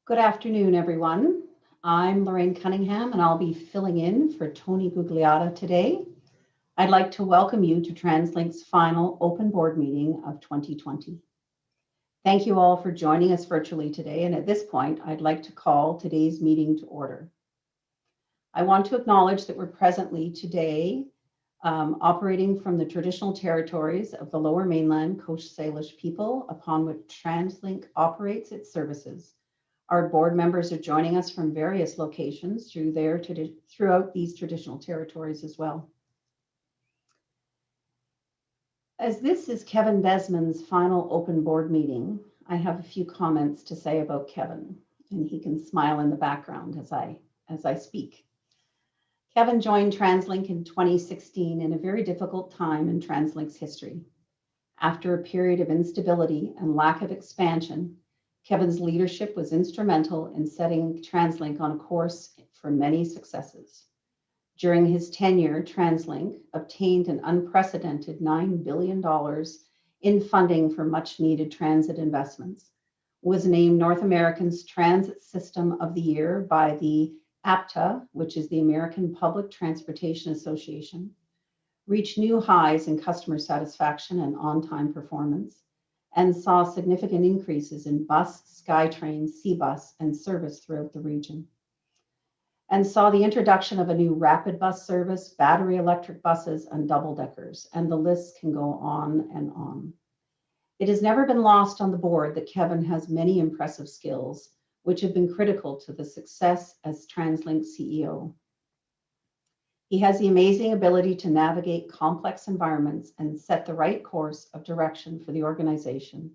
Good afternoon, everyone. I'm Lorraine Cunningham, and I'll be filling in for Tony Gugliotta today. I'd like to welcome you to TransLink's final open board meeting of 2020. Thank you all for joining us virtually today, and at this point, I'd like to call today's meeting to order. I want to acknowledge that we're presently today operating from the traditional territories of the Lower Mainland Coast Salish people upon which TransLink operates its services. Our board members are joining us from various locations throughout these traditional territories as well. As this is Kevin Besman's final open board meeting, I have a few comments to say about Kevin, and he can smile in the background as I speak. Kevin joined TransLink in 2016 in a very difficult time in TransLink's history. After a period of instability and lack of expansion, Kevin's leadership was instrumental in setting TransLink on a course for many successes. During his tenure, TransLink obtained an unprecedented $9 billion in funding for much needed transit investments, was named North America's Transit System of the Year by the APTA, which is the American Public Transportation Association, reached new highs in customer satisfaction and on-time performance, and saw significant increases in bus, Skytrain, C-bus, and service throughout the region, and saw the introduction of a new rapid bus service, battery electric buses, and double-deckers, and the list can go on and on. It has never been lost on the board that Kevin has many impressive skills, which have been critical to the success as TransLink CEO. He has the amazing ability to navigate complex environments and set the right course of direction for the organization,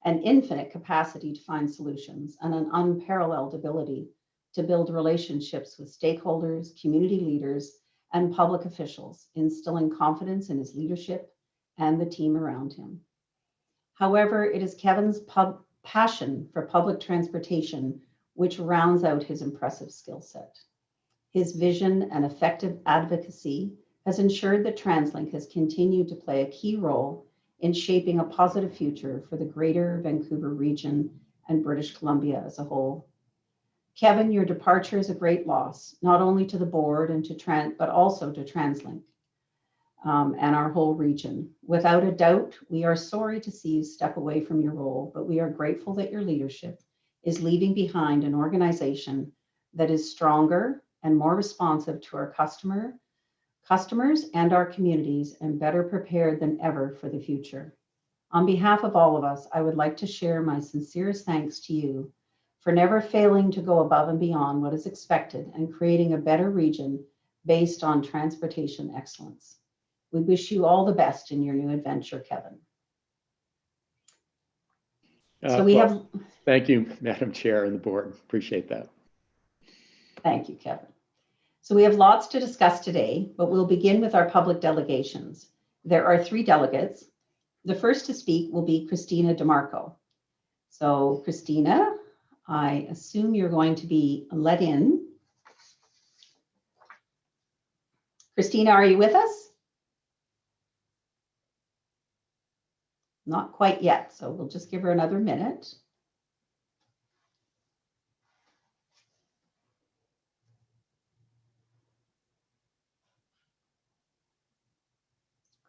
an infinite capacity to find solutions, and an unparalleled ability to build relationships with stakeholders, community leaders, and public officials, instilling confidence in his leadership and the team around him. However, it is Kevin's passion for public transportation which rounds out his impressive skill set. His vision and effective advocacy has ensured that TransLink has continued to play a key role in shaping a positive future for the Greater Vancouver region and British Columbia as a whole. Kevin, your departure is a great loss, not only to the board and but also to TransLink and our whole region. Without a doubt, we are sorry to see you step away from your role, but we are grateful that your leadership is leaving behind an organization that is stronger and more responsive to our customers and our communities, and better prepared than ever for the future. On behalf of all of us, I would like to share my sincerest thanks to you for never failing to go above and beyond what is expected and creating a better region based on transportation excellence. We wish you all the best in your new adventure, Kevin. Thank you, Madam Chair and the board. Appreciate that. Thank you, Kevin. So we have lots to discuss today, but we'll begin with our public delegations. There are 3 delegates. The first to speak will be Christina DeMarco. So Christina, I assume you're going to be let in. Christina, are you with us? Not quite yet, so we'll just give her another minute.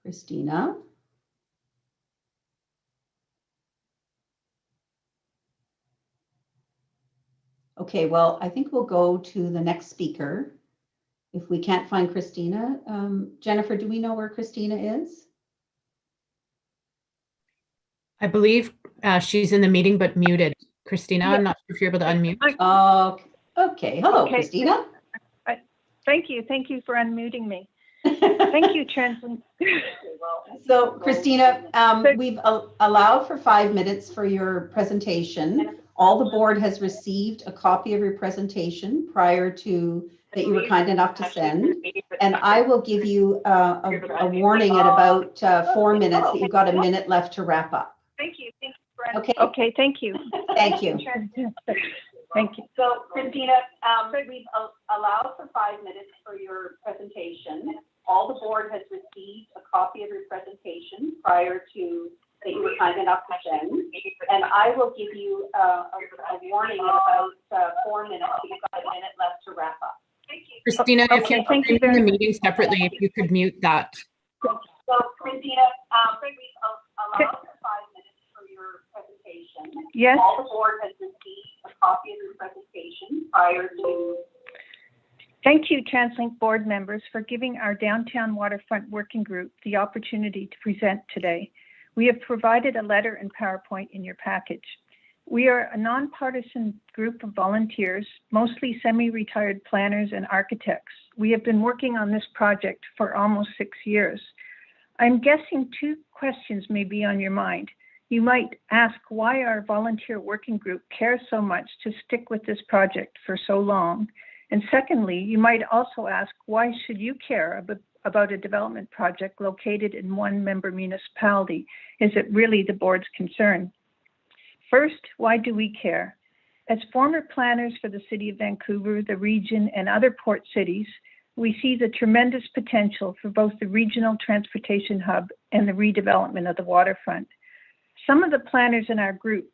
Christina. Okay, well, I think we'll go to the next speaker. If we can't find Christina, Jennifer, do we know where Christina is? I believe she's in the meeting, but muted. Christina, yeah. I'm not sure if you're able to unmute. Okay. Hello, okay. Christina. Thank you. Thank you for unmuting me. Thank you, TransLink. So, Christina, we've allowed for 5 minutes for your presentation. All the board has received a copy of your presentation prior to that you were kind enough to send. And I will give you a warning at about 4 minutes that you've got a minute left to wrap up. Thank you. Thank you. Okay, thank you. Thank you. Thank you. So, Christina, we've allowed for 5 minutes for your presentation. All the board has received a copy of your presentation prior to that you were kind enough to send. And I will give you a a warning in about 4 minutes. You've got a minute left to wrap up. Thank you. Christina, if Okay, you're thank you in very the much. meeting separately, if you could mute that. So, Christina, we've allowed for 5 minutes for your presentation. Yes. All the board has received a copy of your presentation prior to. Thank you, TransLink board members, for giving our Downtown Waterfront Working Group the opportunity to present today. We have provided a letter and PowerPoint in your package. We are a nonpartisan group of volunteers, mostly semi-retired planners and architects. We have been working on this project for almost 6 years. I'm guessing 2 questions may be on your mind. You might ask why our volunteer working group cares so much to stick with this project for so long. And secondly, you might also ask, why should you care about a development project located in one member municipality? Is it really the board's concern? First, why do we care? As former planners for the City of Vancouver, the region, and other port cities, we see the tremendous potential for both the regional transportation hub and the redevelopment of the waterfront. Some of the planners in our group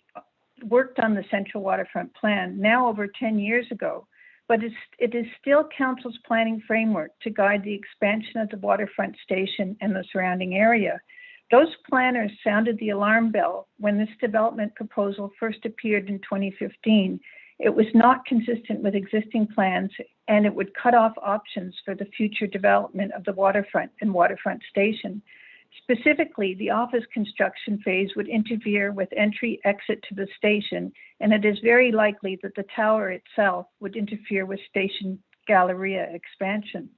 worked on the Central Waterfront Plan now over 10 years ago, but it is still Council's planning framework to guide the expansion of the waterfront station and the surrounding area. Those planners sounded the alarm bell when this development proposal first appeared in 2015. It was not consistent with existing plans, and it would cut off options for the future development of the waterfront and waterfront station. Specifically, the office construction phase would interfere with entry/exit to the station, and it is very likely that the tower itself would interfere with station Galleria expansion.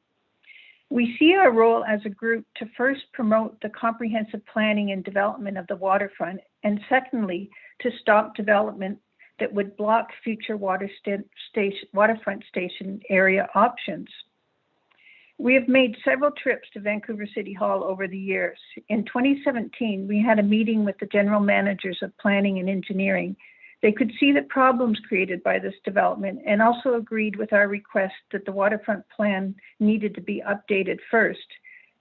We see our role as a group to first promote the comprehensive planning and development of the waterfront, and secondly, to stop development that would block future waterfront station area options. We have made several trips to Vancouver City Hall over the years. In 2017, we had a meeting with the general managers of planning and engineering. They could see the problems created by this development and also agreed with our request that the waterfront plan needed to be updated first.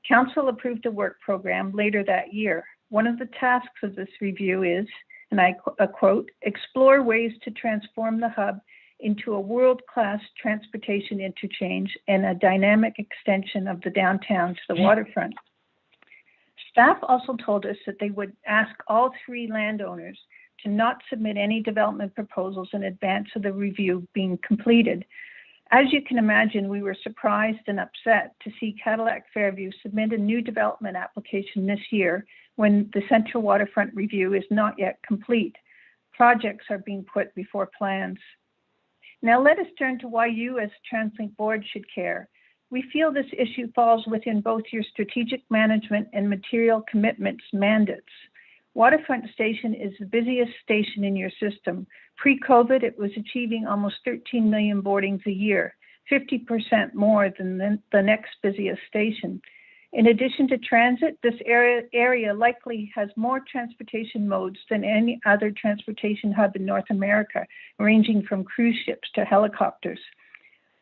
Council approved a work program later that year. One of the tasks of this review is, and I quote, explore ways to transform the hub into a world-class transportation interchange and a dynamic extension of the downtown to the waterfront. Staff also told us that they would ask all 3 landowners to not submit any development proposals in advance of the review being completed. As you can imagine, we were surprised and upset to see Cadillac Fairview submit a new development application this year when the Central Waterfront review is not yet complete. Projects are being put before plans. Now let us turn to why you as TransLink board should care. We feel this issue falls within both your strategic management and material commitments mandates. Waterfront Station is the busiest station in your system. Pre-COVID, it was achieving almost 13 million boardings a year, 50% more than the next busiest station. In addition to transit, this area likely has more transportation modes than any other transportation hub in North America, ranging from cruise ships to helicopters.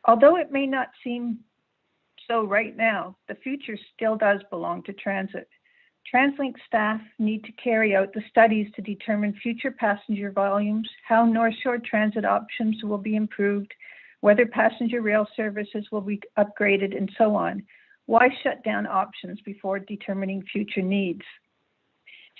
Although it may not seem so right now, the future still does belong to transit. TransLink staff need to carry out the studies to determine future passenger volumes, how North Shore transit options will be improved, whether passenger rail services will be upgraded, and so on. Why shut down options before determining future needs?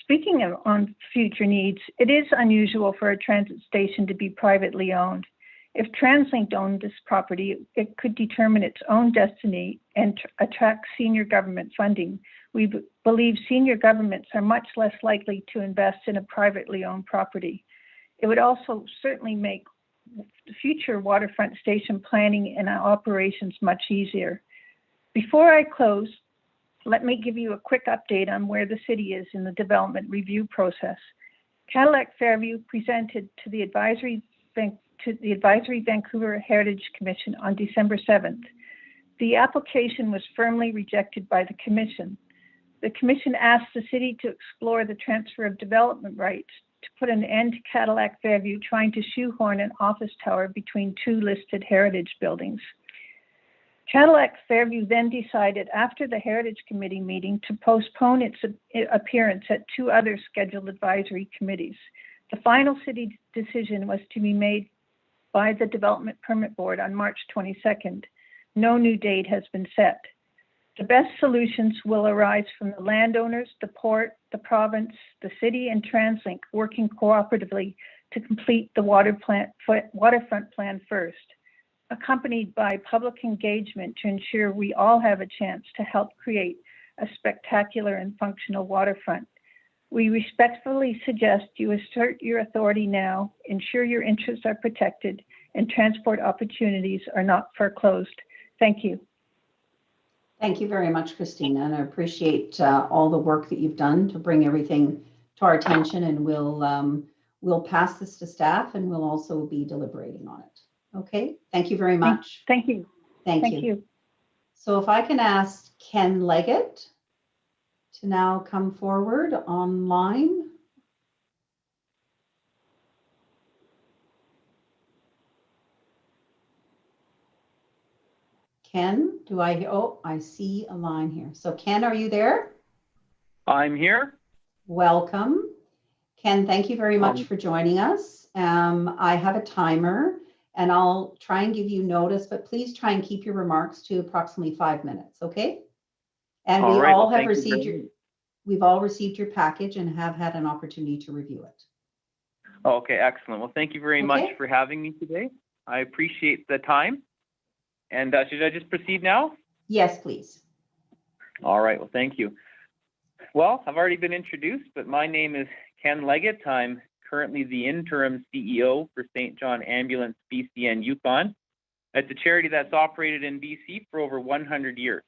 Speaking on future needs, it is unusual for a transit station to be privately owned. If TransLink owned this property, it could determine its own destiny and attract senior government funding. We believe senior governments are much less likely to invest in a privately owned property. It would also certainly make future waterfront station planning and operations much easier. Before I close, let me give you a quick update on where the city is in the development review process. Cadillac Fairview presented to the Advisory Vancouver Heritage Commission on December 7th. The application was firmly rejected by the Commission. The Commission asked the city to explore the transfer of development rights to put an end to Cadillac Fairview trying to shoehorn an office tower between 2 listed heritage buildings. Cadillac Fairview then decided after the Heritage Committee meeting to postpone its appearance at 2 other scheduled advisory committees. The final city decision was to be made by the Development Permit Board on March 22nd. No new date has been set. The best solutions will arise from the landowners, the port, the province, the city, and TransLink working cooperatively to complete the waterfront plan first, accompanied by public engagement to ensure we all have a chance to help create a spectacular and functional waterfront. We respectfully suggest you assert your authority now, ensure your interests are protected, and transport opportunities are not foreclosed. Thank you. Thank you very much, Christina, and I appreciate all the work that you've done to bring everything to our attention, and we'll pass this to staff and we'll also be deliberating on it. Okay, thank you very much. Thank you. Thank you. So if I can ask Ken Leggett to now come forward online. Ken, oh, I see a line here. So Ken, are you there? I'm here. Welcome. Ken, thank you very much for joining us. I have a timer and I'll try and give you notice, but please try and keep your remarks to approximately 5 minutes, okay? And we've all received your package and have had an opportunity to review it. Okay, excellent. Well, thank you very much for having me today. I appreciate the time. And should I just proceed now? Yes, please. All right, well, thank you. Well, I've already been introduced, but my name is Ken Leggett. I'm currently the interim CEO for St. John Ambulance BC and Yukon. It's a charity that's operated in BC for over 100 years.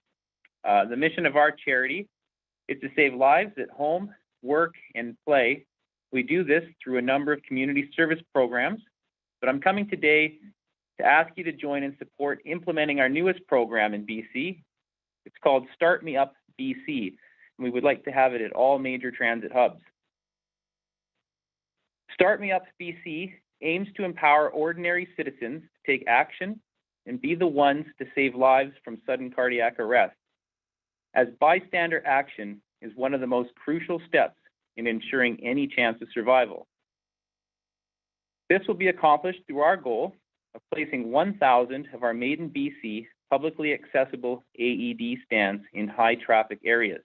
The mission of our charity is to save lives at home, work, and play. We do this through a number of community service programs, but I'm coming today to ask you to join and support implementing our newest program in BC. It's called Start Me Up BC, and we would like to have it at all major transit hubs. Start Me Up BC aims to empower ordinary citizens to take action and be the ones to save lives from sudden cardiac arrest, as bystander action is one of the most crucial steps in ensuring any chance of survival. This will be accomplished through our goal of placing 1,000 of our Made in BC publicly accessible AED stands in high traffic areas.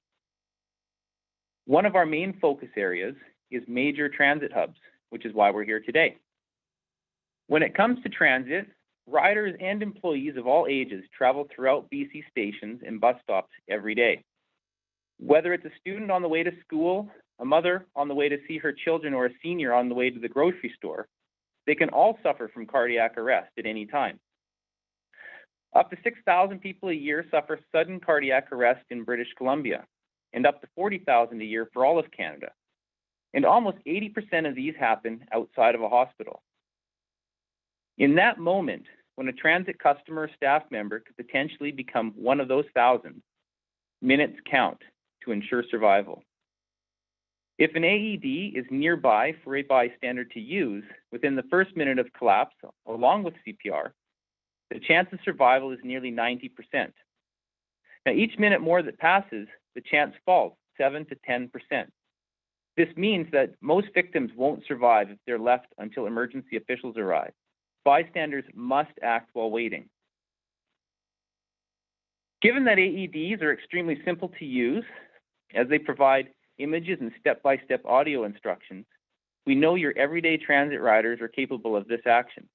One of our main focus areas is major transit hubs, which is why we're here today. When it comes to transit, riders and employees of all ages travel throughout BC stations and bus stops every day. Whether it's a student on the way to school, a mother on the way to see her children, or a senior on the way to the grocery store, they can all suffer from cardiac arrest at any time. Up to 6,000 people a year suffer sudden cardiac arrest in British Columbia, and up to 40,000 a year for all of Canada. And almost 80% of these happen outside of a hospital. In that moment, when a transit customer or staff member could potentially become one of those thousands, minutes count to ensure survival. If an AED is nearby for a bystander to use within the first minute of collapse, along with CPR, the chance of survival is nearly 90%. Now, each minute more that passes, the chance falls 7 to 10%. This means that most victims won't survive if they're left until emergency officials arrive. Bystanders must act while waiting. Given that AEDs are extremely simple to use, as they provide images and step-by-step audio instructions, we know your everyday transit riders are capable of this action.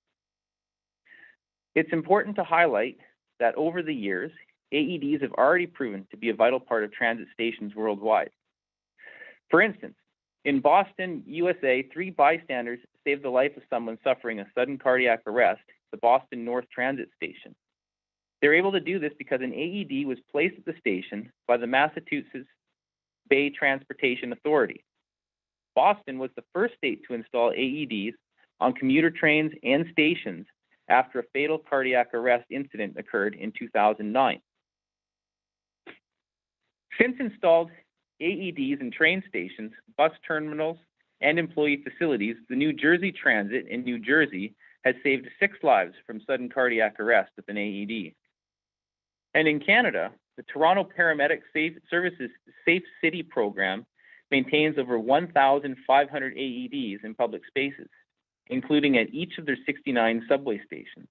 It's important to highlight that over the years, AEDs have already proven to be a vital part of transit stations worldwide. For instance, in Boston, USA, 3 bystanders saved the life of someone suffering a sudden cardiac arrest at the Boston North Transit Station. They were able to do this because an AED was placed at the station by the Massachusetts Bay Transportation Authority. Boston was the first state to install AEDs on commuter trains and stations after a fatal cardiac arrest incident occurred in 2009. Since installed AEDs in train stations, bus terminals, and employee facilities, the New Jersey Transit in New Jersey has saved 6 lives from sudden cardiac arrest with an AED. And in Canada, the Toronto Paramedic Safe Services Safe City program maintains over 1,500 AEDs in public spaces, including at each of their 69 subway stations.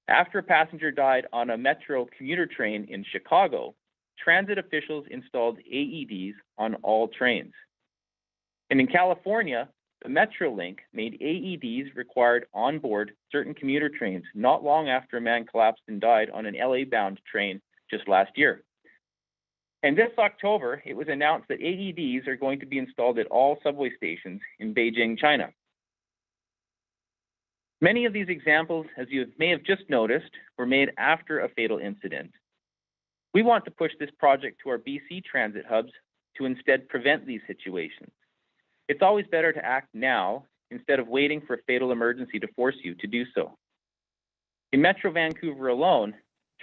After a passenger died on a Metro commuter train in Chicago, transit officials installed AEDs on all trains. And in California, the TransLink made AEDs required on board certain commuter trains not long after a man collapsed and died on an LA-bound train just last year. And this October, it was announced that AEDs are going to be installed at all subway stations in Beijing, China. Many of these examples, as you may have just noticed, were made after a fatal incident. We want to push this project to our BC transit hubs to instead prevent these situations. It's always better to act now instead of waiting for a fatal emergency to force you to do so. In Metro Vancouver alone,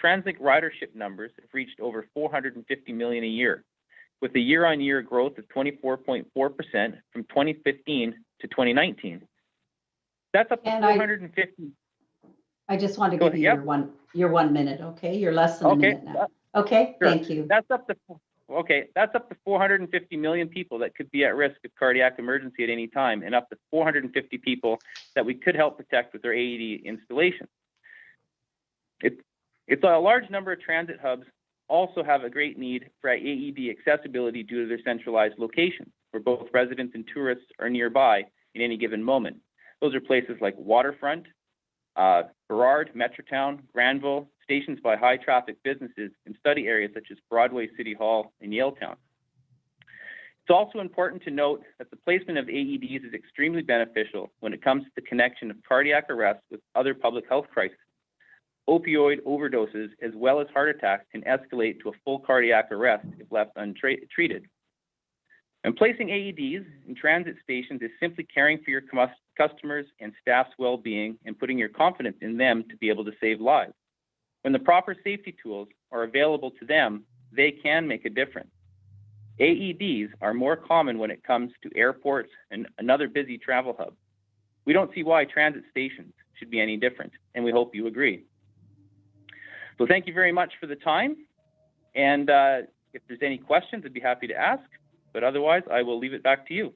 TransLink ridership numbers have reached over 450 million a year, with a year-on-year growth of 24.4% from 2015 to 2019. That's up to 450. I just want to give you your 1 minute, okay? You're less than a minute now. Okay, sure. Thank you. That's up to 450 million people that could be at risk of cardiac emergency at any time, and up to 450 people that we could help protect with our AED installation. It's a large number of transit hubs also have a great need for AED accessibility due to their centralized location, where both residents and tourists are nearby in any given moment. Those are places like Waterfront, Burrard, Metrotown, Granville, stations by high traffic businesses, and study areas such as Broadway, City Hall, and Yaletown. It's also important to note that the placement of AEDs is extremely beneficial when it comes to the connection of cardiac arrest with other public health crises. Opioid overdoses, as well as heart attacks, can escalate to a full cardiac arrest if left untreated. And placing AEDs in transit stations is simply caring for your customers and staff's well-being and putting your confidence in them to be able to save lives. When the proper safety tools are available to them, they can make a difference. AEDs are more common when it comes to airports and another busy travel hub. We don't see why transit stations should be any different, and we hope you agree. So thank you very much for the time. And if there's any questions, I'd be happy to ask. But otherwise, I will leave it back to you.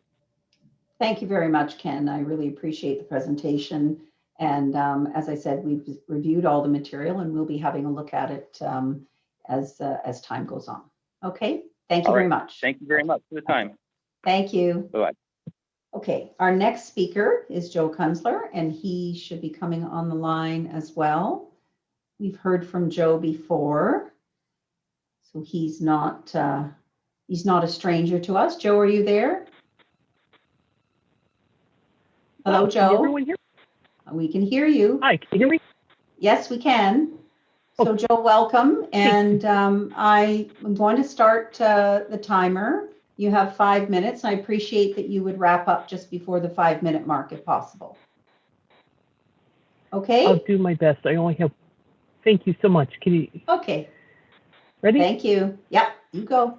Thank you very much, Ken. I really appreciate the presentation. And as I said, we've reviewed all the material and we'll be having a look at it as time goes on. Okay, thank you very much. Thank you very much for the time. Okay. Thank you. Bye-bye. Okay, our next speaker is Joe Kunzler, and he should be coming on the line as well. We've heard from Joe before, so he's not a stranger to us. Joe, are you there? Hello, Joe. Can everyone hear? We can hear you. Hi, can you hear me? Yes, we can. So, Joe, welcome. And I am going to start the timer. You have 5 minutes. I appreciate that you would wrap up just before the 5-minute mark if possible. Okay? I'll do my best. I only have, thank you so much. Can you? Okay. Ready? Thank you. Yep, you go.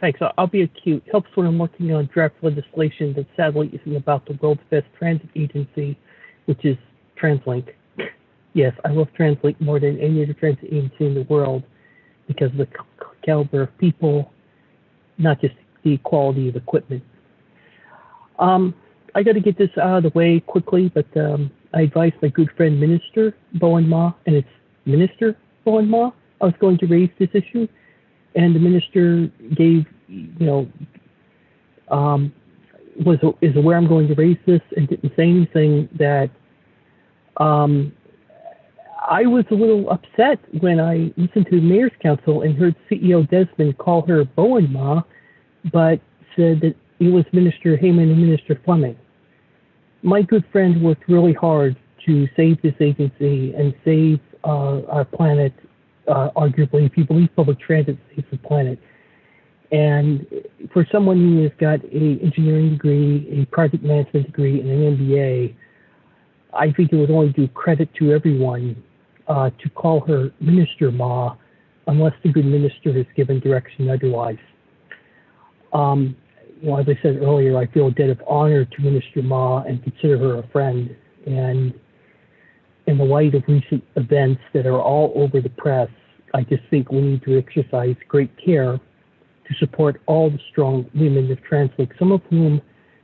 Thanks. I'll be acute. Helps when I'm working on draft legislation that sadly isn't about the world's best transit agency, which is TransLink. Yes, I love TransLink more than any other transit agency in the world because of the caliber of people, not just the quality of equipment. I got to get this out of the way quickly, but I advised my good friend Minister Bowen Ma, and it's Minister Bowen Ma, I was going to raise this issue. And the minister gave, is aware I'm going to raise this and didn't say anything that I was a little upset when I listened to the Mayor's Council and heard CEO Desmond call her Bowen Ma, but said that it was Minister Heyman and Minister Fleming. My good friend worked really hard to save this agency and save our planet. Arguably, if you believe public transit saves the planet. And for someone who has got an engineering degree, a project management degree, and an MBA, I think it would only do credit to everyone to call her Minister Ma, unless the good minister has given direction otherwise. As I said earlier, I feel a debt of honor to Minister Ma and consider her a friend. And in the light of recent events that are all over the press, I just think we need to exercise great care to support all the strong women of TransLink, some of whom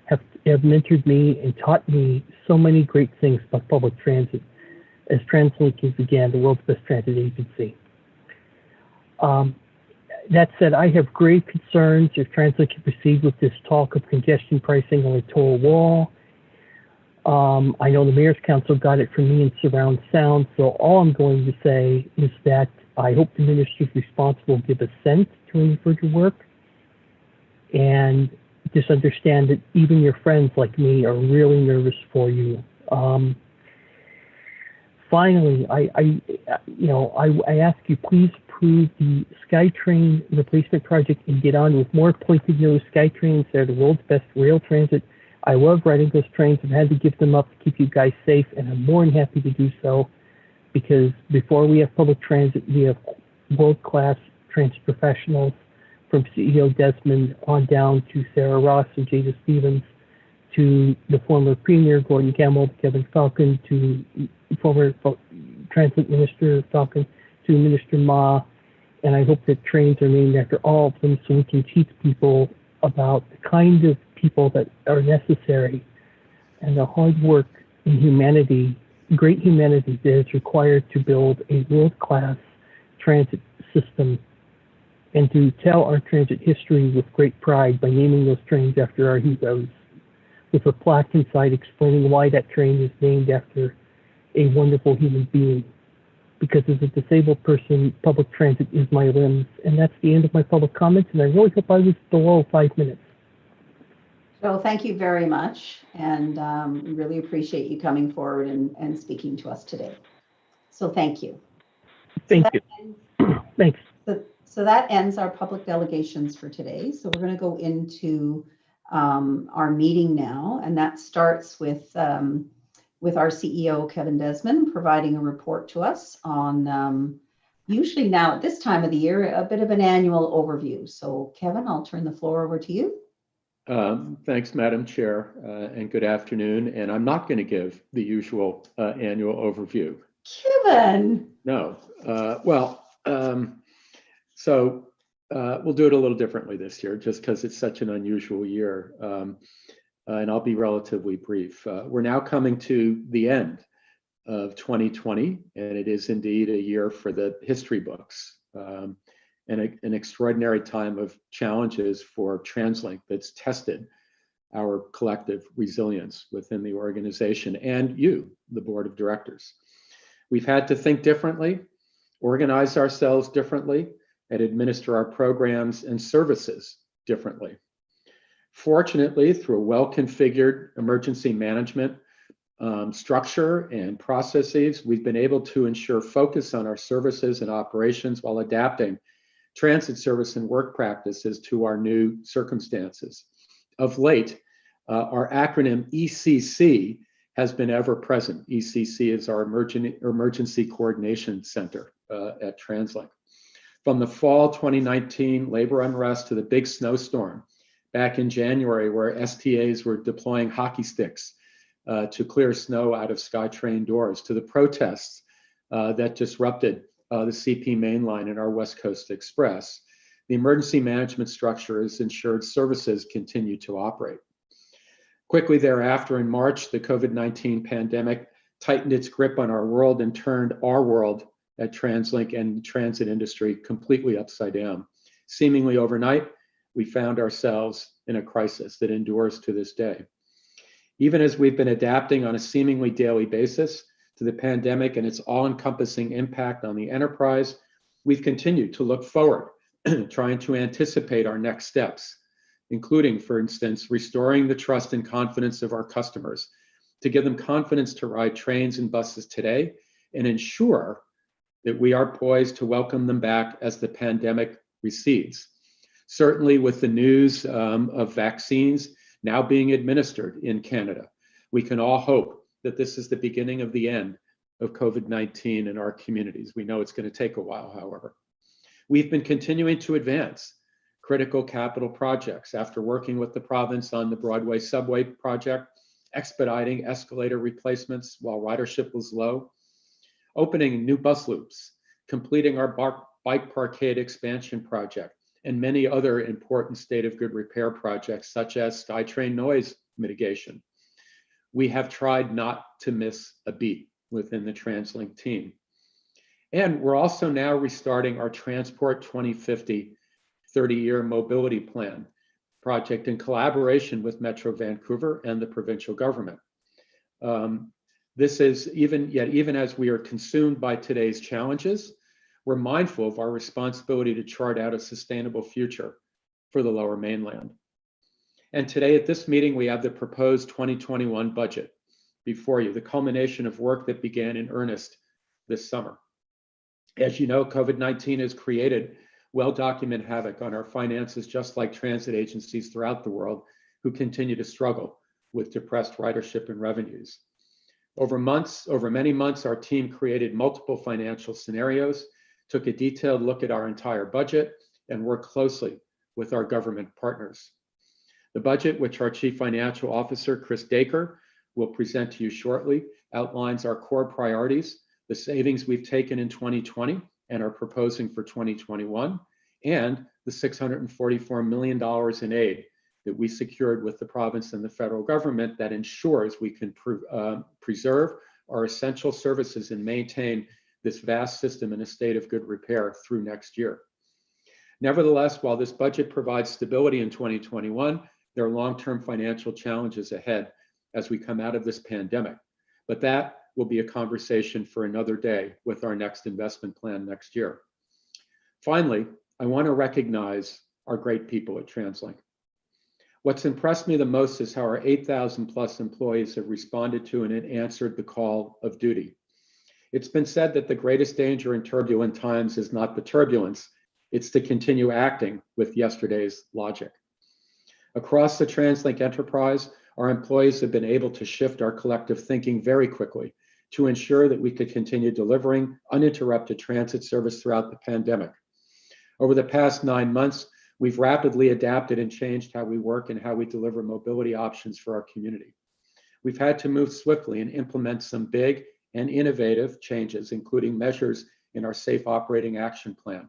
have mentored me and taught me so many great things about public transit, as TransLink is, again, the world's best transit agency. That said, I have grave concerns if TransLink can proceed with this talk of congestion pricing on a toll wall. I know the Mayor's Council got it from me in surround sound, so all I'm going to say is that I hope the ministers responsible give assent to any further work, and just understand that even your friends like me are really nervous for you. Finally, I ask you, please approve the Skytrain replacement project and get on with more pointed nose Skytrains. They're the world's best rail transit. I love riding those trains. I've had to give them up to keep you guys safe, and I'm more than happy to do so, because before we have public transit, we have world-class transit professionals, from CEO Desmond on down to Sarah Ross and Jada Stevens, to the former Premier Gordon Gamble, Kevin Falcon, to former Transit Minister Falcon, to Minister Ma. And I hope that trains are named after all of them, so we can teach people about the kind of people that are necessary and the hard work and humanity, great humanity that is required to build a world-class transit system, and to tell our transit history with great pride by naming those trains after our heroes, with a plaque inside explaining why that train is named after a wonderful human being. Because as a disabled person, public transit is my limbs. And that's the end of my public comments, and I really hope I was below 5 minutes. Joe, thank you very much, and we really appreciate you coming forward and speaking to us today. So thank you. Thank you. Thanks. So that ends our public delegations for today. So we're going to go into our meeting now, and that starts with our CEO, Kevin Desmond, providing a report to us on, usually now at this time of the year, a bit of an annual overview. So Kevin, I'll turn the floor over to you. Thanks, Madam Chair, and good afternoon. And I'm not going to give the usual annual overview. Kevin! No. So we'll do it a little differently this year, just because it's such an unusual year. And I'll be relatively brief. We're now coming to the end of 2020, and it is indeed a year for the history books. And an extraordinary time of challenges for TransLink that's tested our collective resilience within the organization and you, the board of directors. We've had to think differently, organize ourselves differently, and administer our programs and services differently. Fortunately, through a well-configured emergency management structure and processes, we've been able to ensure focus on our services and operations while adapting transit service and work practices to our new circumstances. Of late, our acronym ECC has been ever present. ECC is our Emergency Coordination Center at TransLink. From the fall 2019 labor unrest to the big snowstorm back in January, where STAs were deploying hockey sticks to clear snow out of Skytrain doors, to the protests that disrupted the CP mainline and our West Coast Express, the emergency management structure has ensured services continue to operate. Quickly thereafter, in March, the COVID-19 pandemic tightened its grip on our world and turned our world at TransLink and the transit industry completely upside down. Seemingly overnight, we found ourselves in a crisis that endures to this day. Even as we've been adapting on a seemingly daily basis to the pandemic and its all-encompassing impact on the enterprise, we've continued to look forward, trying to anticipate our next steps, including, for instance, restoring the trust and confidence of our customers, to give them confidence to ride trains and buses today and ensure that we are poised to welcome them back as the pandemic recedes. Certainly with the news of vaccines now being administered in Canada, we can all hope that this is the beginning of the end of COVID-19 in our communities. We know it's going to take a while, however. We've been continuing to advance critical capital projects after working with the province on the Broadway subway project, expediting escalator replacements while ridership was low, opening new bus loops, completing our bike parkade expansion project, and many other important state of good repair projects, such as Skytrain noise mitigation. We have tried not to miss a beat within the TransLink team. And we're also now restarting our Transport 2050 30-year mobility plan project in collaboration with Metro Vancouver and the provincial government. This is even as we are consumed by today's challenges, we're mindful of our responsibility to chart out a sustainable future for the Lower Mainland. And today at this meeting, we have the proposed 2021 budget before you, the culmination of work that began in earnest this summer. As you know, COVID-19 has created well-documented havoc on our finances, just like transit agencies throughout the world who continue to struggle with depressed ridership and revenues. Over many months, our team created multiple financial scenarios, took a detailed look at our entire budget, and worked closely with our government partners. The budget, which our Chief Financial Officer, Chris Dacre, will present to you shortly, outlines our core priorities, the savings we've taken in 2020 and are proposing for 2021, and the $644 million in aid that we secured with the province and the federal government that ensures we can preserve our essential services and maintain this vast system in a state of good repair through next year. Nevertheless, while this budget provides stability in 2021, there are long-term financial challenges ahead as we come out of this pandemic. But that will be a conversation for another day with our next investment plan next year. Finally, I want to recognize our great people at TransLink. What's impressed me the most is how our 8,000 plus employees have responded to and answered the call of duty. It's been said that the greatest danger in turbulent times is not the turbulence, it's to continue acting with yesterday's logic. Across the TransLink enterprise, our employees have been able to shift our collective thinking very quickly to ensure that we could continue delivering uninterrupted transit service throughout the pandemic. Over the past 9 months, we've rapidly adapted and changed how we work and how we deliver mobility options for our community. We've had to move swiftly and implement some big and innovative changes, including measures in our Safe Operating Action Plan,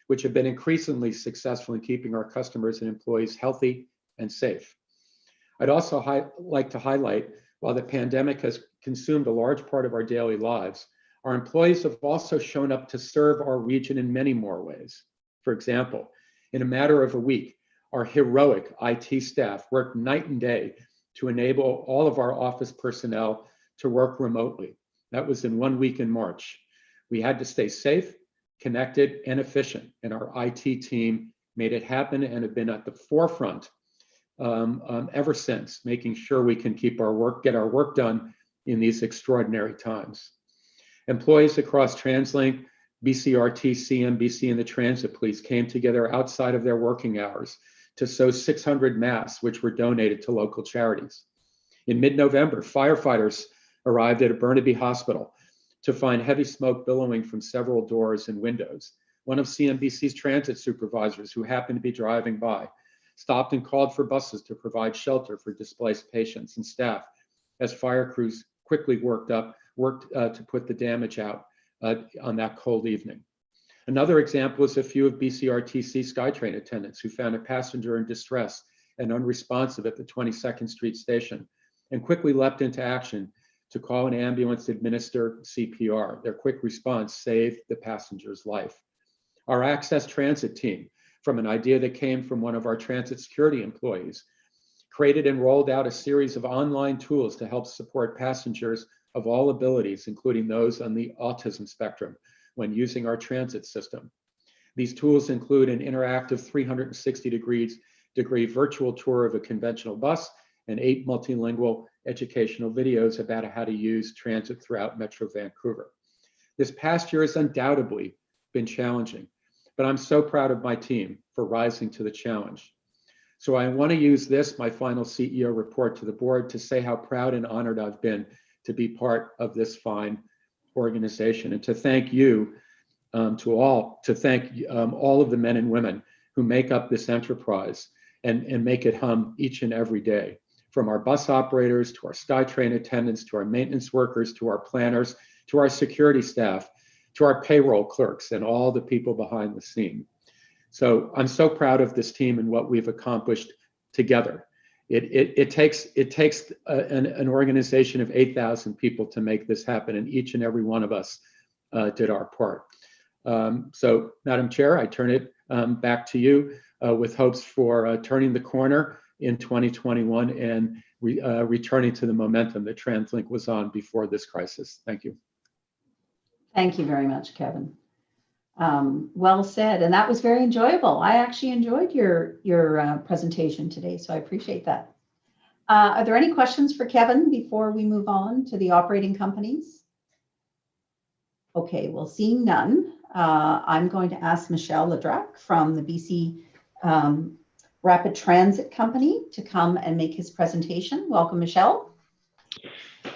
which have been increasingly successful in keeping our customers and employees healthy and safe. I'd also like to highlight, while the pandemic has consumed a large part of our daily lives, our employees have also shown up to serve our region in many more ways. For example, in a matter of a week, our heroic IT staff worked night and day to enable all of our office personnel to work remotely. That was in 1 week in March. We had to stay safe, connected, and efficient, and our IT team made it happen and have been at the forefront ever since, making sure we can get our work done in these extraordinary times. Employees across TransLink, BCRT, CMBC, and the Transit Police came together outside of their working hours to sew 600 masks, which were donated to local charities. In mid-November, firefighters arrived at a Burnaby hospital to find heavy smoke billowing from several doors and windows. One of CMBC's transit supervisors, who happened to be driving by, stopped and called for buses to provide shelter for displaced patients and staff as fire crews quickly worked to put the damage out on that cold evening. Another example is a few of BCRTC Skytrain attendants who found a passenger in distress and unresponsive at the 22nd Street station and quickly leapt into action to call an ambulance and administer CPR. Their quick response saved the passenger's life. Our Access Transit team, from an idea that came from one of our transit security employees, created and rolled out a series of online tools to help support passengers of all abilities, including those on the autism spectrum, when using our transit system. These tools include an interactive 360-degree virtual tour of a conventional bus and 8 multilingual educational videos about how to use transit throughout Metro Vancouver. This past year has undoubtedly been challenging, but I'm so proud of my team for rising to the challenge. So I want to use this, my final CEO report to the board, to say how proud and honored I've been to be part of this fine organization, and to thank you all of the men and women who make up this enterprise and make it hum each and every day. From our bus operators, to our Skytrain attendants, to our maintenance workers, to our planners, to our security staff, to our payroll clerks, and all the people behind the scene. So I'm so proud of this team and what we've accomplished together. It takes an organization of 8,000 people to make this happen, and each and every one of us did our part. So, Madam Chair, I turn it back to you with hopes for turning the corner in 2021 and returning to the momentum that TransLink was on before this crisis. Thank you. Thank you very much, Kevin. Well said, and that was very enjoyable. I actually enjoyed your presentation today, so I appreciate that. Are there any questions for Kevin before we move on to the operating companies? Okay, well, seeing none, I'm going to ask Michelle Ledrac from the BC Rapid Transit Company to come and make his presentation. Welcome, Michelle.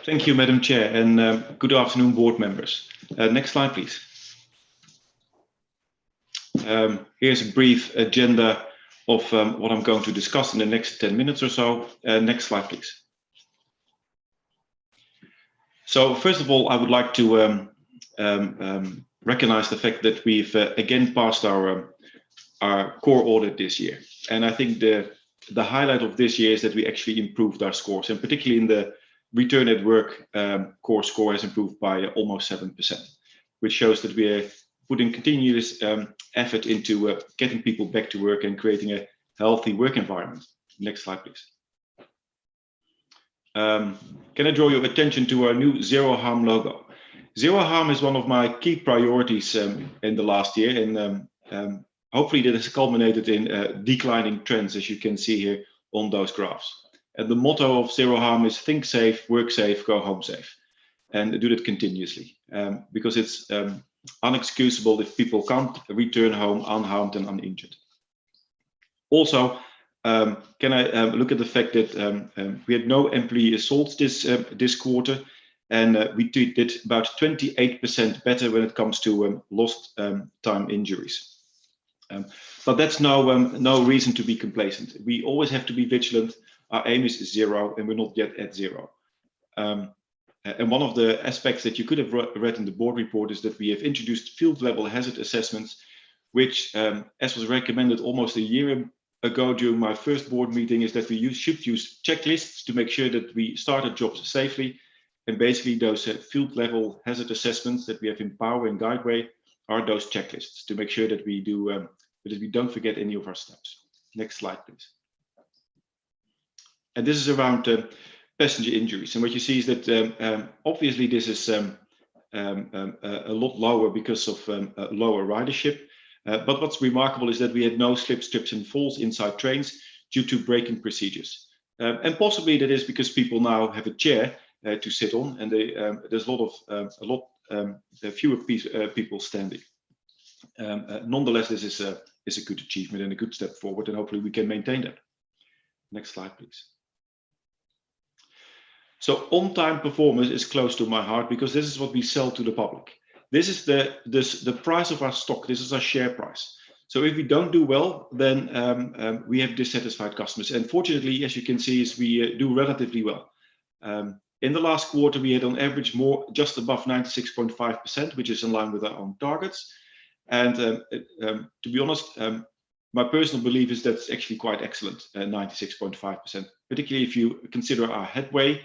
Thank you, Madam Chair, and good afternoon, board members. Next slide, please. Here's a brief agenda of what I'm going to discuss in the next 10 minutes or so. Next slide, please. So first of all, I would like to recognize the fact that we've again passed our core audit this year. And I think the highlight of this year is that we actually improved our scores, and particularly in the return at work core score has improved by almost 7%, which shows that we are putting continuous effort into getting people back to work and creating a healthy work environment. Next slide, please. Can I draw your attention to our new Zero Harm logo? Zero harm is one of my key priorities in the last year, and hopefully that has culminated in declining trends, as you can see here on those graphs. And the motto of Zero Harm is think safe, work safe, go home safe, and do that continuously, because it's unexcusable if people can't return home unharmed and uninjured. Also, can I look at the fact that we had no employee assaults this quarter, and we did about 28% better when it comes to lost time injuries. But that's no reason to be complacent. We always have to be vigilant. Our aim is zero, and we're not yet at zero. And one of the aspects that you could have read in the board report is that we have introduced field level hazard assessments, which, as was recommended almost a year ago during my first board meeting, is that we should use checklists to make sure that we started jobs safely. And basically those field level hazard assessments that we have in Power and Guideway are those checklists to make sure that we don't forget any of our steps. Next slide, please. And this is around passenger injuries. And what you see is that obviously this is a lot lower because of lower ridership. But what's remarkable is that we had no slips, trips and falls inside trains due to braking procedures. And possibly that is because people now have a chair to sit on, and there's a lot fewer people standing. Nonetheless, this is a good achievement and a good step forward, and hopefully we can maintain that. Next slide, please. So on-time performance is close to my heart because this is what we sell to the public. This is the price of our stock. This is our share price. So if we don't do well, then we have dissatisfied customers. And fortunately, as you can see, is we do relatively well. In the last quarter, we had on average just above 96.5%, which is in line with our own targets. And to be honest, my personal belief is that's actually quite excellent, 96.5%, particularly if you consider our headway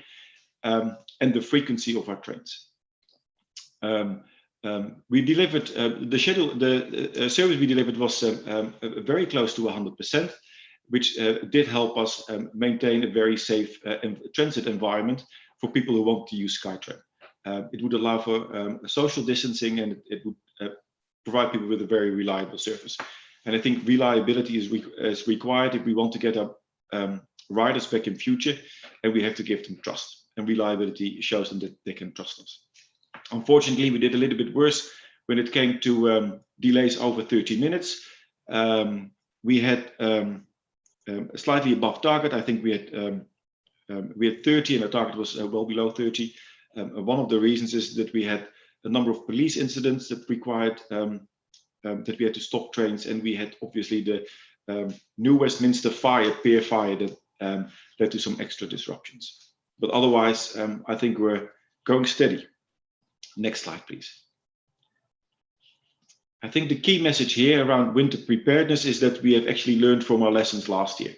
and the frequency of our trains. We delivered the service we delivered was very close to 100%, which did help us maintain a very safe transit environment for people who want to use Skytrain. It would allow for social distancing, and it would provide people with a very reliable service. And I think reliability is required if we want to get our riders back in future, and we have to give them trust. And reliability shows them that they can trust us. Unfortunately, we did a little bit worse when it came to delays over 30 minutes. We had slightly above target. I think we had 30, and the target was well below 30. One of the reasons is that we had a number of police incidents that required that we had to stop trains, and we had obviously the New Westminster pier fire that led to some extra disruptions. But otherwise, I think we're going steady. Next slide, please. I think the key message here around winter preparedness is that we have actually learned from our lessons last year.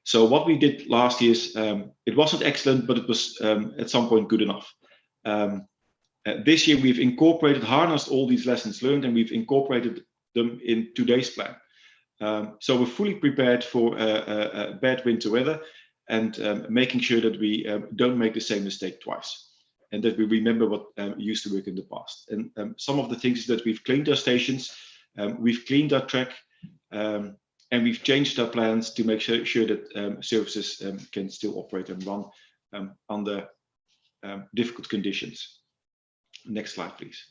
So what we did last year is, it wasn't excellent, but it was at some point good enough. This year we've harnessed all these lessons learned, and we've incorporated them in today's plan. So we're fully prepared for bad winter weather, and making sure that we don't make the same mistake twice, and that we remember what used to work in the past. And some of the things is that we've cleaned our stations, we've cleaned our track, and we've changed our plans to make sure that services can still operate and run under difficult conditions. Next slide, please.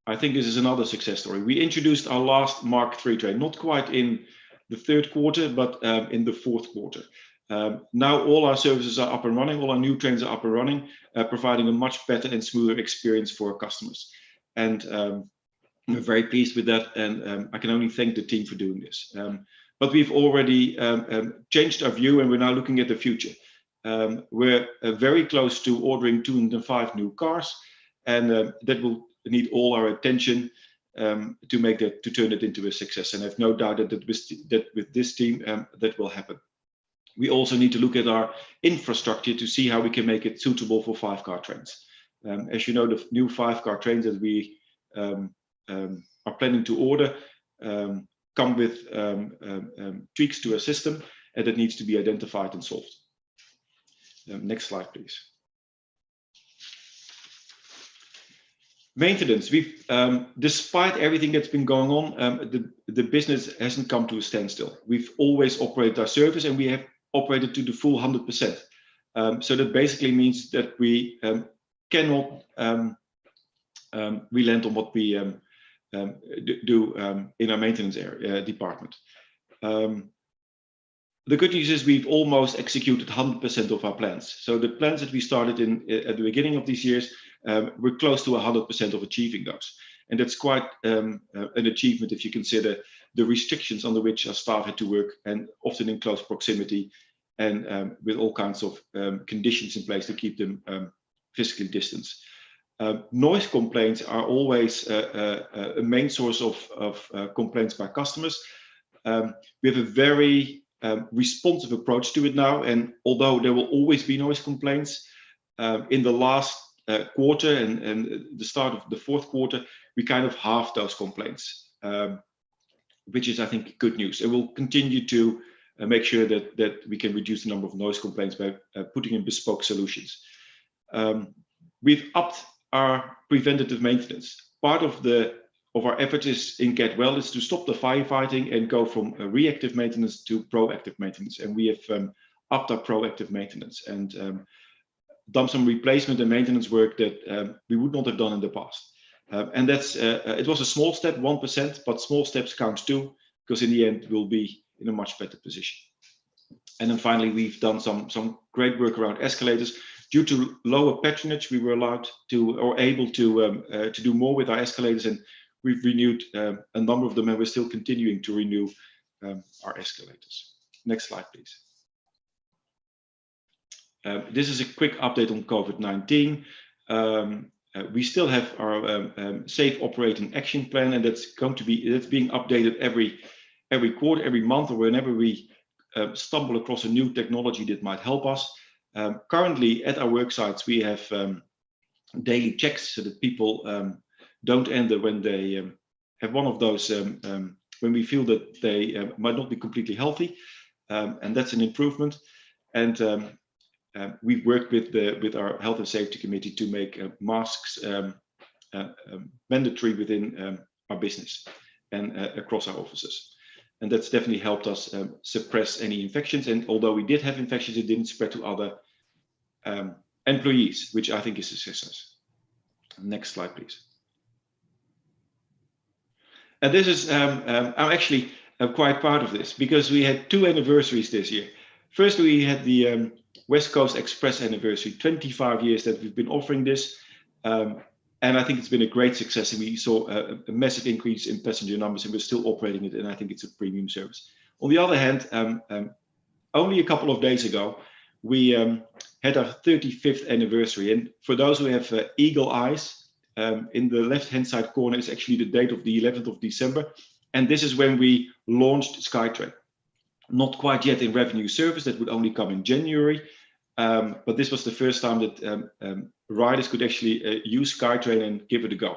I think this is another success story. We introduced our last Mark III train, not quite in the third quarter, but in the fourth quarter. Now all our services are up and running, all our new trains are up and running, providing a much better and smoother experience for our customers. And we're very pleased with that, and I can only thank the team for doing this. But we've already changed our view, and we're now looking at the future. We're very close to ordering 205 new cars, and that will need all our attention to turn it into a success. And I have no doubt that with this team that will happen. We also need to look at our infrastructure to see how we can make it suitable for 5-car trains. As you know, the new 5-car trains that we are planning to order come with tweaks to a system, and that needs to be identified and solved. Next slide, please. Maintenance. We've, despite everything that's been going on, the business hasn't come to a standstill. We've always operated our service, and we have operated to the full 100%. So that basically means that we cannot relent on what we do in our maintenance area department. The good news is we've almost executed 100% of our plans. So the plans that we started at the beginning of these years, we're close to 100% of achieving those. And that's quite an achievement if you consider the restrictions under which our staff had to work, and often in close proximity, and with all kinds of conditions in place to keep them physically distanced. Noise complaints are always a main source of complaints by customers. We have a very responsive approach to it now, and although there will always be noise complaints, in the last quarter and the start of the fourth quarter, we kind of halved those complaints, which is, I think, good news. And we'll continue to make sure that we can reduce the number of noise complaints by putting in bespoke solutions. We've upped our preventative maintenance. Part of our efforts is in Get Well is to stop the firefighting and go from reactive maintenance to proactive maintenance. And we have upped our proactive maintenance and done some replacement and maintenance work that we would not have done in the past. And that's it was a small step, 1%, but small steps count too, because in the end we'll be in a much better position. And then finally, we've done some great work around escalators. Due to lower patronage, we were allowed to, or able to do more with our escalators, and we've renewed a number of them, and we're still continuing to renew our escalators. Next slide, please. This is a quick update on COVID-19. We still have our safe operating action plan, and that's being updated every quarter, every month, or whenever we stumble across a new technology that might help us. Currently at our work sites, we have daily checks so that people don't enter when they have one of those, when we feel that they might not be completely healthy, and that's an improvement. And we've worked with our health and safety committee to make masks mandatory within our business and across our offices. And that's definitely helped us suppress any infections. And although we did have infections, it didn't spread to other employees, which I think is a success. Next slide, please. And this is, I'm actually quite proud of this because we had 2 anniversaries this year. First, we had the West Coast Express anniversary, 25 years that we've been offering this. And I think it's been a great success. And we saw a massive increase in passenger numbers, and we're still operating it. And I think it's a premium service. On the other hand, only a couple of days ago, we had our 35th anniversary. And for those who have eagle eyes, in the left-hand side corner is actually the date of the 11th of December. And this is when we launched Skytrain. Not quite yet in revenue service, that would only come in January. But this was the first time that riders could actually use Skytrain and give it a go.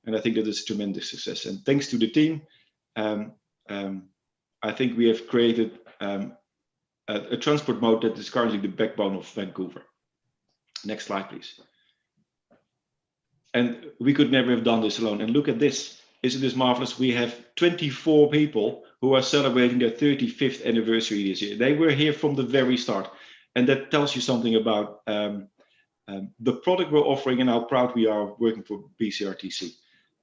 And I think that is a tremendous success. And thanks to the team, I think we have created a transport mode that is currently the backbone of Vancouver. Next slide, please. And we could never have done this alone. And look at this. Isn't this marvelous? We have 24 people who are celebrating their 35th anniversary this year. They were here from the very start. And that tells you something about the product we're offering and how proud we are working for BCRTC.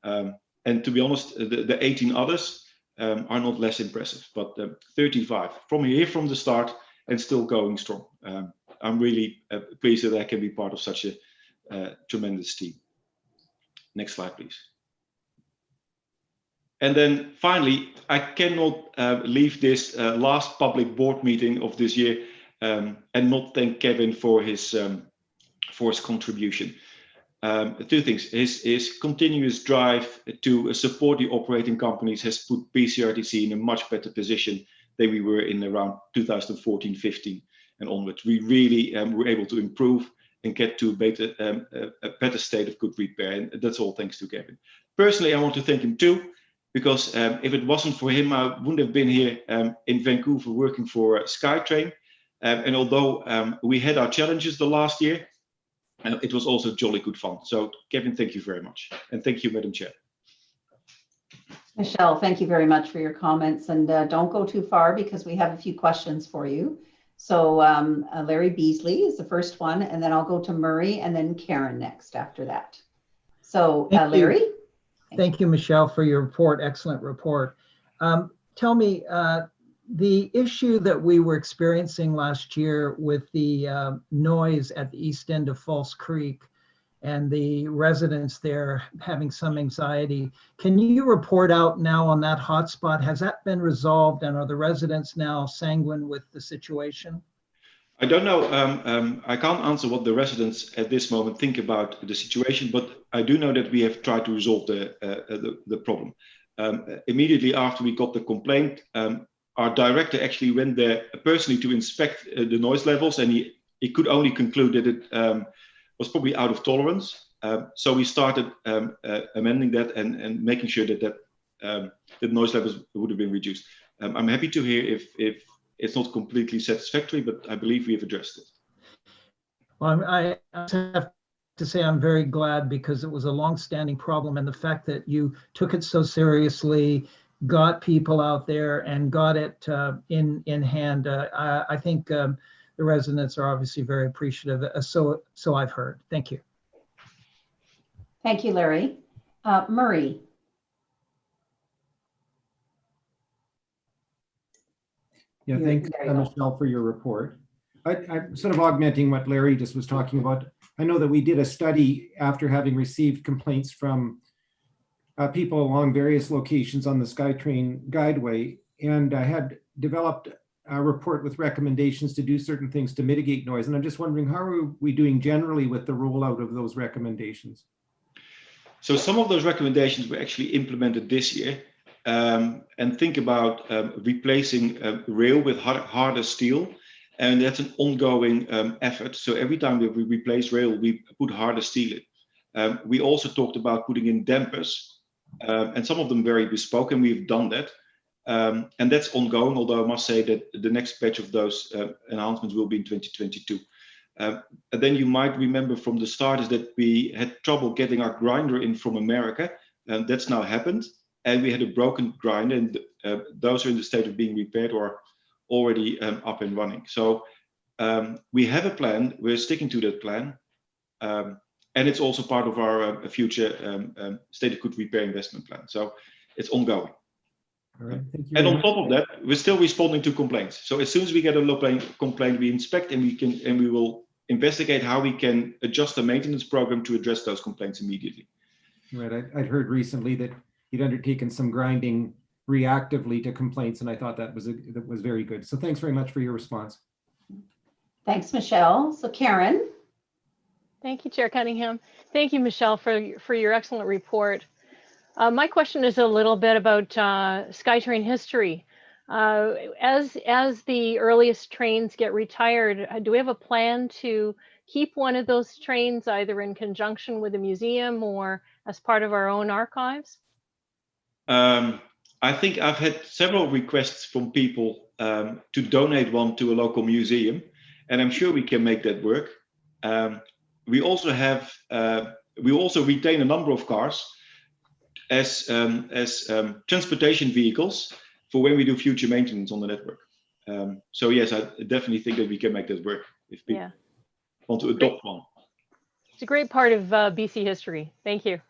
And to be honest, the 18 others are not less impressive, but 35 from the start and still going strong. I'm really pleased that I can be part of such a tremendous team. Next slide, please. And then finally, I cannot leave this last public board meeting of this year and not thank Kevin for his contribution. Two things. His continuous drive to support the operating companies has put BCRTC in a much better position than we were in around 2014-15 and onwards. We really were able to improve and get to a better state of good repair, and that's all thanks to Kevin. Personally, I want to thank him too, because if it wasn't for him, I wouldn't have been here in Vancouver working for Skytrain. And although we had our challenges the last year, it was also jolly good fun. So Kevin, thank you very much. And thank you, Madam Chair. Michelle, thank you very much for your comments, and don't go too far because we have a few questions for you. So Larry Beasley is the first one, and then I'll go to Murray and then Karen next after that. So Larry. Thank you, Michelle, for your report. Excellent report. Tell me, the issue that we were experiencing last year with the noise at the east end of False Creek and the residents there having some anxiety, can you report out now on that hotspot? Has that been resolved, and are the residents now sanguine with the situation? I don't know. I can't answer what the residents at this moment think about the situation, but I do know that we have tried to resolve the problem. Immediately after we got the complaint, our director actually went there personally to inspect the noise levels, and he could only conclude that it was probably out of tolerance. So we started amending that and making sure that the noise levels would have been reduced. I'm happy to hear if it's not completely satisfactory, but I believe we have addressed it. Well, I have to say I'm very glad, because it was a long-standing problem, and the fact that you took it so seriously, got people out there and got it in hand. I think the residents are obviously very appreciative. So I've heard. Thank you. Thank you, Larry. Murray. Yeah, thanks, Michelle, for your report. I'm sort of augmenting what Larry just was talking about. I know that we did a study after having received complaints from people along various locations on the Skytrain guideway, and I had developed a report with recommendations to do certain things to mitigate noise. And I'm just wondering, how are we doing generally with the rollout of those recommendations? So some of those recommendations were actually implemented this year. And think about replacing rail with harder steel. And that's an ongoing effort. So every time that we replace rail, we put harder steel in. We also talked about putting in dampers, and some of them very bespoke, and we've done that. And that's ongoing, although I must say that the next batch of those enhancements will be in 2022. And then you might remember from the start is that we had trouble getting our grinder in from America, and that's now happened. And we had a broken grinder, and those are in the state of being repaired or already up and running. So we have a plan, we're sticking to that plan. And it's also part of our future state of good repair investment plan. So it's ongoing. All right, thank you. And on top of that, we're still responding to complaints. So as soon as we get a complaint, we inspect and we will investigate how we can adjust the maintenance program to address those complaints immediately. Right, I'd heard recently that you'd undertaken some grinding reactively to complaints, and I thought that was very good. So thanks very much for your response. Thanks, Michelle. So Karen. Thank you, Chair Cunningham. Thank you, Michelle, for your excellent report. My question is a little bit about Skytrain history. As the earliest trains get retired, do we have a plan to keep one of those trains either in conjunction with a museum or as part of our own archives? I think I've had several requests from people to donate one to a local museum, and I'm sure we can make that work. We also retain a number of cars as transportation vehicles for when we do future maintenance on the network. So yes, I definitely think that we can make that work if people want to adopt one. It's a great part of BC history. Thank you.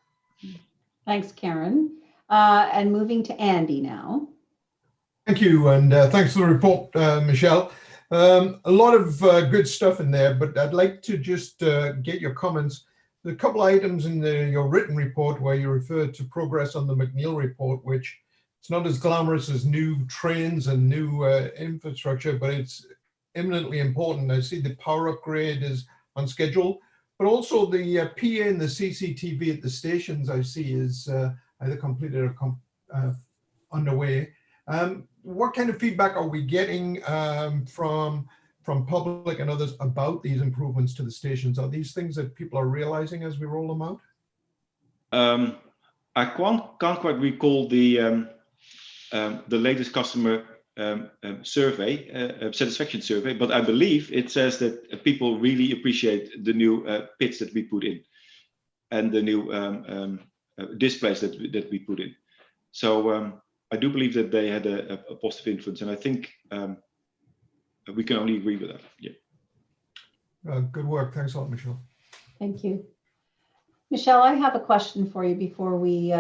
Thanks, Karen. And moving to Andy now. Thank you, and thanks for the report, Michelle. A lot of good stuff in there, but I'd like to just get your comments. There's a couple items in your written report where you refer to progress on the McNeil report, which it's not as glamorous as new trains and new infrastructure, but it's eminently important. I see the power upgrade is on schedule, but also the PA and the CCTV at the stations I see is either completed or underway. What kind of feedback are we getting from public and others about these improvements to the stations? Are these things that people are realizing as we roll them out? I can't quite recall the latest customer survey, satisfaction survey, but I believe it says that people really appreciate the new pits that we put in and the new displays that we put in. So I do believe that they had a positive influence, and I think we can only agree with that. Yeah. Good work. Thanks a lot, Michelle. Thank you. Michelle, I have a question for you before we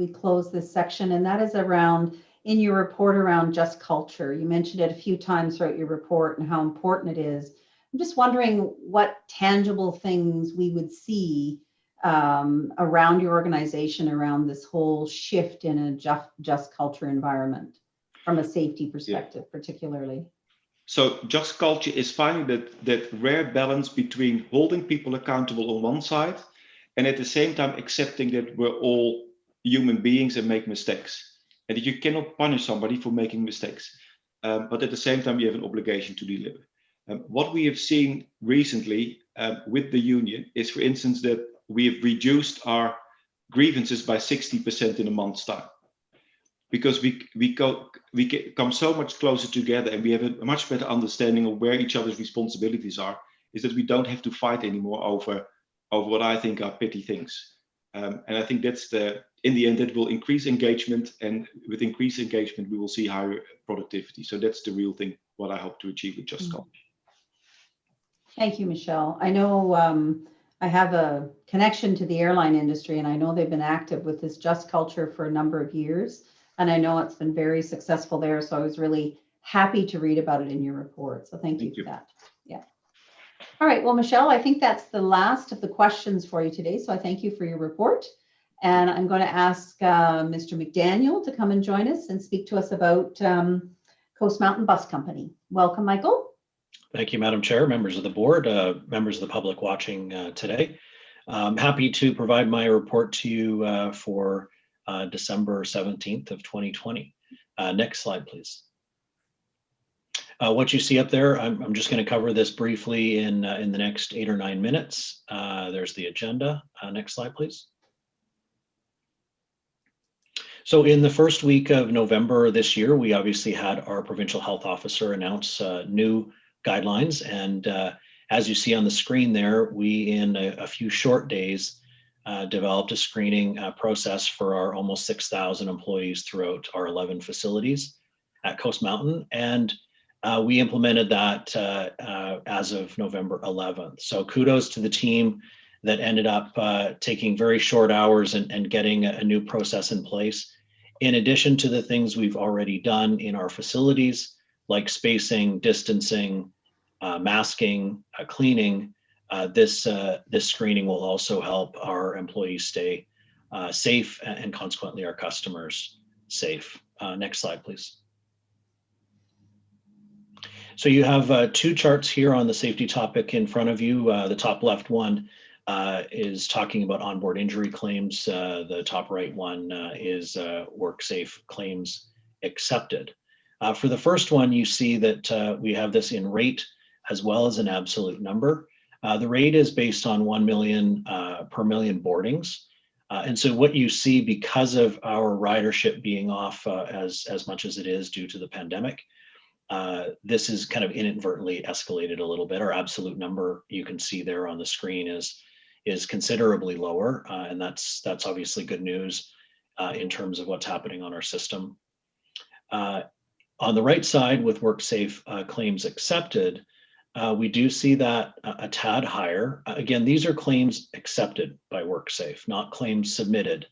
close this section, and that is around, in your report around just culture. You mentioned it a few times throughout your report and how important it is. I'm just wondering what tangible things we would see around your organization, around this whole shift in a just culture environment from a safety perspective, particularly. So just culture is finding that rare balance between holding people accountable on one side and at the same time accepting that we're all human beings and make mistakes, and that you cannot punish somebody for making mistakes, but at the same time you have an obligation to deliver. What we have seen recently with the union is, for instance, that we have reduced our grievances by 60% in a month's time, because we come so much closer together and we have a much better understanding of where each other's responsibilities are, is that we don't have to fight anymore over what I think are petty things. And I think that's in the end, that will increase engagement, and with increased engagement, we will see higher productivity. So that's the real thing, what I hope to achieve with Just Culture. Thank you, Michelle. I know I have a connection to the airline industry, and I know they've been active with this Just Culture for a number of years, and I know it's been very successful there. So I was really happy to read about it in your report. So thank you for that. Yeah. All right. Well, Michelle, I think that's the last of the questions for you today. So I thank you for your report. And I'm going to ask Mr. McDaniel to come and join us and speak to us about Coast Mountain Bus Company. Welcome, Michael. Thank you, Madam Chair, members of the board, members of the public watching today. I'm happy to provide my report to you for December 17th of 2020. Next slide, please. What you see up there, I'm just going to cover this briefly in the next 8 or 9 minutes. There's the agenda. Next slide, please. So in the first week of November this year, we obviously had our provincial health officer announce new guidelines. And as you see on the screen there, we in a few short days developed a screening process for our almost 6,000 employees throughout our 11 facilities at Coast Mountain. And we implemented that as of November 11th. So kudos to the team that ended up taking very short hours and getting a new process in place. In addition to the things we've already done in our facilities, like spacing, distancing, masking, cleaning, this screening will also help our employees stay safe and consequently our customers safe. Next slide, please. So you have 2 charts here on the safety topic in front of you. The top left one is talking about onboard injury claims. The top right one is WorkSafe claims accepted. For the first one, you see that we have this in rate as well as an absolute number. The rate is based on 1 million per million boardings. And so what you see, because of our ridership being off as much as it is due to the pandemic, this is kind of inadvertently escalated a little bit. Our absolute number you can see there on the screen is considerably lower, and that's obviously good news in terms of what's happening on our system. On the right side, with WorkSafe claims accepted, we do see that a tad higher. Again, these are claims accepted by WorkSafe, not claims submitted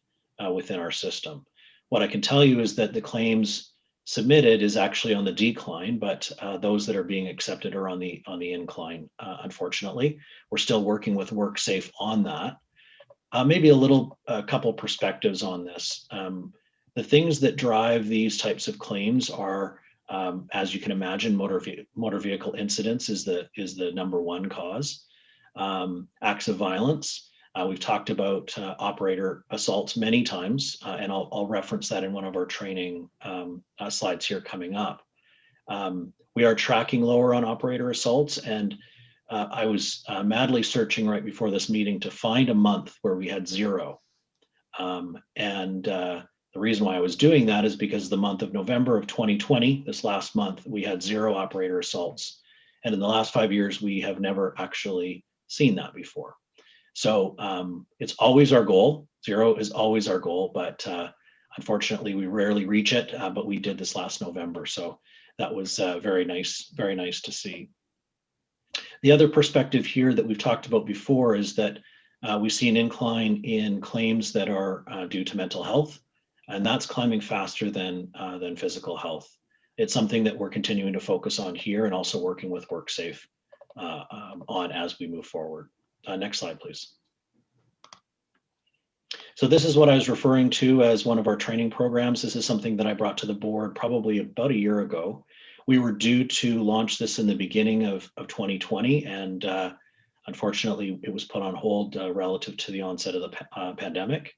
within our system. What I can tell you is that the claims submitted is actually on the decline, but those that are being accepted are on the incline. Unfortunately, we're still working with WorkSafe on that. Maybe a couple perspectives on this. The things that drive these types of claims are, as you can imagine, motor vehicle incidents is the number one cause. Acts of violence. We've talked about operator assaults many times, and I'll reference that in one of our training slides here coming up. We are tracking lower on operator assaults, and I was madly searching right before this meeting to find a month where we had zero. The reason why I was doing that is because the month of November of 2020, this last month, we had zero operator assaults. And in the last 5 years, we have never actually seen that before. So it's always our goal. Zero is always our goal, but unfortunately we rarely reach it, but we did this last November. So that was very nice to see. The other perspective here that we've talked about before is that we see an incline in claims that are due to mental health, and that's climbing faster than physical health. It's something that we're continuing to focus on here and also working with WorkSafe on as we move forward. Next slide, please. So this is what I was referring to as one of our training programs. This is something that I brought to the board probably about a year ago. We were due to launch this in the beginning of 2020, and unfortunately it was put on hold relative to the onset of the pandemic.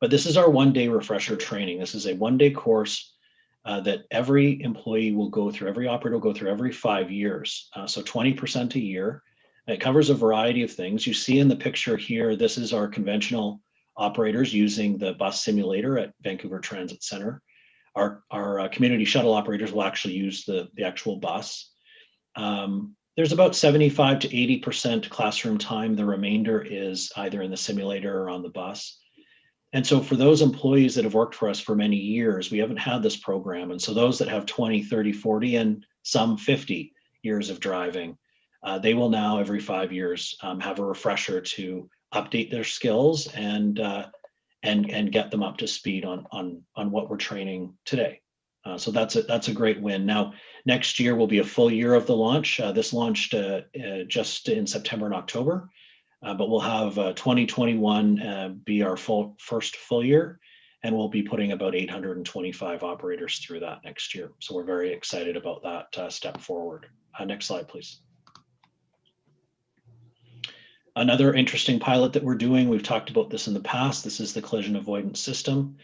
But this is our one-day refresher training. This is a one-day course that every employee will go through, every operator will go through every 5 years. So 20% a year. It covers a variety of things. You see in the picture here, this is our conventional operators using the bus simulator at Vancouver Transit Center. Our community shuttle operators will actually use the actual bus. There's about 75 to 80% classroom time. The remainder is either in the simulator or on the bus. And so for those employees that have worked for us for many years, we haven't had this program. And so those that have 20, 30, 40, and some 50 years of driving, they will now every 5 years have a refresher to update their skills and get them up to speed on what we're training today. So that's a great win. Now, next year will be a full year of the launch. This launched just in September and October. But we'll have 2021 be our first full year, and we'll be putting about 825 operators through that next year. So we're very excited about that step forward. Next slide, please. Another interesting pilot that we're doing, we've talked about this in the past, this is the collision avoidance system.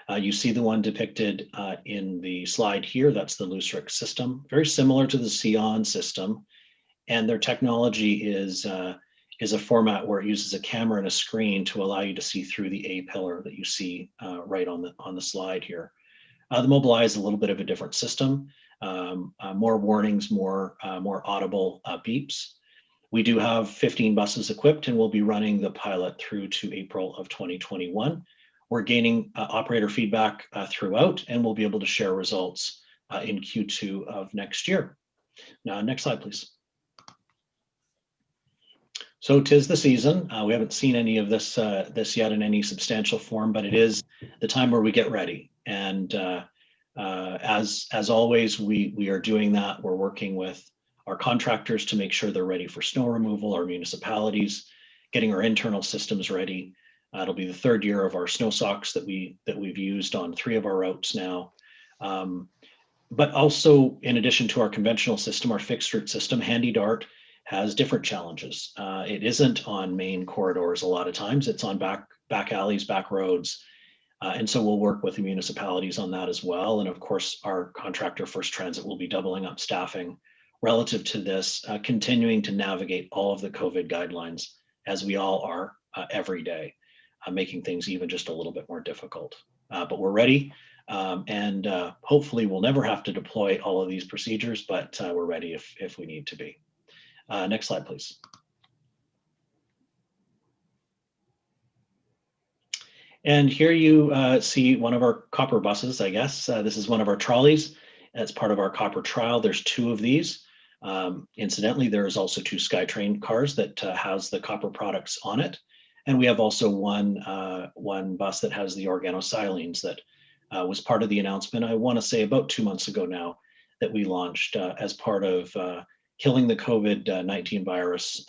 You see the one depicted in the slide here, that's the LooseRick system, very similar to the Sion system. And their technology is a format where it uses a camera and a screen to allow you to see through the A pillar that you see right on the slide here. The Mobilize is a little bit of a different system, more warnings, more audible beeps. We do have 15 buses equipped, and we'll be running the pilot through to April of 2021. We're gaining operator feedback throughout, and we'll be able to share results in Q2 of next year. Now, next slide, please. So 'tis the season. We haven't seen any of this yet in any substantial form, but it is the time where we get ready. And as always, we are doing that. We're working with our contractors to make sure they're ready for snow removal, our municipalities, getting our internal systems ready. It'll be the third year of our snow socks that we've used on 3 of our routes now. But also, in addition to our conventional system, our fixed route system, Handy Dart, has different challenges. It isn't on main corridors a lot of times. It's on back alleys, back roads. And so we'll work with the municipalities on that as well. And of course, our contractor First Transit will be doubling up staffing relative to this, continuing to navigate all of the COVID guidelines as we all are every day, making things even just a little bit more difficult. But we're ready, and hopefully we'll never have to deploy all of these procedures, but we're ready if we need to be. Next slide, please. And here you see one of our copper buses, I guess. This is one of our trolleys. As part of our copper trial, there's 2 of these. Incidentally, there's also 2 Skytrain cars that has the copper products on it. And we have also one bus that has the organosilenes that was part of the announcement, I want to say about 2 months ago now, that we launched as part of killing the COVID-19 virus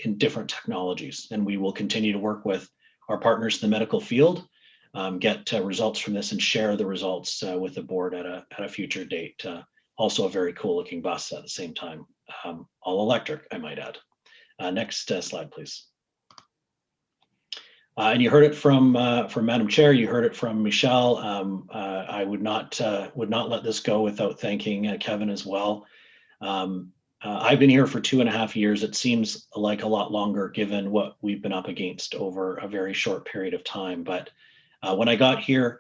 in different technologies. And we will continue to work with our partners in the medical field, get results from this and share the results with the board at a future date. Also a very cool looking bus at the same time, all electric, I might add. Next slide, please. And you heard it from Madam Chair, you heard it from Michelle. I would not let this go without thanking Kevin as well. I've been here for 2.5 years. It seems like a lot longer given what we've been up against over a very short period of time. But when I got here,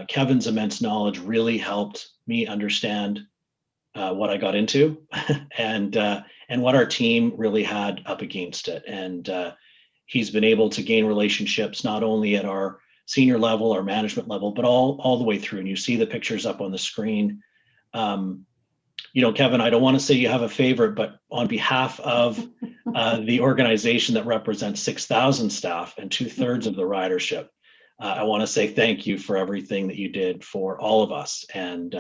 Kevin's immense knowledge really helped me understand what I got into and what our team really had up against it. And he's been able to gain relationships not only at our senior level, our management level, but all the way through. And you see the pictures up on the screen. You know, Kevin, I don't want to say you have a favorite, but on behalf of the organization that represents 6,000 staff and 2/3 of the ridership, I want to say thank you for everything that you did for all of us and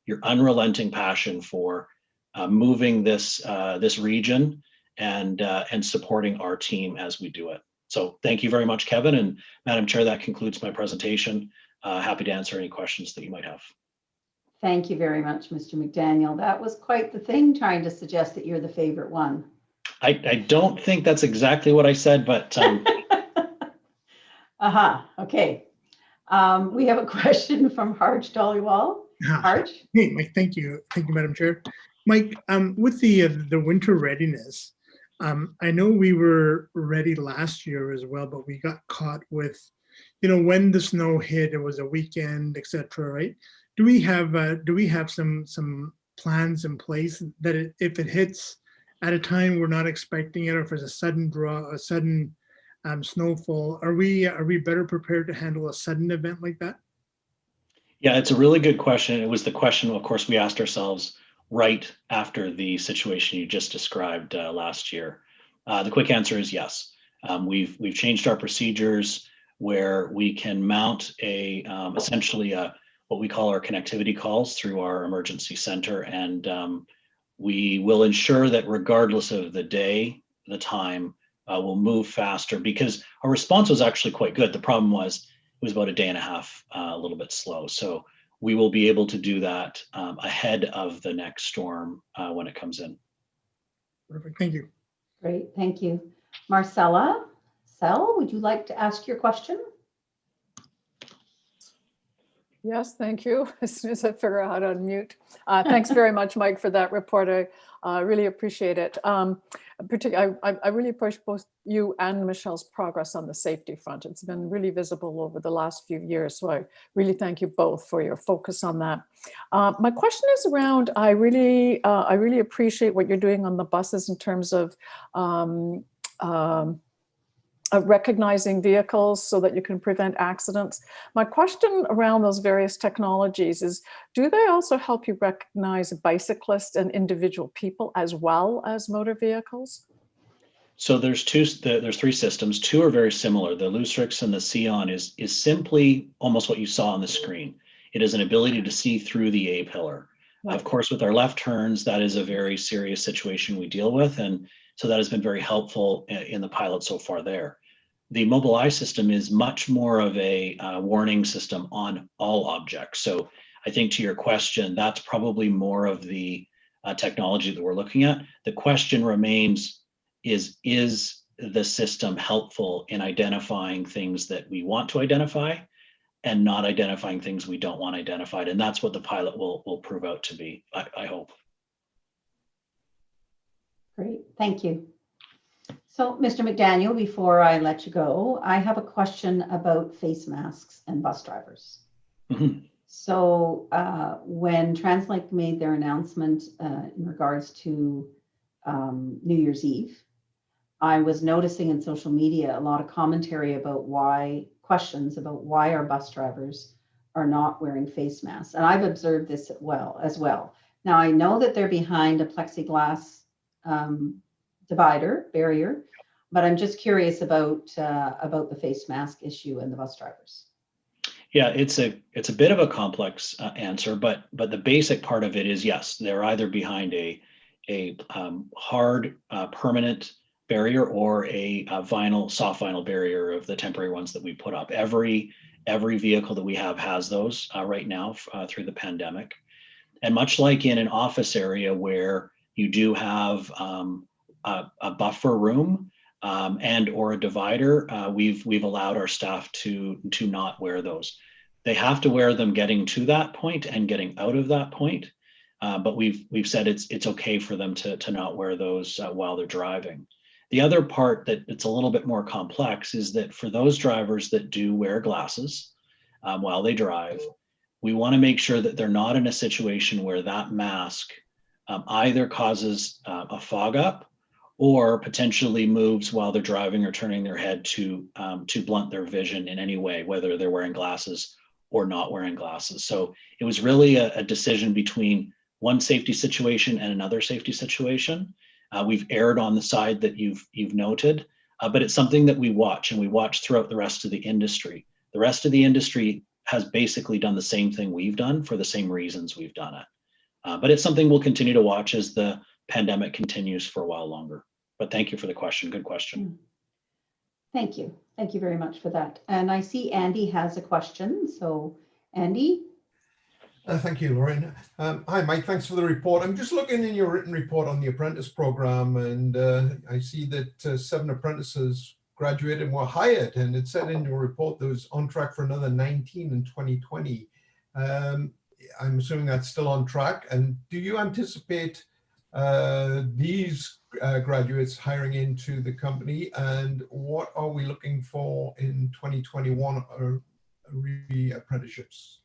your unrelenting passion for moving this region and supporting our team as we do it. So thank you very much, Kevin. And Madam Chair, that concludes my presentation. Happy to answer any questions that you might have. Thank you very much, Mr. McDaniel. That was quite the thing, trying to suggest that you're the favorite one. I don't think that's exactly what I said, but. Okay. We have a question from Harj Dhaliwal. Harj? Hey, Mike, thank you. Thank you, Madam Chair. Mike, with the winter readiness, I know we were ready last year as well, but we got caught with, you know, when the snow hit, it was a weekend, etc. Right? Do we have some plans in place that if it hits at a time we're not expecting it, or if there's a sudden draw, a sudden snowfall, are we better prepared to handle a sudden event like that? Yeah, it's a really good question. It was the question, of course, we asked ourselves right after the situation you just described last year. The quick answer is yes. We've changed our procedures where we can mount essentially what we call our connectivity calls through our emergency center, and we will ensure that regardless of the day, the time, we'll move faster because our response was actually quite good. The problem was it was about a day and a half, a little bit slow. So we will be able to do that ahead of the next storm when it comes in. Perfect. Thank you. Great. Thank you. Marcella, would you like to ask your question? Yes, thank you. As soon as I figure out how to unmute. Thanks very much, Mike, for that report. I really appreciate it. Particularly, I really appreciate both you and Michelle's progress on the safety front. It's been really visible over the last few years. So I really thank you both for your focus on that. My question is around, I really appreciate what you're doing on the buses in terms of recognizing vehicles so that you can prevent accidents. My question around those various technologies is, do they also help you recognize bicyclists and individual people as well as motor vehicles? So there's 3 systems. 2 are very similar. The Lustrix and the Sion is simply almost what you saw on the screen. It is an ability to see through the A pillar. Right. Of course, with our left turns, that is a very serious situation we deal with. And so that has been very helpful in the pilot so far there. The Mobile Eye system is much more of a warning system on all objects. So I think to your question, that's probably more of the technology that we're looking at. The question remains, is the system helpful in identifying things that we want to identify and not identifying things we don't want identified? And that's what the pilot will prove out to be, I hope. Great, thank you. So, Mr. McDaniel, before I let you go, I have a question about face masks and bus drivers. Mm-hmm. So when TransLink made their announcement in regards to New Year's Eve, I was noticing in social media a lot of commentary about questions about why our bus drivers are not wearing face masks. And I've observed this as well. Now, I know that they're behind a plexiglass barrier, but I'm just curious about the face mask issue and the bus drivers. Yeah, it's a bit of a complex answer, but the basic part of it is, yes, they're either behind a hard permanent barrier or a soft vinyl barrier of the temporary ones that we put up. Every vehicle that we have has those right now through the pandemic. And much like in an office area where you do have a buffer room and or a divider, we've allowed our staff to not wear those. They have to wear them getting to that point and getting out of that point, but we've said it's okay for them to not wear those while they're driving. The other part that it's a little bit more complex is that for those drivers that do wear glasses while they drive, we want to make sure that they're not in a situation where that mask either causes a fog up or potentially moves while they're driving or turning their head to blunt their vision in any way, whether they're wearing glasses or not wearing glasses. So it was really a decision between one safety situation and another safety situation. We've erred on the side that you've noted, but it's something that we watch, and we watch throughout the rest of the industry. The rest of the industry has basically done the same thing we've done for the same reasons we've done it. But it's something we'll continue to watch as the pandemic continues for a while longer. But thank you for the question. Good question. Thank you. Thank you very much for that. And I see Andy has a question. So Andy. Thank you, Lorraine. Hi, Mike. Thanks for the report. I'm just looking in your written report on the apprentice program, and I see that 7 apprentices graduated and were hired, and it said in your report that was on track for another 19 in 2020. I'm assuming that's still on track. And do you anticipate these graduates hiring into the company, and what are we looking for in 2021 apprenticeships?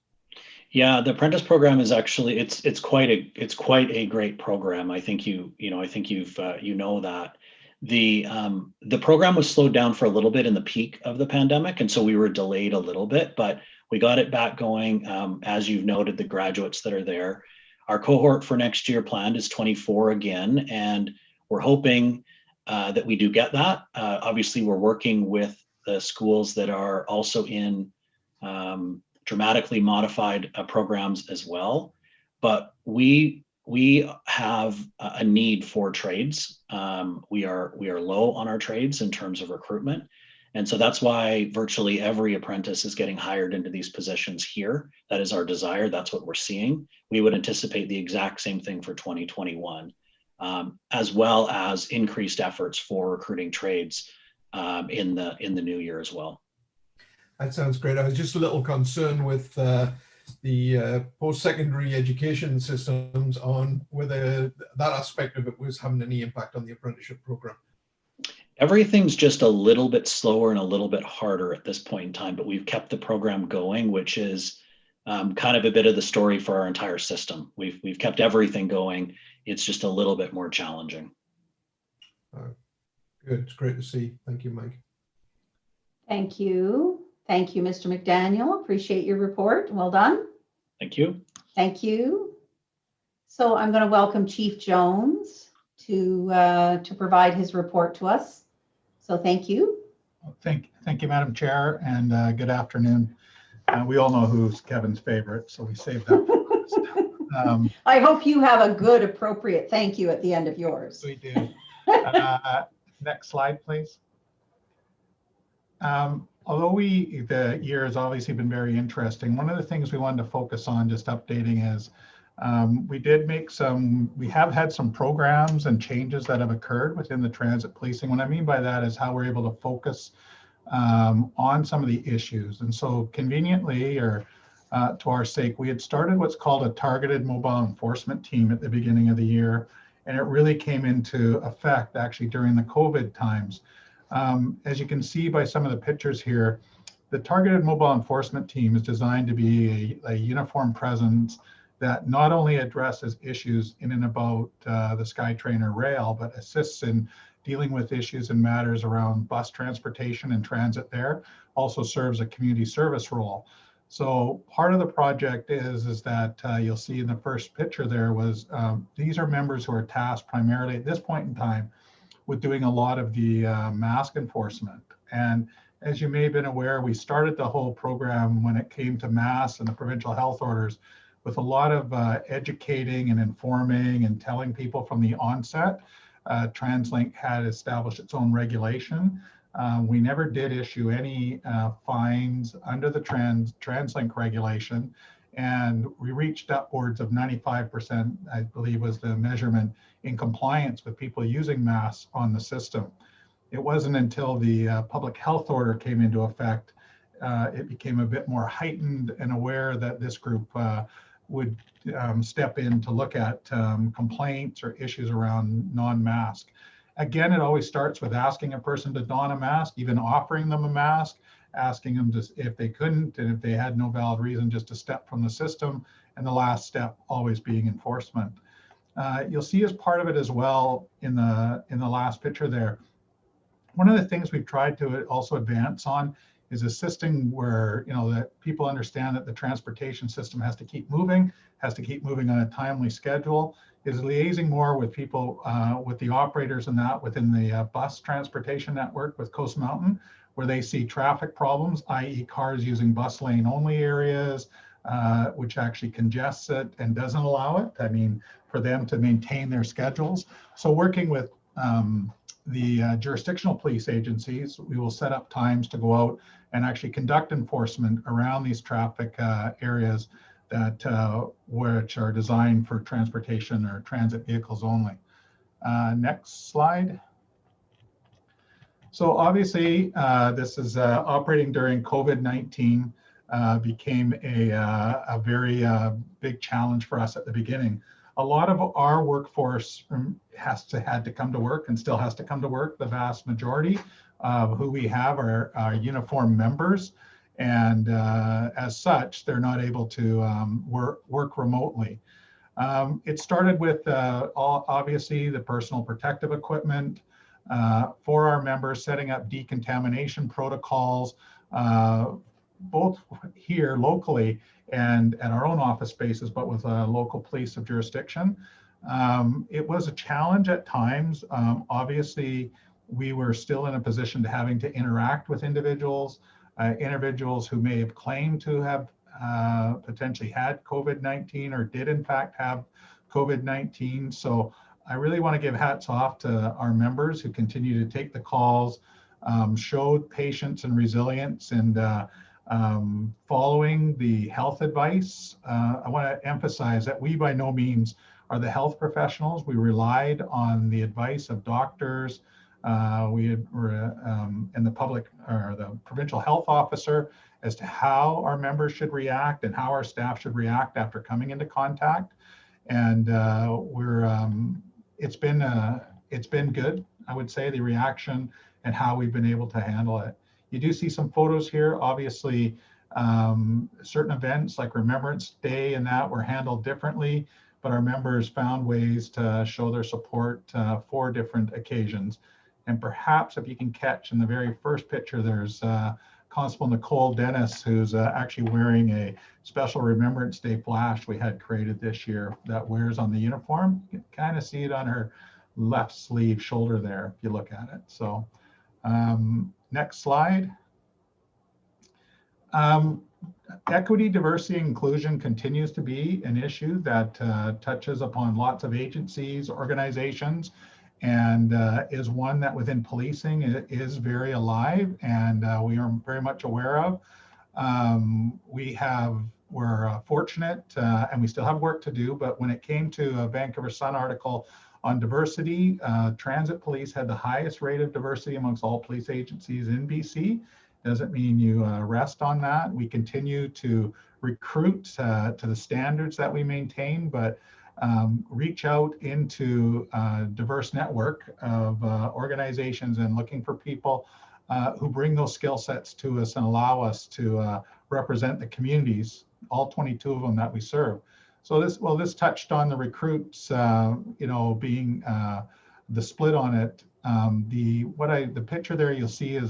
Yeah, the apprentice program is actually it's quite a great program. I think you know that. The program was slowed down for a little bit in the peak of the pandemic, and so we were delayed a little bit, but we got it back going. As you've noted, the graduates that are there. Our cohort for next year planned is 24 again, and we're hoping that we do get that. Obviously, we're working with the schools that are also in dramatically modified programs as well, but we have a need for trades. We are low on our trades in terms of recruitment, and so that's why virtually every apprentice is getting hired into these positions here. That is our desire. That's what we're seeing. We would anticipate the exact same thing for 2021, as well as increased efforts for recruiting trades in the new year as well. That sounds great. I was just a little concerned with the post-secondary education systems on whether that aspect of it was having any impact on the apprenticeship program. Everything's just a little bit slower and a little bit harder at this point in time, but we've kept the program going, which is kind of a bit of the story for our entire system. We've kept everything going. It's just a little bit more challenging. Good. It's great to see. Thank you, Mike. Thank you. Thank you, Mr. McDaniel. Appreciate your report. Well done. Thank you. Thank you. So I'm going to welcome Chief Jones to provide his report to us. So thank you. Thank you, Madam Chair, and good afternoon. We all know who's Kevin's favorite, so we saved that for last. I hope you have a good, appropriate thank you at the end of yours. We do. Next slide, please. Although the year has obviously been very interesting, one of the things we wanted to focus on, just updating, is We have had some programs and changes that have occurred within the transit policing. What I mean by that is how we're able to focus on some of the issues. And so conveniently, or to our sake, we had started what's called a targeted mobile enforcement team at the beginning of the year. And it really came into effect actually during the COVID times. As you can see by some of the pictures here, the targeted mobile enforcement team is designed to be a uniform presence that not only addresses issues in and about the Skytrain or rail, but assists in dealing with issues and matters around bus transportation and transit there, also serves a community service role. So part of the project is that you'll see in the first picture there was, these are members who are tasked primarily at this point in time with doing a lot of the mask enforcement. And as you may have been aware, we started the whole program when it came to masks and the provincial health orders with a lot of educating and informing and telling people from the onset. TransLink had established its own regulation. We never did issue any fines under the TransLink regulation, and we reached upwards of 95%, I believe was the measurement, in compliance with people using masks on the system. It wasn't until the public health order came into effect, it became a bit more heightened and aware that this group would step in to look at complaints or issues around non-mask. Again, it always starts with asking a person to don a mask, even offering them a mask, asking them if they couldn't, and if they had no valid reason, just to step from the system, and the last step always being enforcement. You'll see as part of it as well in the last picture there, one of the things we've tried to also advance on is assisting where, that people understand that the transportation system has to keep moving on a timely schedule, is liaising more with people, with the operators and that within the bus transportation network with Coast Mountain, where they see traffic problems, i.e. cars using bus lane only areas, which actually congests it and doesn't allow it. I mean, for them to maintain their schedules. So working with the jurisdictional police agencies, we will set up times to go out and actually conduct enforcement around these traffic areas that which are designed for transportation or transit vehicles only. Next slide. So obviously, this is operating during COVID-19 became a very big challenge for us at the beginning. A lot of our workforce had to come to work and still has to come to work. The vast majority of who we have are uniform members. And as such, they're not able to work remotely. It started with obviously the personal protective equipment for our members, setting up decontamination protocols, both here locally and at our own office spaces, but with local police of jurisdiction. It was a challenge at times. Obviously, we were still in a position to having to interact with individuals who may have claimed to have potentially had COVID-19 or did in fact have COVID-19. So I really want to give hats off to our members who continue to take the calls, showed patience and resilience, and following the health advice. I want to emphasize that we by no means are the health professionals. We relied on the advice of doctors, and the public or the provincial health officer as to how our members should react and how our staff should react after coming into contact. And it's been good, I would say, the reaction and how we've been able to handle it. You do see some photos here. Obviously, certain events like Remembrance Day and that were handled differently, but our members found ways to show their support for different occasions. And perhaps if you can catch in the very first picture, there's Constable Nicole Dennis, who's actually wearing a special Remembrance Day flash we had created this year that wears on the uniform. You can kind of see it on her left sleeve shoulder there, if you look at it. So next slide. Equity, diversity, and inclusion continues to be an issue that touches upon lots of agencies, organizations, and is one that within policing is very alive, and we are very much aware of. We have we're fortunate, and we still have work to do, but when it came to a Vancouver Sun article on diversity, transit police had the highest rate of diversity amongst all police agencies in BC. Doesn't mean you rest on that. We continue to recruit to the standards that we maintain, but reach out into a diverse network of organizations and looking for people who bring those skill sets to us and allow us to represent the communities, all 22 of them that we serve. So this touched on the recruits, being the split on it. The picture there you'll see is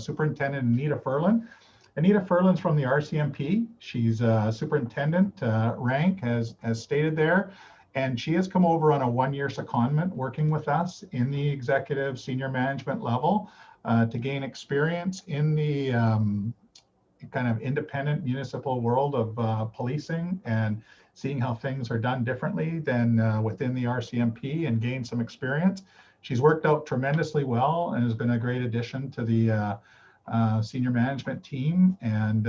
Superintendent Anita Furlan. Anita Furlan's from the RCMP. She's superintendent rank, as stated there, and she has come over on a one-year secondment working with us in the executive senior management level to gain experience in the kind of independent municipal world of policing and seeing how things are done differently than within the RCMP and gain some experience. She's worked out tremendously well and has been a great addition to the senior management team. And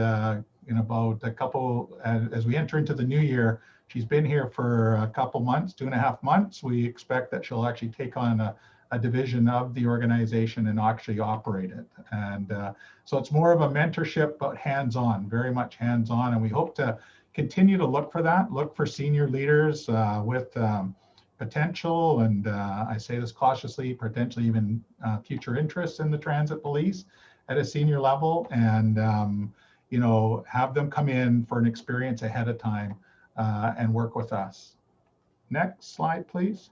in about a couple, as we enter into the new year, she's been here for a couple months, 2.5 months. We expect that she'll actually take on a division of the organization and actually operate it. And so it's more of a mentorship, but hands-on, very much hands-on. And we hope to continue to look for that, look for senior leaders with potential, and I say this cautiously, potentially even future interests in the transit police at a senior level, and have them come in for an experience ahead of time and work with us. Next slide, please.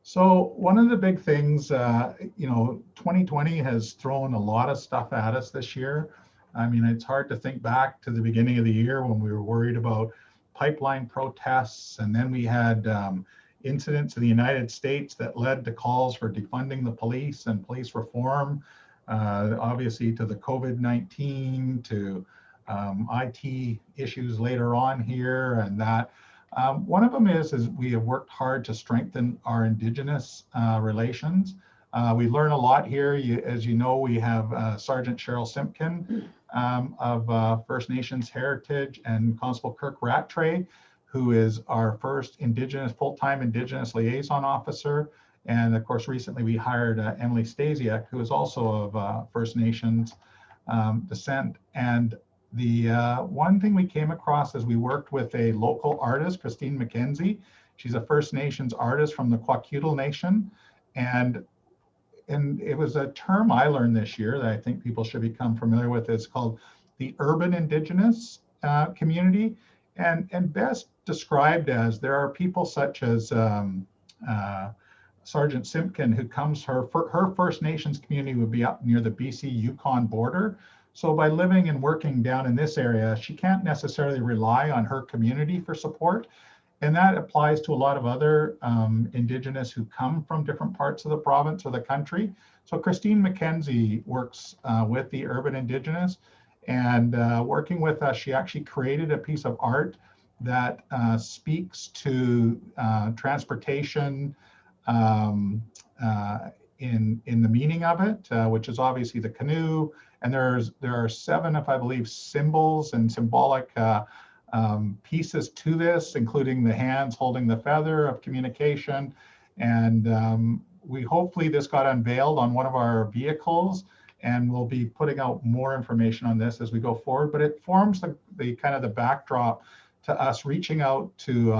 So one of the big things, 2020 has thrown a lot of stuff at us this year. I mean, it's hard to think back to the beginning of the year when we were worried about pipeline protests, and then we had incidents in the United States that led to calls for defunding the police and police reform, obviously to the COVID-19, to IT issues later on here, and that. One of them is we have worked hard to strengthen our Indigenous relations. We learn a lot here. As you know, we have Sergeant Cheryl Simpkin of First Nations heritage, and Constable Kirk Rattray, who is our first full-time Indigenous liaison officer. And of course, recently we hired Emily Stasiak, who is also of First Nations descent. And the one thing we came across as we worked with a local artist, Christine McKenzie. She's a First Nations artist from the Kwakiutl Nation. And it was a term I learned this year that I think people should become familiar with. It's called the urban Indigenous community, and best described as there are people such as Sergeant Simpkin, who comes, her First Nations community would be up near the BC-Yukon border. So by living and working down in this area, she can't necessarily rely on her community for support. And that applies to a lot of other Indigenous who come from different parts of the province or the country. So Christine McKenzie works with the urban Indigenous, and working with us, she actually created a piece of art that speaks to transportation in the meaning of it, which is obviously the canoe. And there are 7, if I believe, symbols and symbolic pieces to this, including the hands holding the feather of communication. And hopefully this got unveiled on one of our vehicles, and we'll be putting out more information on this as we go forward. But it forms the kind of the backdrop to us reaching out to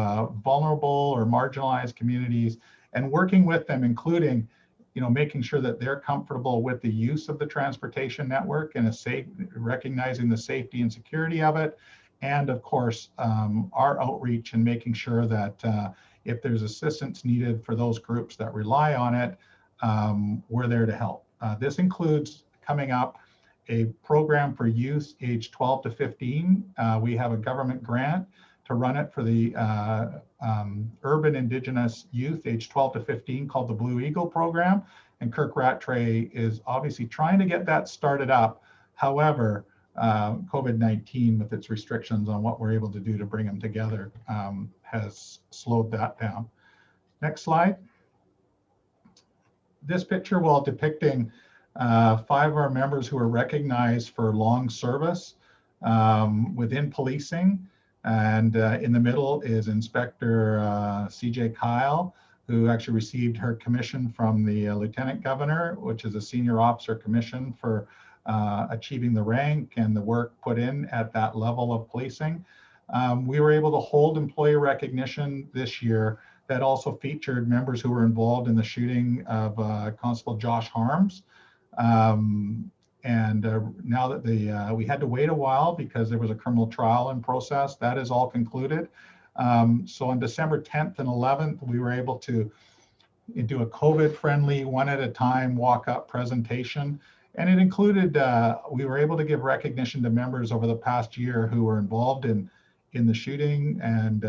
vulnerable or marginalized communities and working with them, including making sure that they're comfortable with the use of the transportation network and recognizing the safety and security of it. And of course, our outreach and making sure that if there's assistance needed for those groups that rely on it, we're there to help. This includes coming up a program for youth age 12 to 15. We have a government grant to run it for the urban Indigenous youth age 12 to 15 called the Blue Eagle program. And Kirk Rattray is obviously trying to get that started up. However, COVID-19 with its restrictions on what we're able to do to bring them together has slowed that down. Next slide. This picture, while depicting 5 of our members who are recognized for long service, within policing. And in the middle is Inspector CJ Kyle, who actually received her commission from the Lieutenant Governor, which is a senior officer commission for achieving the rank and the work put in at that level of policing. We were able to hold employee recognition this year that also featured members who were involved in the shooting of Constable Josh Harms. Now that we had to wait a while because there was a criminal trial in process, that is all concluded. So on December 10th and 11th, we were able to do a COVID-friendly, one at a time walk-up presentation. And it included, we were able to give recognition to members over the past year who were involved in the shooting and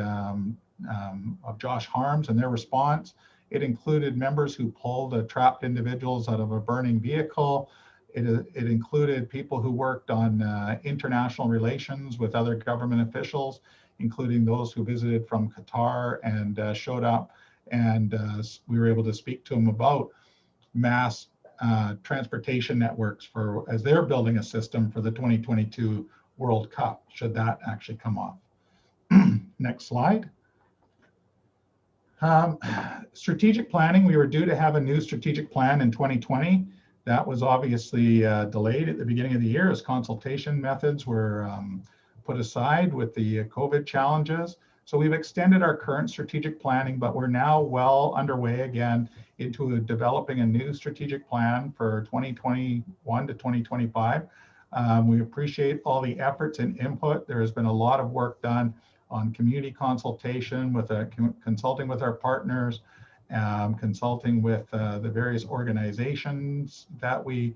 of Josh Harms and their response. It included members who pulled trapped individuals out of a burning vehicle. It included people who worked on international relations with other government officials, including those who visited from Qatar and showed up. And we were able to speak to them about mass transportation networks as they're building a system for the 2022 World Cup, should that actually come off. Next slide. Strategic planning, we were due to have a new strategic plan in 2020. That was obviously delayed at the beginning of the year as consultation methods were put aside with the COVID challenges. So we've extended our current strategic planning, but we're now well underway again into developing a new strategic plan for 2021 to 2025. We appreciate all the efforts and input. There has been a lot of work done on community consultation, with consulting with our partners, consulting with the various organizations that we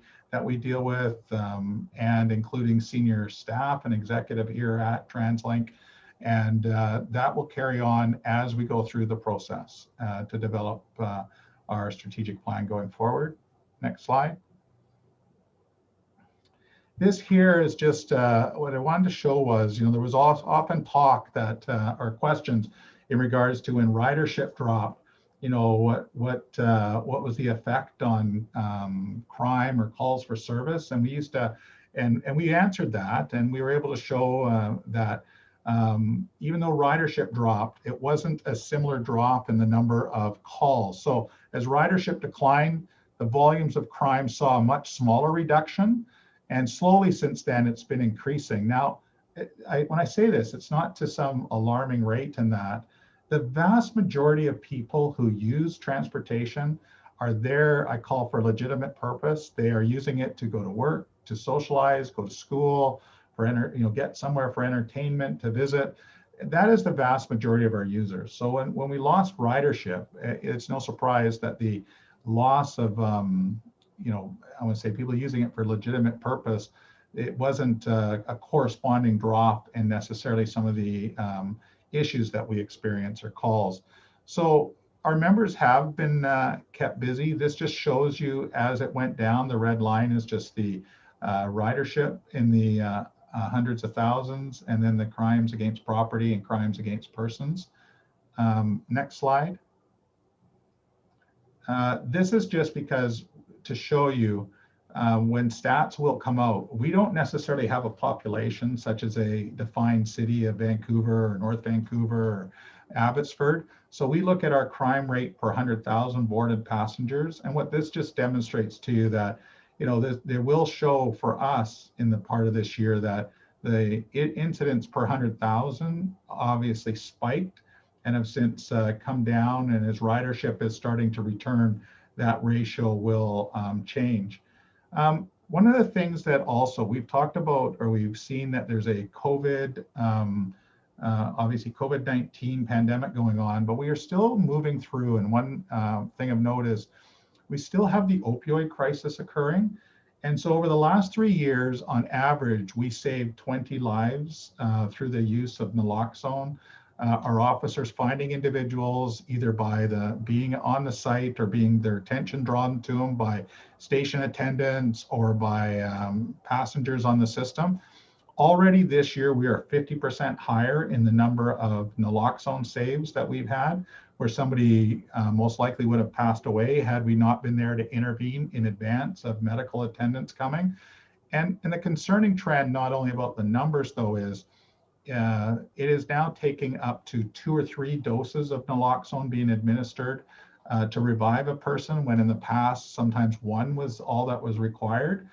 deal with, and including senior staff and executive here at TransLink. And that will carry on as we go through the process to develop our strategic plan going forward. Next slide. This here is just what I wanted to show was, there was often talk that, or questions in regards to when ridership dropped, what was the effect on crime or calls for service? And we used to, and we answered that, and we were able to show that even though ridership dropped, it wasn't a similar drop in the number of calls. So as ridership declined, the volumes of crime saw a much smaller reduction. And slowly since then, it's been increasing. Now, when I say this, it's not to some alarming rate in that. The vast majority of people who use transportation are there, I call for legitimate purpose. They are using it to go to work, to socialize, go to school, for get somewhere for entertainment, to visit. That is the vast majority of our users. So when we lost ridership, it's no surprise that the loss of I want to say people using it for legitimate purpose, it wasn't a corresponding drop in necessarily some of the issues that we experience or calls. So our members have been kept busy. This just shows you as it went down, the red line is just the ridership in the hundreds of thousands, and then the crimes against property and crimes against persons. Next slide. This is just because to show you when stats will come out, we don't necessarily have a population such as a defined city of Vancouver or North Vancouver or Abbotsford. So we look at our crime rate per 100,000 boarded passengers. And what this just demonstrates to you that, there will show for us in the part of this year that the incidents per 100,000 obviously spiked and have since come down, and as ridership is starting to return, that ratio will change. One of the things that also we've talked about, or we've seen that there's a COVID, obviously COVID-19 pandemic going on, but we are still moving through. And one thing of note is we still have the opioid crisis occurring. And so over the last 3 years, on average, we saved 20 lives through the use of naloxone. Our officers finding individuals either by being on the site or being their attention drawn to them by station attendants or by passengers on the system. Already this year, we are 50% higher in the number of naloxone saves that we've had, where somebody most likely would have passed away had we not been there to intervene in advance of medical attendants coming. And the concerning trend, not only about the numbers though, is it is now taking up to 2 or 3 doses of naloxone being administered to revive a person, when in the past, sometimes 1 was all that was required.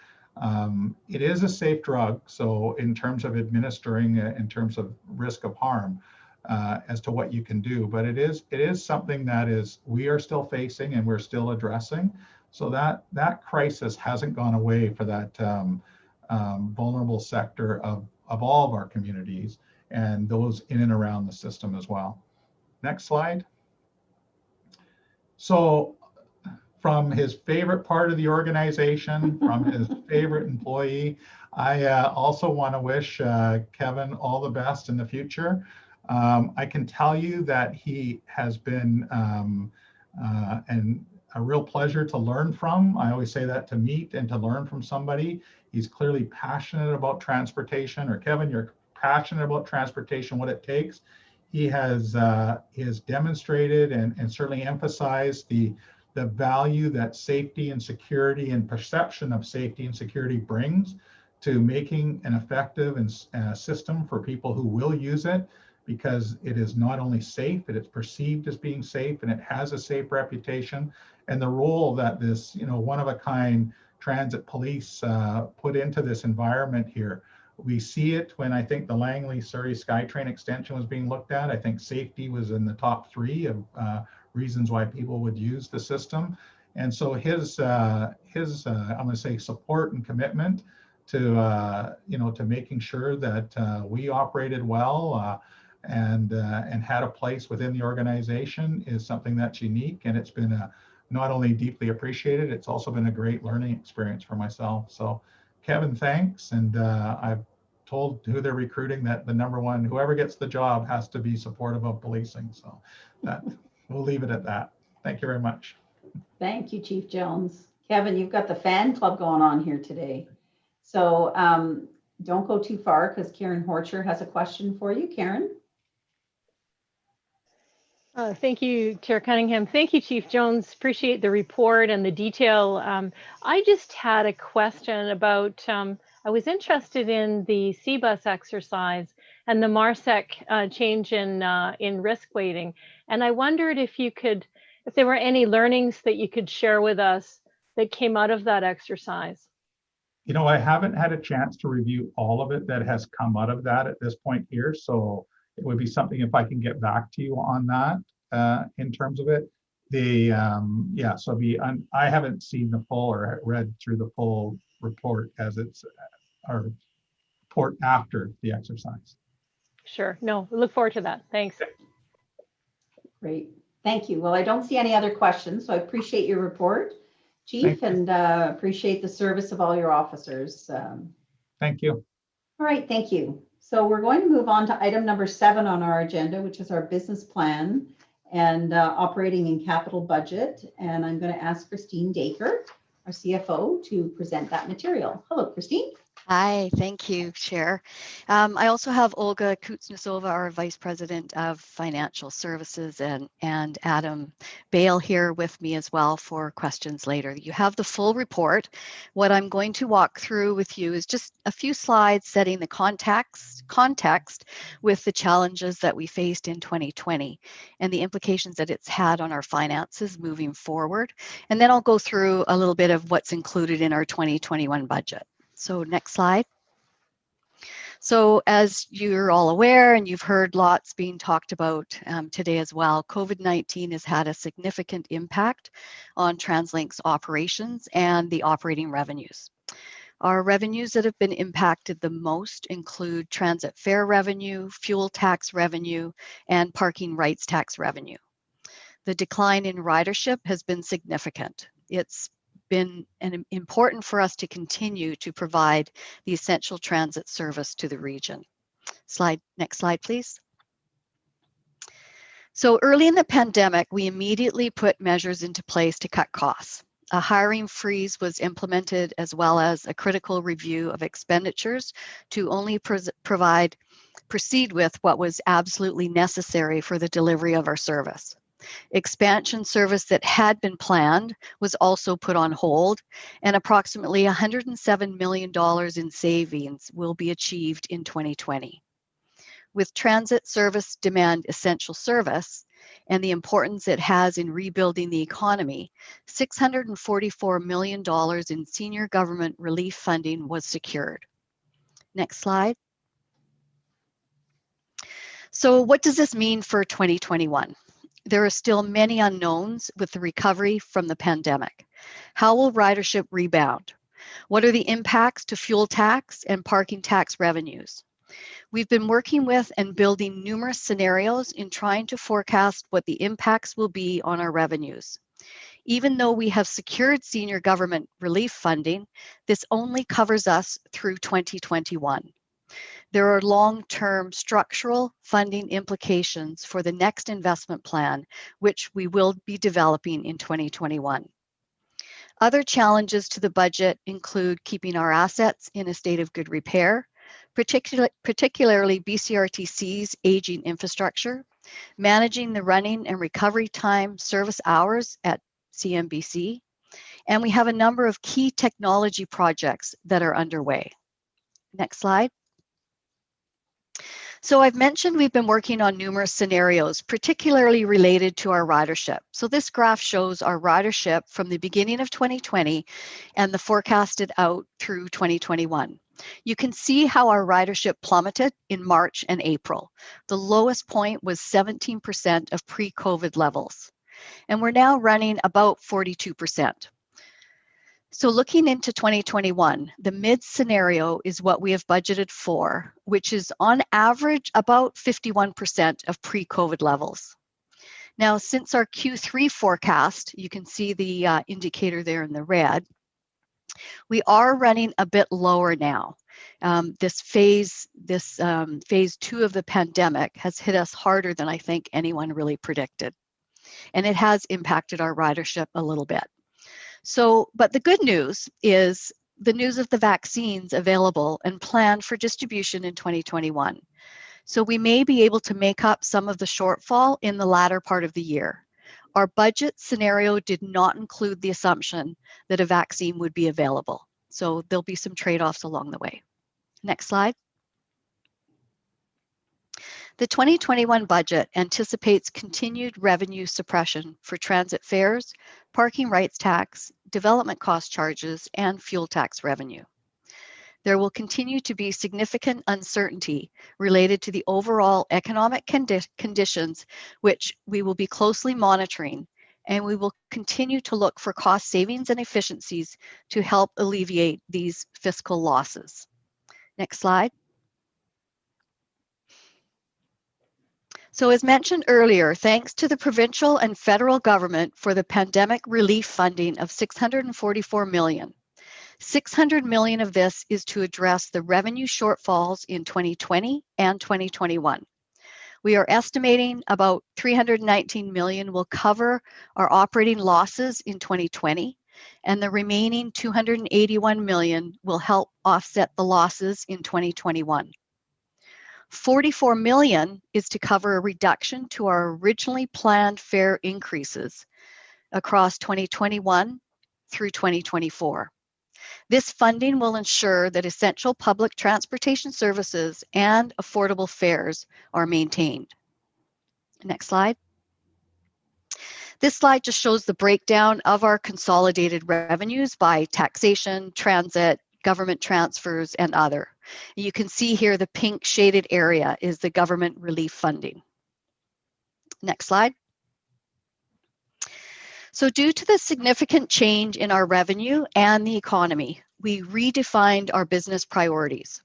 It is a safe drug, so in terms of administering, in terms of risk of harm, as to what you can do, but it is something that we are still facing and we're still addressing. So that crisis hasn't gone away for that vulnerable sector of all of our communities and those in and around the system as well. Next slide. So from his favorite part of the organization, from his favorite employee, I also want to wish Kevin all the best in the future. I can tell you that he has been a real pleasure to learn from. I always say that, to meet and to learn from somebody. He's clearly passionate about transportation, or Kevin, you're passionate about transportation, what it takes. He has demonstrated and certainly emphasized the value that safety and security and perception of safety and security brings to making an effective system for people who will use it, because it is not only safe, it is perceived as being safe, and it has a safe reputation. And the role that this, one-of-a-kind transit police put into this environment here. We see it when I think the Langley-Surrey Skytrain extension was being looked at. I think safety was in the top 3 of reasons why people would use the system. And so his I'm going to say, support and commitment to to making sure that we operated well and had a place within the organization is something that's unique, and it's been not only deeply appreciated, it's also been a great learning experience for myself. So Kevin, thanks. And I've told who they're recruiting that the #1, whoever gets the job, has to be supportive of policing. So that we'll leave it at that. Thank you very much. Thank you, Chief Jones. Kevin, you've got the fan club going on here today. So don't go too far, because Karen Horcher has a question for you. Karen? Thank you, Chair Cunningham. Thank you, Chief Jones. Appreciate the report and the detail. I just had a question about, I was interested in the CBUS exercise and the MARSEC change in risk weighting. And I wondered if there were any learnings that you could share with us that came out of that exercise. I haven't had a chance to review all of it that has come out of that at this point here. So it would be something if I can get back to you on that in terms of it. I haven't seen the full or read through the full report as it's or report after the exercise. Sure. No, we look forward to that. Thanks. Great. Thank you. Well, I don't see any other questions, so I appreciate your report, Chief, and appreciate the service of all your officers. Thank you. All right, thank you. So we're going to move on to item number 7 on our agenda, which is our business plan and operating and capital budget. And I'm going to ask Christine Dacre, our CFO, to present that material. Hello, Christine. Hi, thank you, Chair. I also have Olga Kuznetsova, our Vice President of Financial Services, and Adam Bale here with me as well for questions later. You have the full report. What I'm going to walk through with you is just a few slides setting the context with the challenges that we faced in 2020 and the implications that it's had on our finances moving forward. And then I'll go through a little bit of what's included in our 2021 budget. So next slide. So as you're all aware, and you've heard lots being talked about today as well, COVID-19 has had a significant impact on TransLink's operations and the operating revenues. Our revenues that have been impacted the most include transit fare revenue, fuel tax revenue, and parking rights tax revenue. The decline in ridership has been significant. It's been important for us to continue to provide the essential transit service to the region. Next slide, please. So early in the pandemic, we immediately put measures into place to cut costs. A hiring freeze was implemented, as well as a critical review of expenditures to only proceed with what was absolutely necessary for the delivery of our service. Expansion service that had been planned was also put on hold, and approximately $107 million in savings will be achieved in 2020. With transit service demand essential service and the importance it has in rebuilding the economy, $644 million in senior government relief funding was secured. Next slide. So what does this mean for 2021? There are still many unknowns with the recovery from the pandemic. How will ridership rebound? What are the impacts to fuel tax and parking tax revenues? We've been working with and building numerous scenarios in trying to forecast what the impacts will be on our revenues. Even though we have secured senior government relief funding, this only covers us through 2021. There are long-term structural funding implications for the next investment plan, which we will be developing in 2021. Other challenges to the budget include keeping our assets in a state of good repair, particularly BCRTC's aging infrastructure, managing the running and recovery time service hours at CMBC, and we have a number of key technology projects that are underway. Next slide. So I've mentioned we've been working on numerous scenarios, particularly related to our ridership. So this graph shows our ridership from the beginning of 2020 and the forecasted out through 2021. You can see how our ridership plummeted in March and April. The lowest point was 17% of pre-COVID levels, and we're now running about 42%. So looking into 2021, the mid scenario is what we have budgeted for, which is on average about 51% of pre-COVID levels. Now, since our Q3 forecast, you can see the indicator there in the red, we are running a bit lower now. This phase 2 of the pandemic has hit us harder than I think anyone really predicted. And it has impacted our ridership a little bit. So, but the good news is the news of the vaccines available and planned for distribution in 2021. So we may be able to make up some of the shortfall in the latter part of the year. Our budget scenario did not include the assumption that a vaccine would be available. So there'll be some trade-offs along the way. Next slide. The 2021 budget anticipates continued revenue suppression for transit fares, parking rights tax, development cost charges, and fuel tax revenue. There will continue to be significant uncertainty related to the overall economic conditions, which we will be closely monitoring, and we will continue to look for cost savings and efficiencies to help alleviate these fiscal losses. Next slide. So as mentioned earlier, thanks to the provincial and federal government for the pandemic relief funding of $644 million. $600 million of this is to address the revenue shortfalls in 2020 and 2021. We are estimating about $319 million will cover our operating losses in 2020, and the remaining $281 million will help offset the losses in 2021. $44 million is to cover a reduction to our originally planned fare increases across 2021 through 2024. This funding will ensure that essential public transportation services and affordable fares are maintained. Next slide. This slide just shows the breakdown of our consolidated revenues by taxation, transit, government transfers, and other. You can see here the pink shaded area is the government relief funding. Next slide. So due to the significant change in our revenue and the economy, we redefined our business priorities.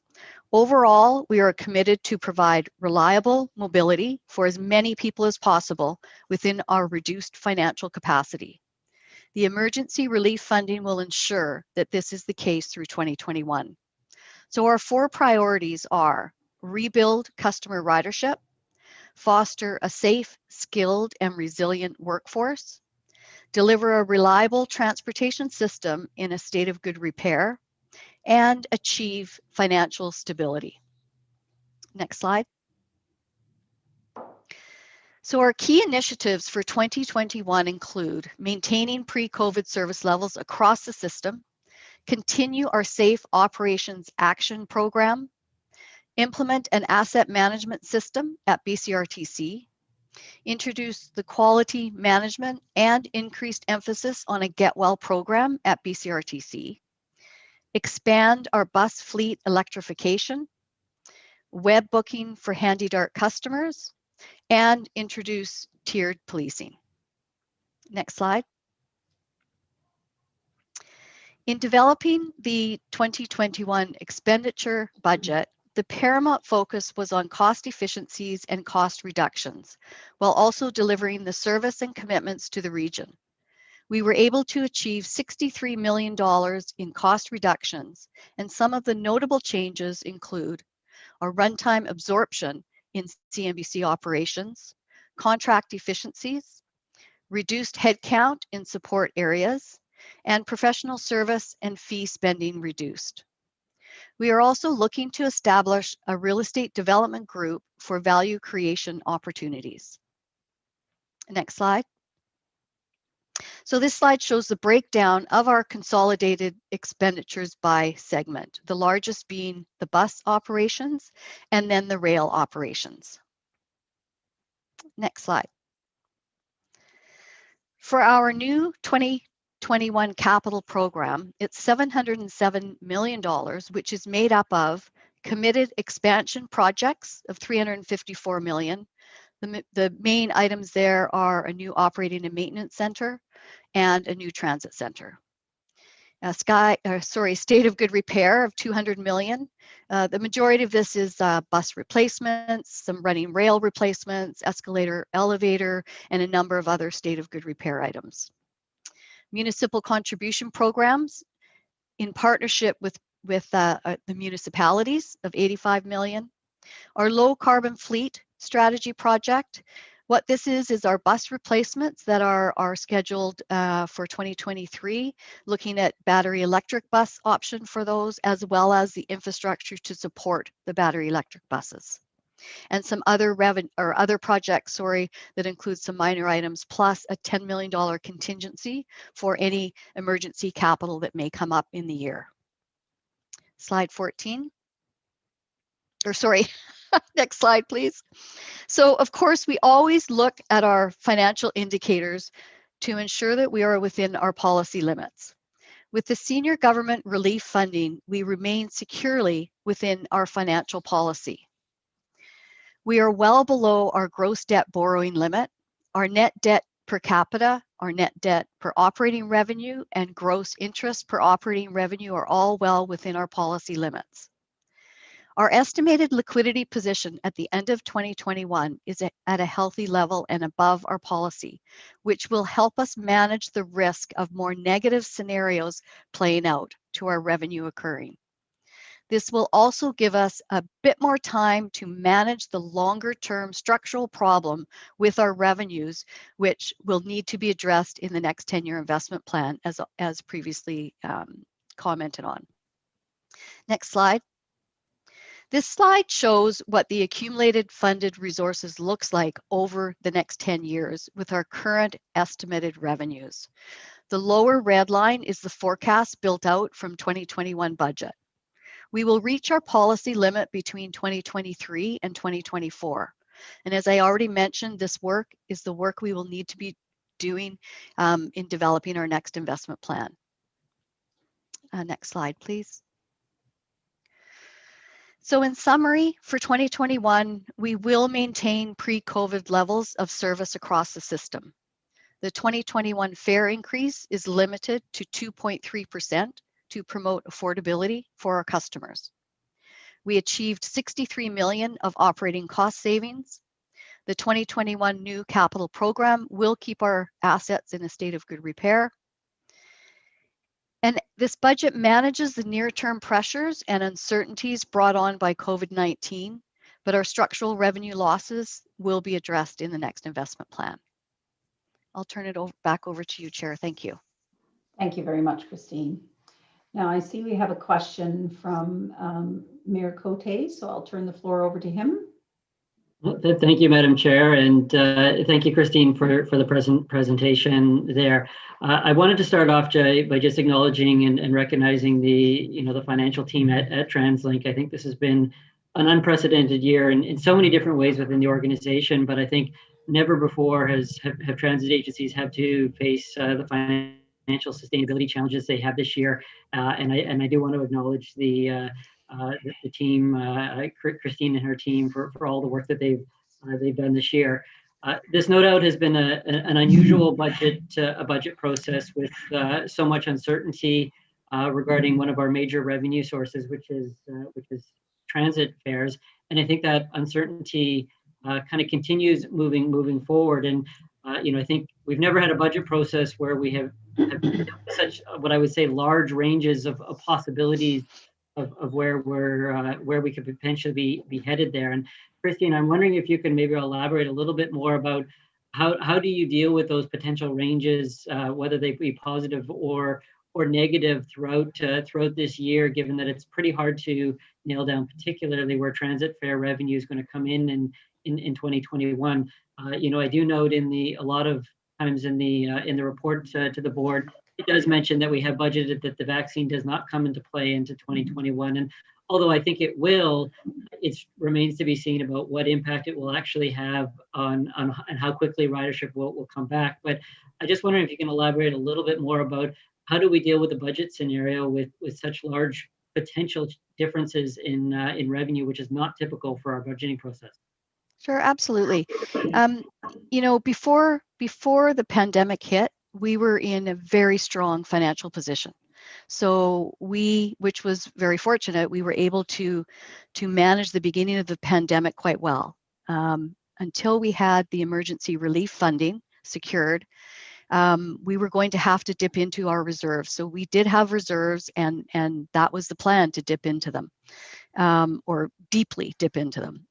Overall, we are committed to provide reliable mobility for as many people as possible within our reduced financial capacity. The emergency relief funding will ensure that this is the case through 2021. So our 4 priorities are rebuild customer ridership, foster a safe, skilled, and resilient workforce, deliver a reliable transportation system in a state of good repair, and achieve financial stability. Next slide. So our key initiatives for 2021 include maintaining pre-COVID service levels across the system, continue our Safe Operations Action Program, implement an asset management system at BCRTC, introduce the quality management and increased emphasis on a Get Well program at BCRTC, expand our bus fleet electrification, web booking for Handy Dart customers, and introduce tiered policing. Next slide. In developing the 2021 expenditure budget, the paramount focus was on cost efficiencies and cost reductions, while also delivering the service and commitments to the region. We were able to achieve $63 million in cost reductions, and some of the notable changes include our runtime absorption in CNBC operations, contract efficiencies, reduced headcount in support areas, and professional service and fee spending reduced. We are also looking to establish a real estate development group for value creation opportunities. Next slide. So this slide shows the breakdown of our consolidated expenditures by segment, the largest being the bus operations and then the rail operations. Next slide. For our new 2021 capital program, it's $707 million, which is made up of committed expansion projects of $354 million. The main items there are a new operating and maintenance center and a new transit center. State of good repair of $200 million. The majority of this is bus replacements, some running rail replacements, escalator, elevator, and a number of other state of good repair items. Municipal contribution programs in partnership with the municipalities of $85 million. Our low carbon fleet strategy project. What this is our bus replacements that are scheduled for 2023, looking at battery electric bus option for those, as well as the infrastructure to support the battery electric buses. And some other projects, that include some minor items, plus a $10 million contingency for any emergency capital that may come up in the year. Slide 14. Next slide, please. So, of course, we always look at our financial indicators to ensure that we are within our policy limits. With the senior government relief funding, we remain securely within our financial policy. We are well below our gross debt borrowing limit. Our net debt per capita, our net debt per operating revenue, and gross interest per operating revenue are all well within our policy limits. Our estimated liquidity position at the end of 2021 is at a healthy level and above our policy, which will help us manage the risk of more negative scenarios playing out to our revenue occurring. This will also give us a bit more time to manage the longer-term structural problem with our revenues, which will need to be addressed in the next 10-year investment plan, as previously commented on. Next slide. This slide shows what the accumulated funded resources looks like over the next 10 years with our current estimated revenues. The lower red line is the forecast built out from 2021 budget. We will reach our policy limit between 2023 and 2024. And as I already mentioned, this work is the work we will need to be doing in developing our next investment plan. Next slide, please. So in summary, for 2021, we will maintain pre-COVID levels of service across the system. The 2021 fare increase is limited to 2.3% to promote affordability for our customers. We achieved $63 million of operating cost savings. The 2021 new capital program will keep our assets in a state of good repair. And this budget manages the near-term pressures and uncertainties brought on by COVID-19, but our structural revenue losses will be addressed in the next investment plan. I'll turn it back over to you, Chair. Thank you. Thank you very much, Christine. Now I see we have a question from Mayor Cote, so I'll turn the floor over to him. Thank you, Madam Chair, and thank you, Christine, for the presentation there. I wanted to start off, Jay, by just acknowledging and recognizing the financial team at TransLink. I think this has been an unprecedented year in so many different ways within the organization, but I think never before have transit agencies had to face the financial sustainability challenges they have this year. And I do want to acknowledge the team, Christine and her team, for all the work that they've done this year. This no doubt has been an unusual budget process with so much uncertainty regarding one of our major revenue sources, which is transit fares, and I think that uncertainty kind of continues moving forward. And I think we've never had a budget process where we have such what I would say large ranges of possibilities of where we could potentially be headed there. And Christine, I'm wondering if you can maybe elaborate a little bit more about how do you deal with those potential ranges, whether they be positive or negative throughout this year, given that it's pretty hard to nail down, particularly where transit fare revenue is going to come in 2021. I do note a lot of times in the report to the board, it does mention that we have budgeted that the vaccine does not come into play into 2021. And although I think it will, it remains to be seen about what impact it will actually have on and how quickly ridership will come back. But I just wondering if you can elaborate a little bit more about how do we deal with the budget scenario with such large potential differences in revenue, which is not typical for our budgeting process. Sure, absolutely. Before the pandemic hit, we were in a very strong financial position. So which was very fortunate, we were able to manage the beginning of the pandemic quite well. Until we had the emergency relief funding secured, we were going to have to dip into our reserves. So we did have reserves, and that was the plan, to dip into them, or deeply dip into them.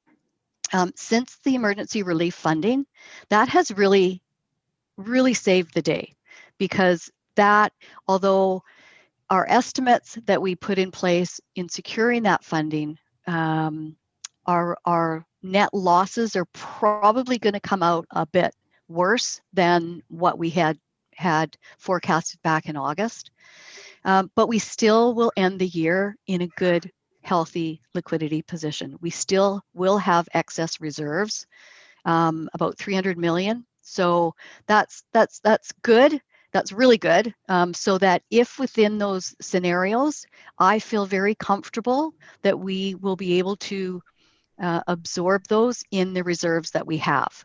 Since the emergency relief funding, that has really saved the day, because that, although our estimates that we put in place in securing that funding, our net losses are probably going to come out a bit worse than what we had forecasted back in August. But we still will end the year in a good, healthy liquidity position. We still will have excess reserves, about 300 million. So that's good. That's really good. So that if within those scenarios, I feel very comfortable that we will be able to absorb those in the reserves that we have.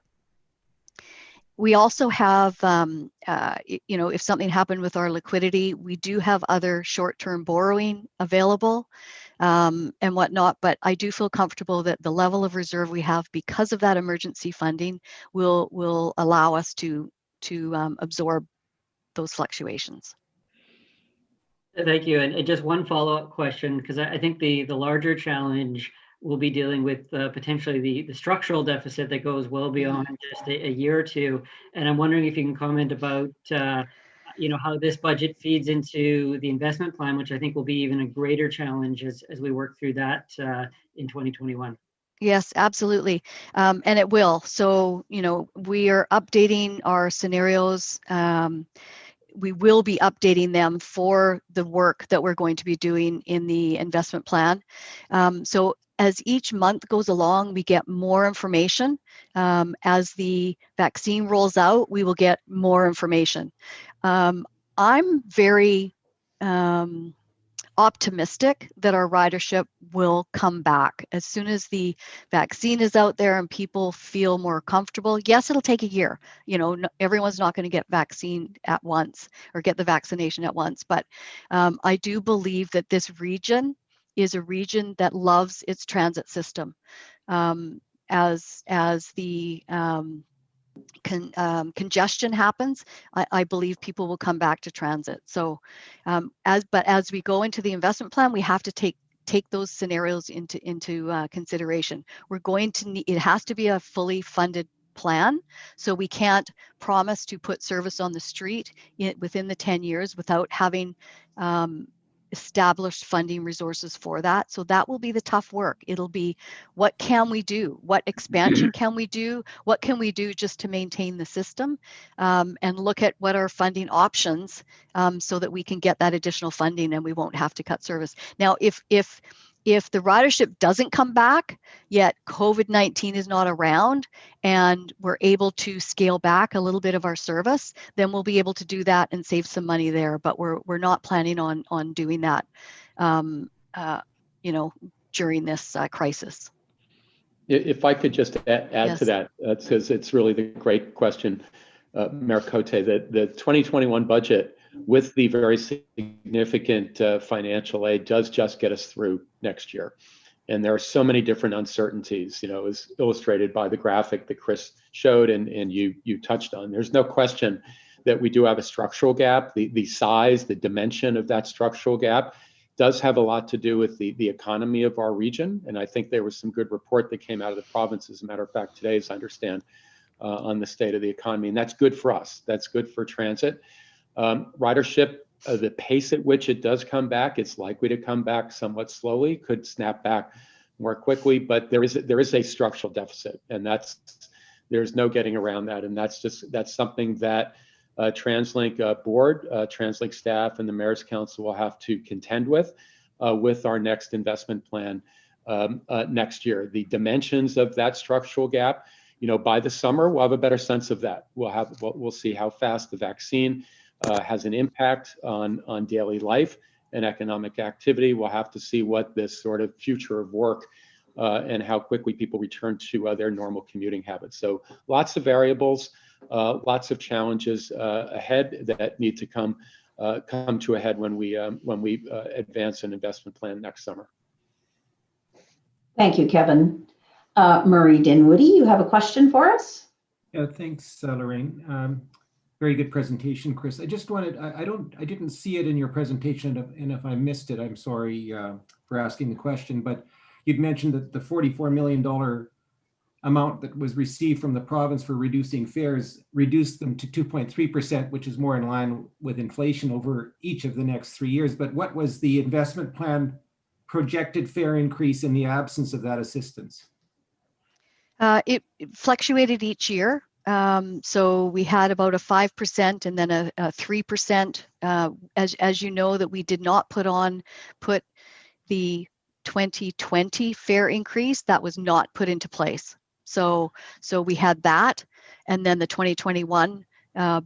We also have, if something happened with our liquidity, we do have other short-term borrowing available and whatnot, but I do feel comfortable that the level of reserve we have because of that emergency funding will allow us to absorb those fluctuations. Thank you. And just one follow-up question, because I think the larger challenge will be dealing with potentially the structural deficit that goes well beyond just a year or two. And I'm wondering if you can comment about how this budget feeds into the investment plan, which I think will be even a greater challenge as we work through that in 2021. Yes, absolutely. And it will. So, we are updating our scenarios. We will be updating them for the work that we're going to be doing in the investment plan. So as each month goes along, we get more information. As the vaccine rolls out, we will get more information. I'm very optimistic that our ridership will come back as soon as the vaccine is out there and people feel more comfortable. Yes, it'll take a year. Everyone's not going to get vaccine at once or get the vaccination at once, but I do believe that this region is a region that loves its transit system. As the congestion happens, I believe people will come back to transit. So as we go into the investment plan, we have to take those scenarios into consideration. We're going to need, it has to be a fully funded plan. So we can't promise to put service on the street within the 10 years without having established funding resources for that. So that will be the tough work. It'll be, what can we do? What expansion can we do? What can we do just to maintain the system? And look at what are funding options so that we can get that additional funding and we won't have to cut service. Now, if the ridership doesn't come back, yet COVID-19 is not around, and we're able to scale back a little bit of our service, then we'll be able to do that and save some money there. But we're not planning on doing that, during this crisis. If I could just add Yes. to that, because it's really the great question, Mayor Cote, the 2021 budget with the very significant financial aid does just get us through next year. And there are so many different uncertainties, as illustrated by the graphic that Chris showed and you touched on. There's no question that we do have a structural gap. The size, the dimension of that structural gap does have a lot to do with the economy of our region. And I think there was some good report that came out of the province, as a matter of fact, today, as I understand, on the state of the economy. And that's good for us. That's good for transit. Ridership, the pace at which it does come back, it's likely to come back somewhat slowly, could snap back more quickly, but there is a structural deficit, and there's no getting around that. And that's something that TransLink board, TransLink staff, and the Mayor's Council will have to contend with our next investment plan next year. The dimensions of that structural gap, by the summer, we'll have a better sense of that. We'll see how fast the vaccine has an impact on daily life and economic activity. We'll have to see what this sort of future of work and how quickly people return to their normal commuting habits. So lots of variables, lots of challenges ahead that need to come to a head when we advance an investment plan next summer. Thank you, Kevin. Murray Dinwoody, you have a question for us? Yeah, thanks, Lorraine. Very good presentation, Chris. I just wanted, I didn't see it in your presentation, and if I missed it, I'm sorry for asking the question, but you'd mentioned that the $44 million amount that was received from the province for reducing fares reduced them to 2.3%, which is more in line with inflation over each of the next 3 years. But what was the investment plan projected fare increase in the absence of that assistance? It fluctuated each year. So we had about a 5% and then a 3%. As you know, that we did not put the 2020 fare increase, that was not put into place. So we had that, and then the 2021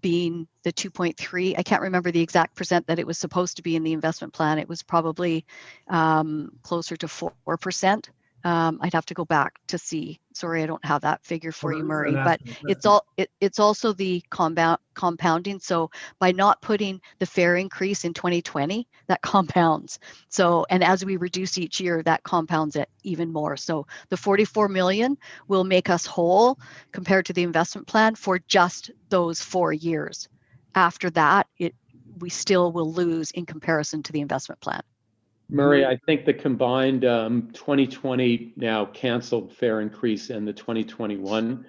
being the 2.3. I can't remember the exact percent that it was supposed to be in the investment plan. It was probably closer to 4%. I'd have to go back to see. Sorry, I don't have that figure for you, Murray, but it's also the compounding. So by not putting the fare increase in 2020, that compounds. So, and as we reduce each year, that compounds it even more. So the 44 million will make us whole compared to the investment plan for just those 4 years. After that, we still will lose in comparison to the investment plan. Murray, I think the combined 2020 now canceled fare increase and the 2021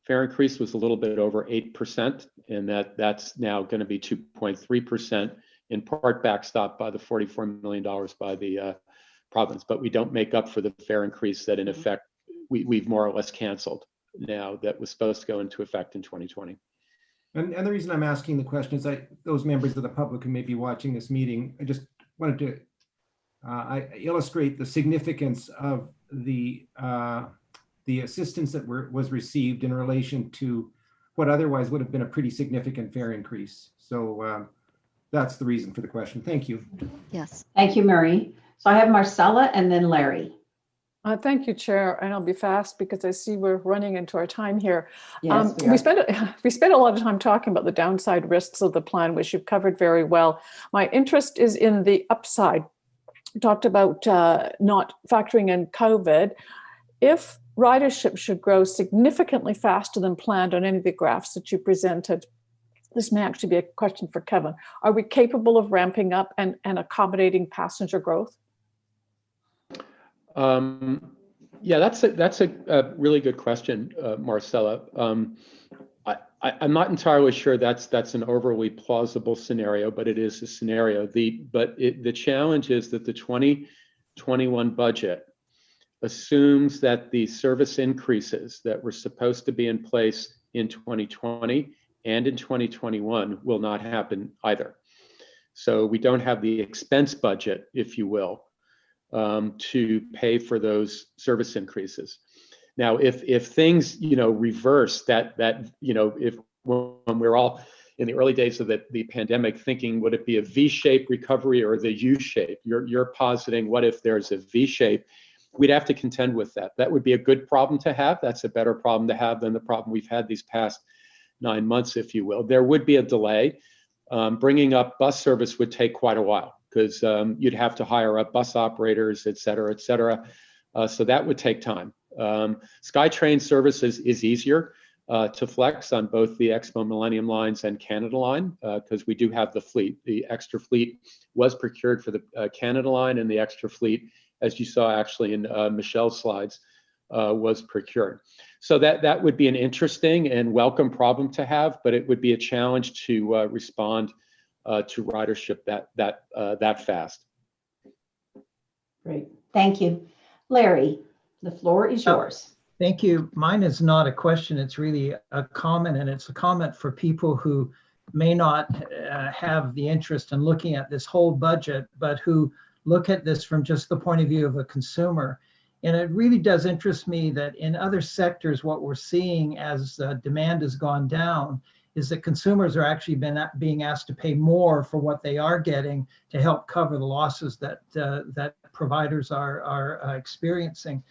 fare increase was a little bit over 8%, and that's now going to be 2.3%, in part backstopped by the $44 million by the province. But we don't make up for the fare increase that in effect we've more or less canceled now that was supposed to go into effect in 2020. And the reason I'm asking the question is those members of the public who may be watching this meeting, I just wanted to I illustrate the significance of the assistance that was received in relation to what otherwise would have been a pretty significant fare increase. So that's the reason for the question. Thank you. Yes. Thank you, Murray. So I have Marcella and then Larry. Thank you, Chair, and I'll be fast because I see we're running into our time here. Yes, we spent a lot of time talking about the downside risks of the plan, which you've covered very well. My interest is in the upside. You talked about not factoring in COVID. If ridership should grow significantly faster than planned on any of the graphs that you presented, this may actually be a question for Kevin. Are we capable of ramping up and accommodating passenger growth? Yeah, that's a really good question, Marcella. I'm not entirely sure that's an overly plausible scenario, but it is a scenario. The challenge is that the 2021 budget assumes that the service increases that were supposed to be in place in 2020 and in 2021 will not happen either. So we don't have the expense budget, if you will, to pay for those service increases. Now, if things, reverse that, if when we're all in the early days of the pandemic thinking, would it be a V-shaped recovery or the U-shape? You're positing, what if there's a V-shape? We'd have to contend with that. That would be a good problem to have. That's a better problem to have than the problem we've had these past 9 months, if you will. There would be a delay. Bringing up bus service would take quite a while because you'd have to hire up bus operators, et cetera, et cetera. So that would take time. Skytrain service is easier to flex on both the Expo Millennium lines and Canada line because we do have the fleet. The extra fleet was procured for the Canada line, and the extra fleet, as you saw actually in Michelle's slides, was procured. So that would be an interesting and welcome problem to have, but it would be a challenge to respond to ridership that fast. Great, thank you. Larry, the floor is yours. Thank you. Mine is not a question, it's really a comment, and it's a comment for people who may not have the interest in looking at this whole budget, but who look at this from just the point of view of a consumer. And it really does interest me that in other sectors, what we're seeing as demand has gone down is that consumers are actually being asked to pay more for what they are getting to help cover the losses that that providers are experiencing.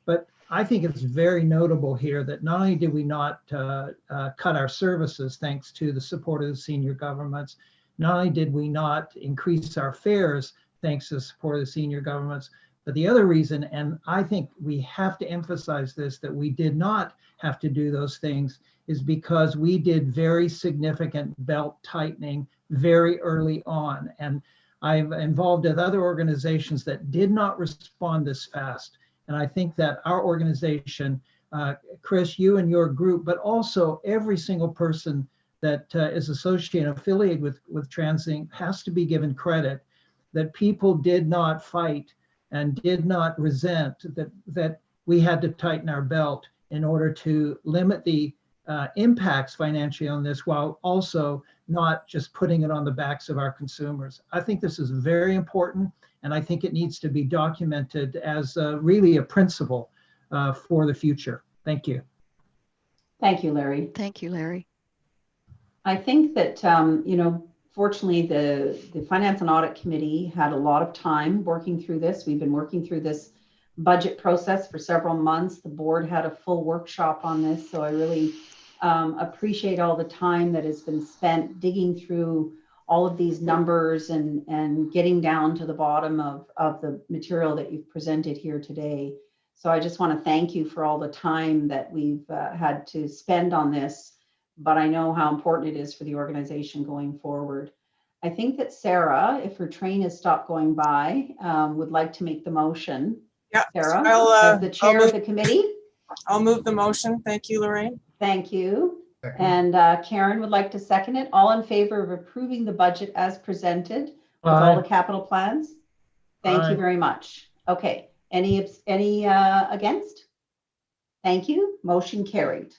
But I think it's very notable here that not only did we not cut our services thanks to the support of the senior governments, not only did we not increase our fares thanks to the support of the senior governments, but the other reason, and I think we have to emphasize this, that we did not have to do those things is because we did very significant belt tightening very early on. And I'm involved with other organizations that did not respond this fast. And I think that our organization, Chris, you and your group, but also every single person that is associated and affiliated with TransLink has to be given credit that people did not fight and did not resent that we had to tighten our belt in order to limit the impacts financially on this, while also not just putting it on the backs of our consumers. I think this is very important, and I think it needs to be documented as really a principle for the future. Thank you. Thank you, Larry. Thank you, Larry. I think that, fortunately, the Finance and Audit Committee had a lot of time working through this. We've been working through this budget process for several months. The board had a full workshop on this, so I really appreciate all the time that has been spent digging through all of these numbers and getting down to the bottom of the material that you've presented here today. So I just want to thank you for all the time that we've had to spend on this, but I know how important it is for the organization going forward. I think that Sarah, if her train has stopped going by, would like to make the motion. Yeah, Sarah, as the chair of the committee. I'll move the motion. Thank you, Lorraine. Thank you. And Karen would like to second it. All in favor of approving the budget as presented with all the capital plans? Thank you very much. Okay. Any against? Thank you. Motion carried.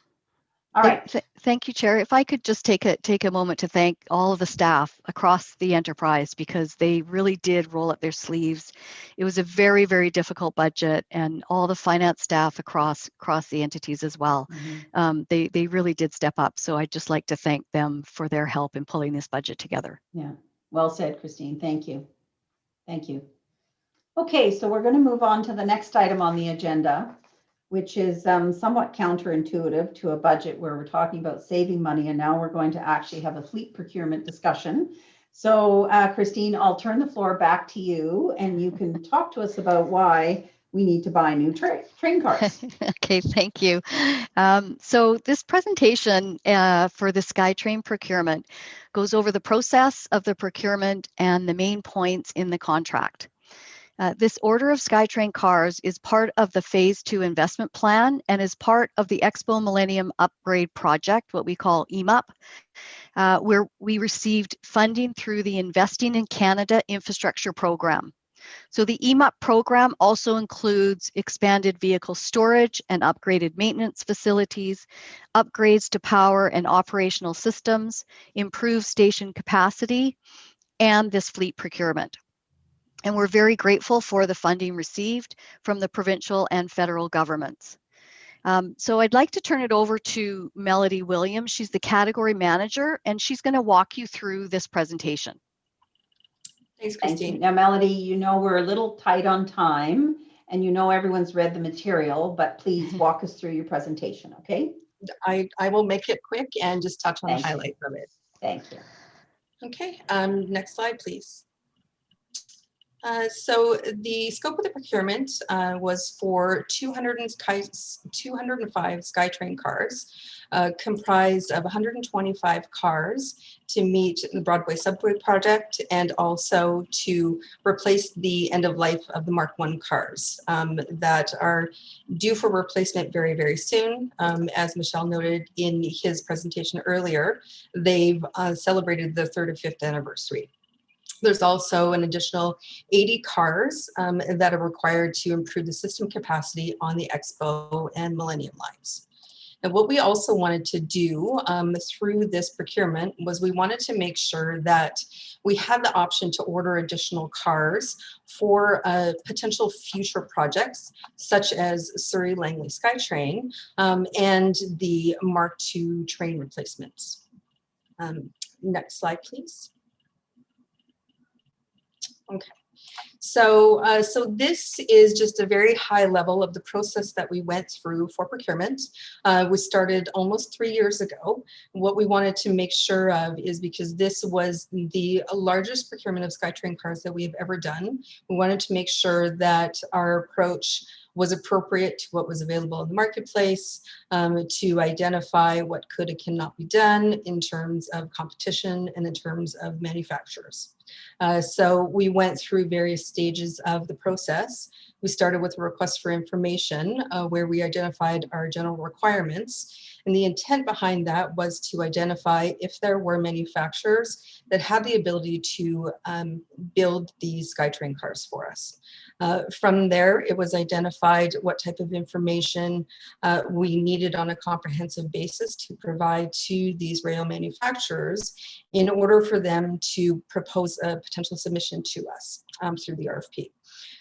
All right. Thank you, Chair. If I could just take a moment to thank all of the staff across the enterprise, because they really did roll up their sleeves. It was a very, very difficult budget, and all the finance staff across the entities as well. Mm-hmm. They really did step up. So I'd just like to thank them for their help in pulling this budget together. Yeah, well said, Christine. Thank you. Thank you. Okay, so we're going to move on to the next item on the agenda, which is somewhat counterintuitive to a budget where we're talking about saving money, and now we're going to actually have a fleet procurement discussion. So Christine, I'll turn the floor back to you, and you can talk to us about why we need to buy new train cars. Okay, thank you. So this presentation for the Skytrain procurement goes over the process of the procurement and the main points in the contract. This order of Skytrain cars is part of the Phase 2 investment plan and is part of the Expo Millennium Upgrade Project, what we call EMUP, where we received funding through the Investing in Canada Infrastructure Program. So the EMUP program also includes expanded vehicle storage and upgraded maintenance facilities, upgrades to power and operational systems, improved station capacity, and this fleet procurement. And we're very grateful for the funding received from the provincial and federal governments. So I'd like to turn it over to Melody Williams. She's the category manager, and she's going to walk you through this presentation. Thanks, Thank Christine. you. Now, Melody, you know we're a little tight on time, and you know everyone's read the material, but please walk us through your presentation, okay? I will make it quick and just touch on the highlights of it. Thank you. Okay, next slide, please. So the scope of the procurement was for 205 Skytrain cars, comprised of 125 cars to meet the Broadway subway project and also to replace the end of life of the Mark I cars that are due for replacement very, very soon. As Michelle noted in his presentation earlier, they've celebrated their 3rd or 5th anniversary. There's also an additional 80 cars that are required to improve the system capacity on the Expo and Millennium lines. And what we also wanted to do through this procurement was we wanted to make sure that we had the option to order additional cars for potential future projects, such as Surrey Langley Skytrain and the Mark II train replacements. Next slide, please. Okay, so this is just a very high level of the process that we went through for procurement. We started almost 3 years ago. What we wanted to make sure of is, because this was the largest procurement of Skytrain cars that we've ever done, we wanted to make sure that our approach was appropriate to what was available in the marketplace, to identify what could and cannot be done in terms of competition and in terms of manufacturers. So we went through various stages of the process. We started with a request for information where we identified our general requirements. And the intent behind that was to identify if there were manufacturers that had the ability to build these Skytrain cars for us. From there, it was identified what type of information we needed on a comprehensive basis to provide to these rail manufacturers in order for them to propose a potential submission to us through the RFP.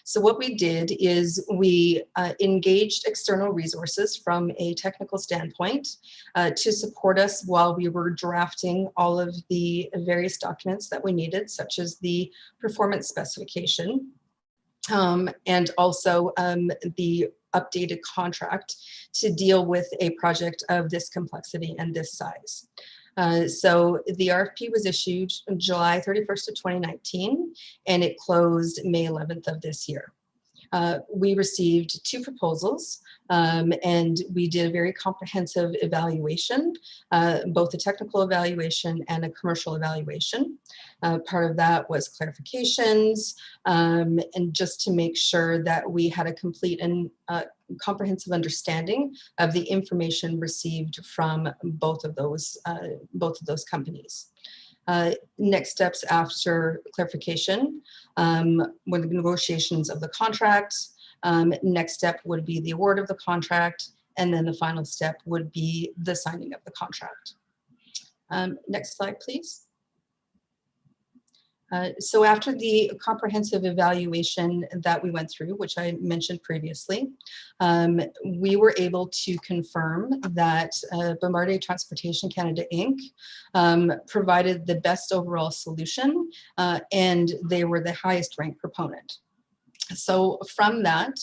So what we did is we engaged external resources from a technical standpoint to support us while we were drafting all of the various documents that we needed, such as the performance specification, and also the updated contract to deal with a project of this complexity and this size. So the RFP was issued July 31st of 2019, and it closed May 11th of this year. We received 2 proposals, and we did a very comprehensive evaluation, both a technical evaluation and a commercial evaluation. Part of that was clarifications, and just to make sure that we had a complete and comprehensive understanding of the information received from both of those companies. Next steps after clarification were the negotiations of the contract. Next step would be the award of the contract, and then the final step would be the signing of the contract. Next slide, please. So after the comprehensive evaluation that we went through, which I mentioned previously, we were able to confirm that Bombardier Transportation Canada Inc. Provided the best overall solution, and they were the highest ranked proponent. So from that,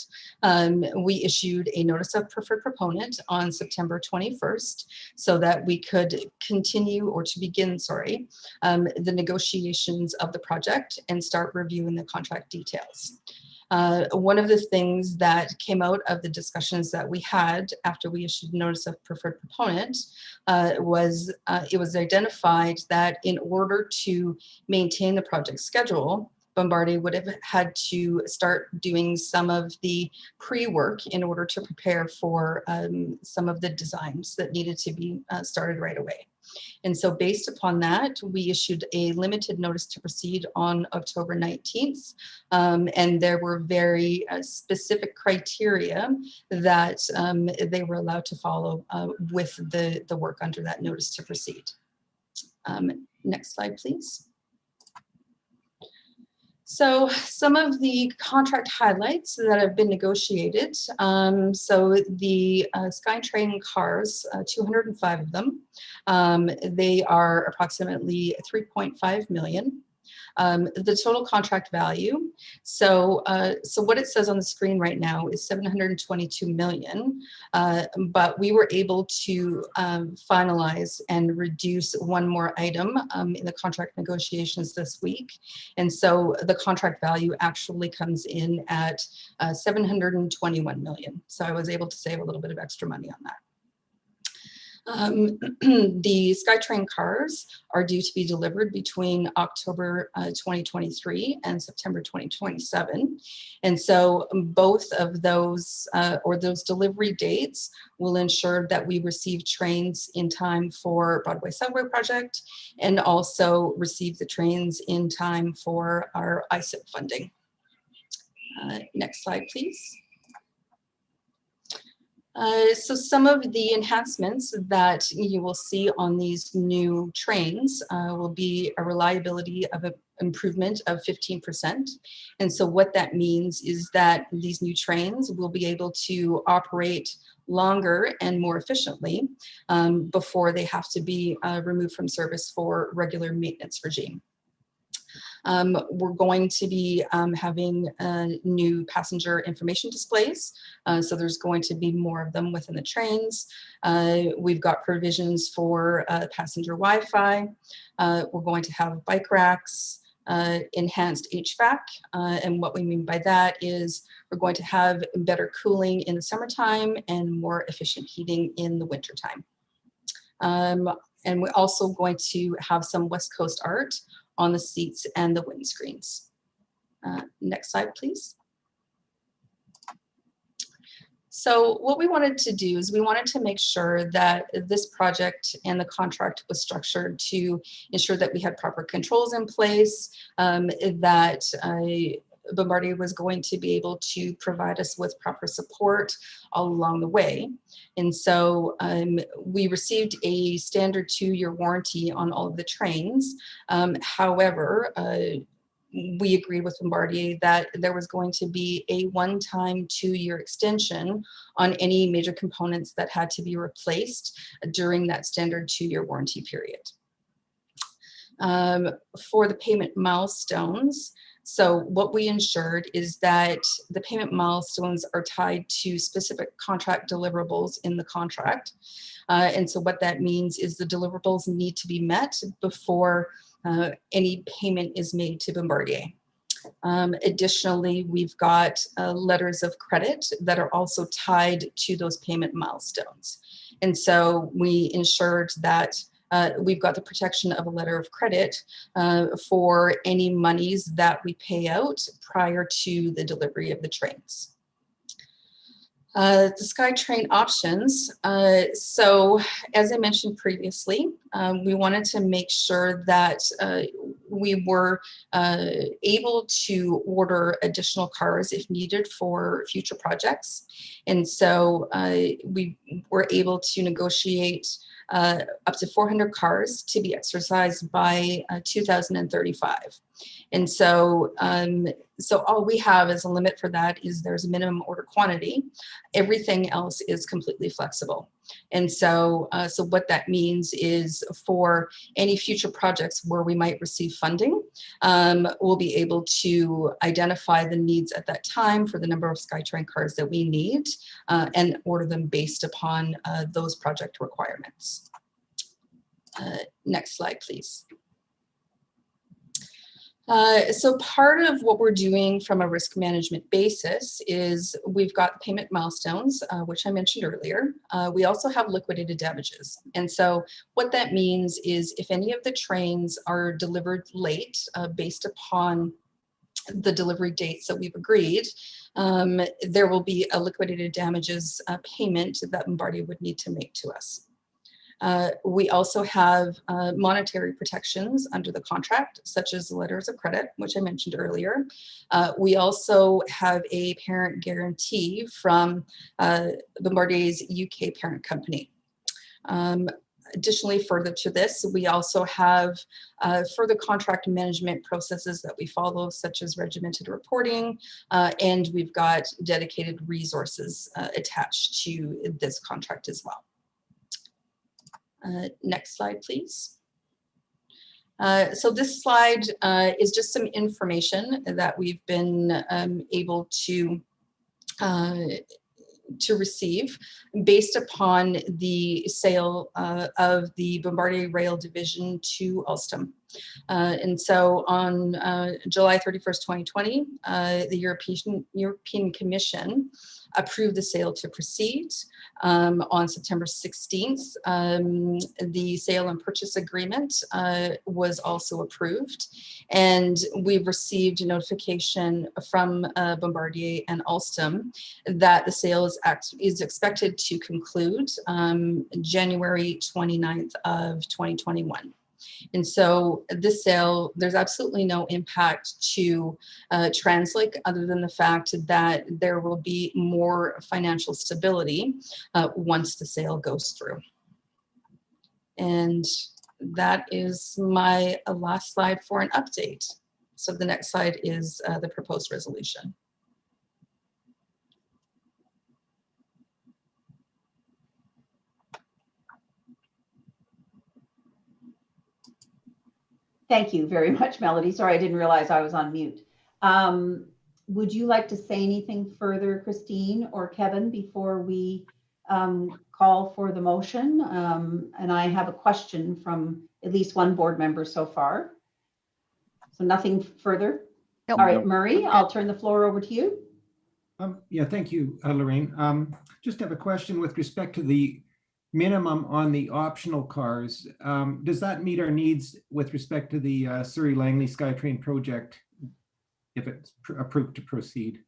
we issued a notice of preferred proponent on September 21st so that we could continue, or to begin, sorry, the negotiations of the project and start reviewing the contract details. One of the things that came out of the discussions that we had after we issued notice of preferred proponent was it was identified that in order to maintain the project schedule, Bombardier would have had to start doing some of the pre-work in order to prepare for some of the designs that needed to be started right away. And so based upon that, we issued a limited notice to proceed on October 19th. And there were very specific criteria that they were allowed to follow with the work under that notice to proceed. Next slide, please. So some of the contract highlights that have been negotiated. So the Skytrain cars, 205 of them, they are approximately 3.5 million. The total contract value. So what it says on the screen right now is 722 million, but we were able to finalize and reduce one more item in the contract negotiations this week. And so the contract value actually comes in at 721 million. So I was able to save a little bit of extra money on that. The Skytrain cars are due to be delivered between October 2023 and September 2027. And so both of those, those delivery dates will ensure that we receive trains in time for Broadway Subway project and also receive the trains in time for our ISIP funding. Next slide, please. So some of the enhancements that you will see on these new trains will be a reliability of an improvement of 15%. And so what that means is that these new trains will be able to operate longer and more efficiently before they have to be removed from service for regular maintenance regime. We're going to be having new passenger information displays. So there's going to be more of them within the trains. We've got provisions for passenger Wi-Fi. We're going to have bike racks, enhanced HVAC. And what we mean by that is we're going to have better cooling in the summertime and more efficient heating in the wintertime. And we're also going to have some West Coast art on the seats and the windscreens. Next slide, please. So what we wanted to do is we wanted to make sure that this project and the contract was structured to ensure that we had proper controls in place, that Bombardier was going to be able to provide us with proper support all along the way. And so we received a standard 2-year warranty on all of the trains. However, we agreed with Bombardier that there was going to be a one-time 2-year extension on any major components that had to be replaced during that standard 2-year warranty period. For the payment milestones, so what we ensured is that the payment milestones are tied to specific contract deliverables in the contract. And so what that means is the deliverables need to be met before any payment is made to Bombardier. Additionally, we've got letters of credit that are also tied to those payment milestones. And so we ensured that we've got the protection of a letter of credit for any monies that we pay out prior to the delivery of the trains. The Skytrain options. So as I mentioned previously, we wanted to make sure that we were able to order additional cars if needed for future projects. And so we were able to negotiate up to 400 cars to be exercised by 2035. And so, so all we have as a limit for that is there's a minimum order quantity. Everything else is completely flexible. And so, so what that means is for any future projects where we might receive funding, we'll be able to identify the needs at that time for the number of Skytrain cars that we need and order them based upon those project requirements. Next slide, please. So part of what we're doing from a risk management basis is we've got payment milestones, which I mentioned earlier. We also have liquidated damages. And so what that means is if any of the trains are delivered late based upon the delivery dates that we've agreed, there will be a liquidated damages payment that Bombardier would need to make to us. We also have monetary protections under the contract, such as letters of credit, which I mentioned earlier. We also have a parent guarantee from Bombardier's UK parent company. Additionally, further to this, we also have further contract management processes that we follow, such as regimented reporting, and we've got dedicated resources attached to this contract as well. Next slide, please. So this slide is just some information that we've been able to receive based upon the sale of the Bombardier Rail Division to Alstom. And so on July 31st, 2020, the European Commission approved the sale to proceed. On September 16th, the sale and purchase agreement was also approved. And we've received notification from Bombardier and Alstom that the sale is expected to conclude January 29th of 2021. And so this sale, there's absolutely no impact to TransLink other than the fact that there will be more financial stability once the sale goes through. And that is my last slide for an update. So the next slide is the proposed resolution. Thank you very much, Melody. Sorry, I didn't realize I was on mute. Would you like to say anything further, Christine or Kevin, before we call for the motion? And I have a question from at least one board member so far. So nothing further? Nope. All right, Murray, I'll turn the floor over to you. Yeah, thank you, Lorraine. Just have a question with respect to the minimum on the optional cars. Does that meet our needs with respect to the Surrey Langley Skytrain project if it's approved to proceed?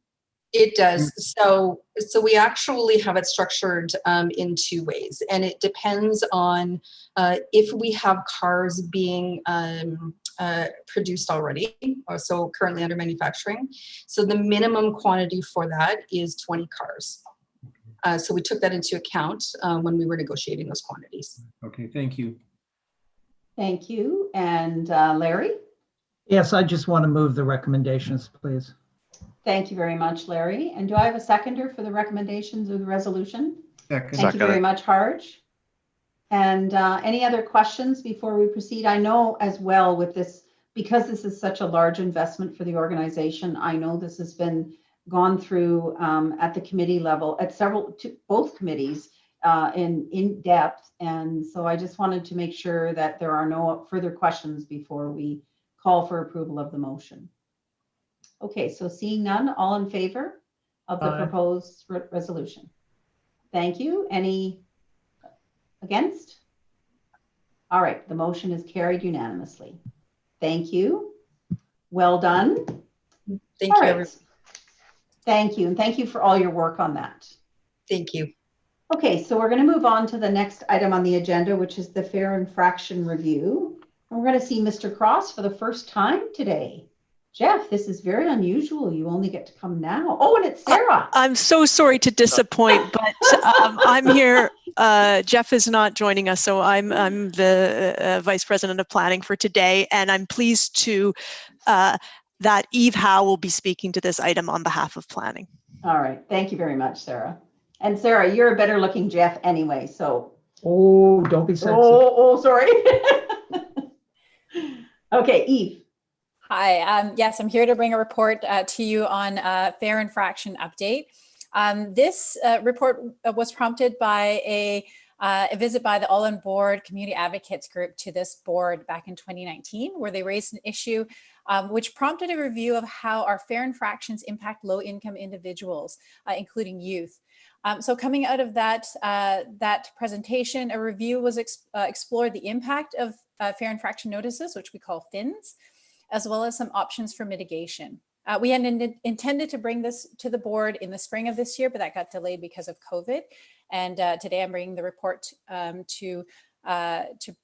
It does. So we actually have it structured in two ways, and it depends on if we have cars being produced already, or so currently under manufacturing. So the minimum quantity for that is 20 cars. So we took that into account when we were negotiating those quantities. Okay, thank you. Thank you. And Larry? Yes, I just want to move the recommendations, please. Thank you very much, Larry. And do I have a seconder for the recommendations of the resolution? Second. Thank you very much, Harj. And any other questions before we proceed? I know as well with this, because this is such a large investment for the organization, I know this has been gone through at the committee level, at both committees in depth. And so I just wanted to make sure that there are no further questions before we call for approval of the motion. Okay, so seeing none, all in favor of the proposed resolution? Thank you. Any against? All right, the motion is carried unanimously. Thank you. Well done. Thank you. Right. Thank you, and thank you for all your work on that. Thank you. Okay, so we're going to move on to the next item on the agenda, which is the fare infraction review. And we're going to see Mr. Cross for the first time today. Jeff, this is very unusual. You only get to come now. Oh, and it's Sarah. I'm so sorry to disappoint, but I'm here. Jeff is not joining us, so I'm the Vice President of Planning for today, and I'm pleased to that Eve Howe will be speaking to this item on behalf of Planning. All right. Thank you very much, Sarah. And Sarah, you're a better looking Jeff anyway, so. Oh, don't be sexy. Oh, sorry. Okay, Eve. Hi, yes, I'm here to bring a report to you on fare infraction update. This report was prompted by a visit by the All On Board Community Advocates Group to this board back in 2019, where they raised an issue which prompted a review of how our fare infractions impact low-income individuals, including youth. So coming out of that presentation, a review was explored the impact of fare infraction notices, which we call FINs, as well as some options for mitigation. We had intended to bring this to the board in the spring of this year, but that got delayed because of COVID. And today I'm bringing the report to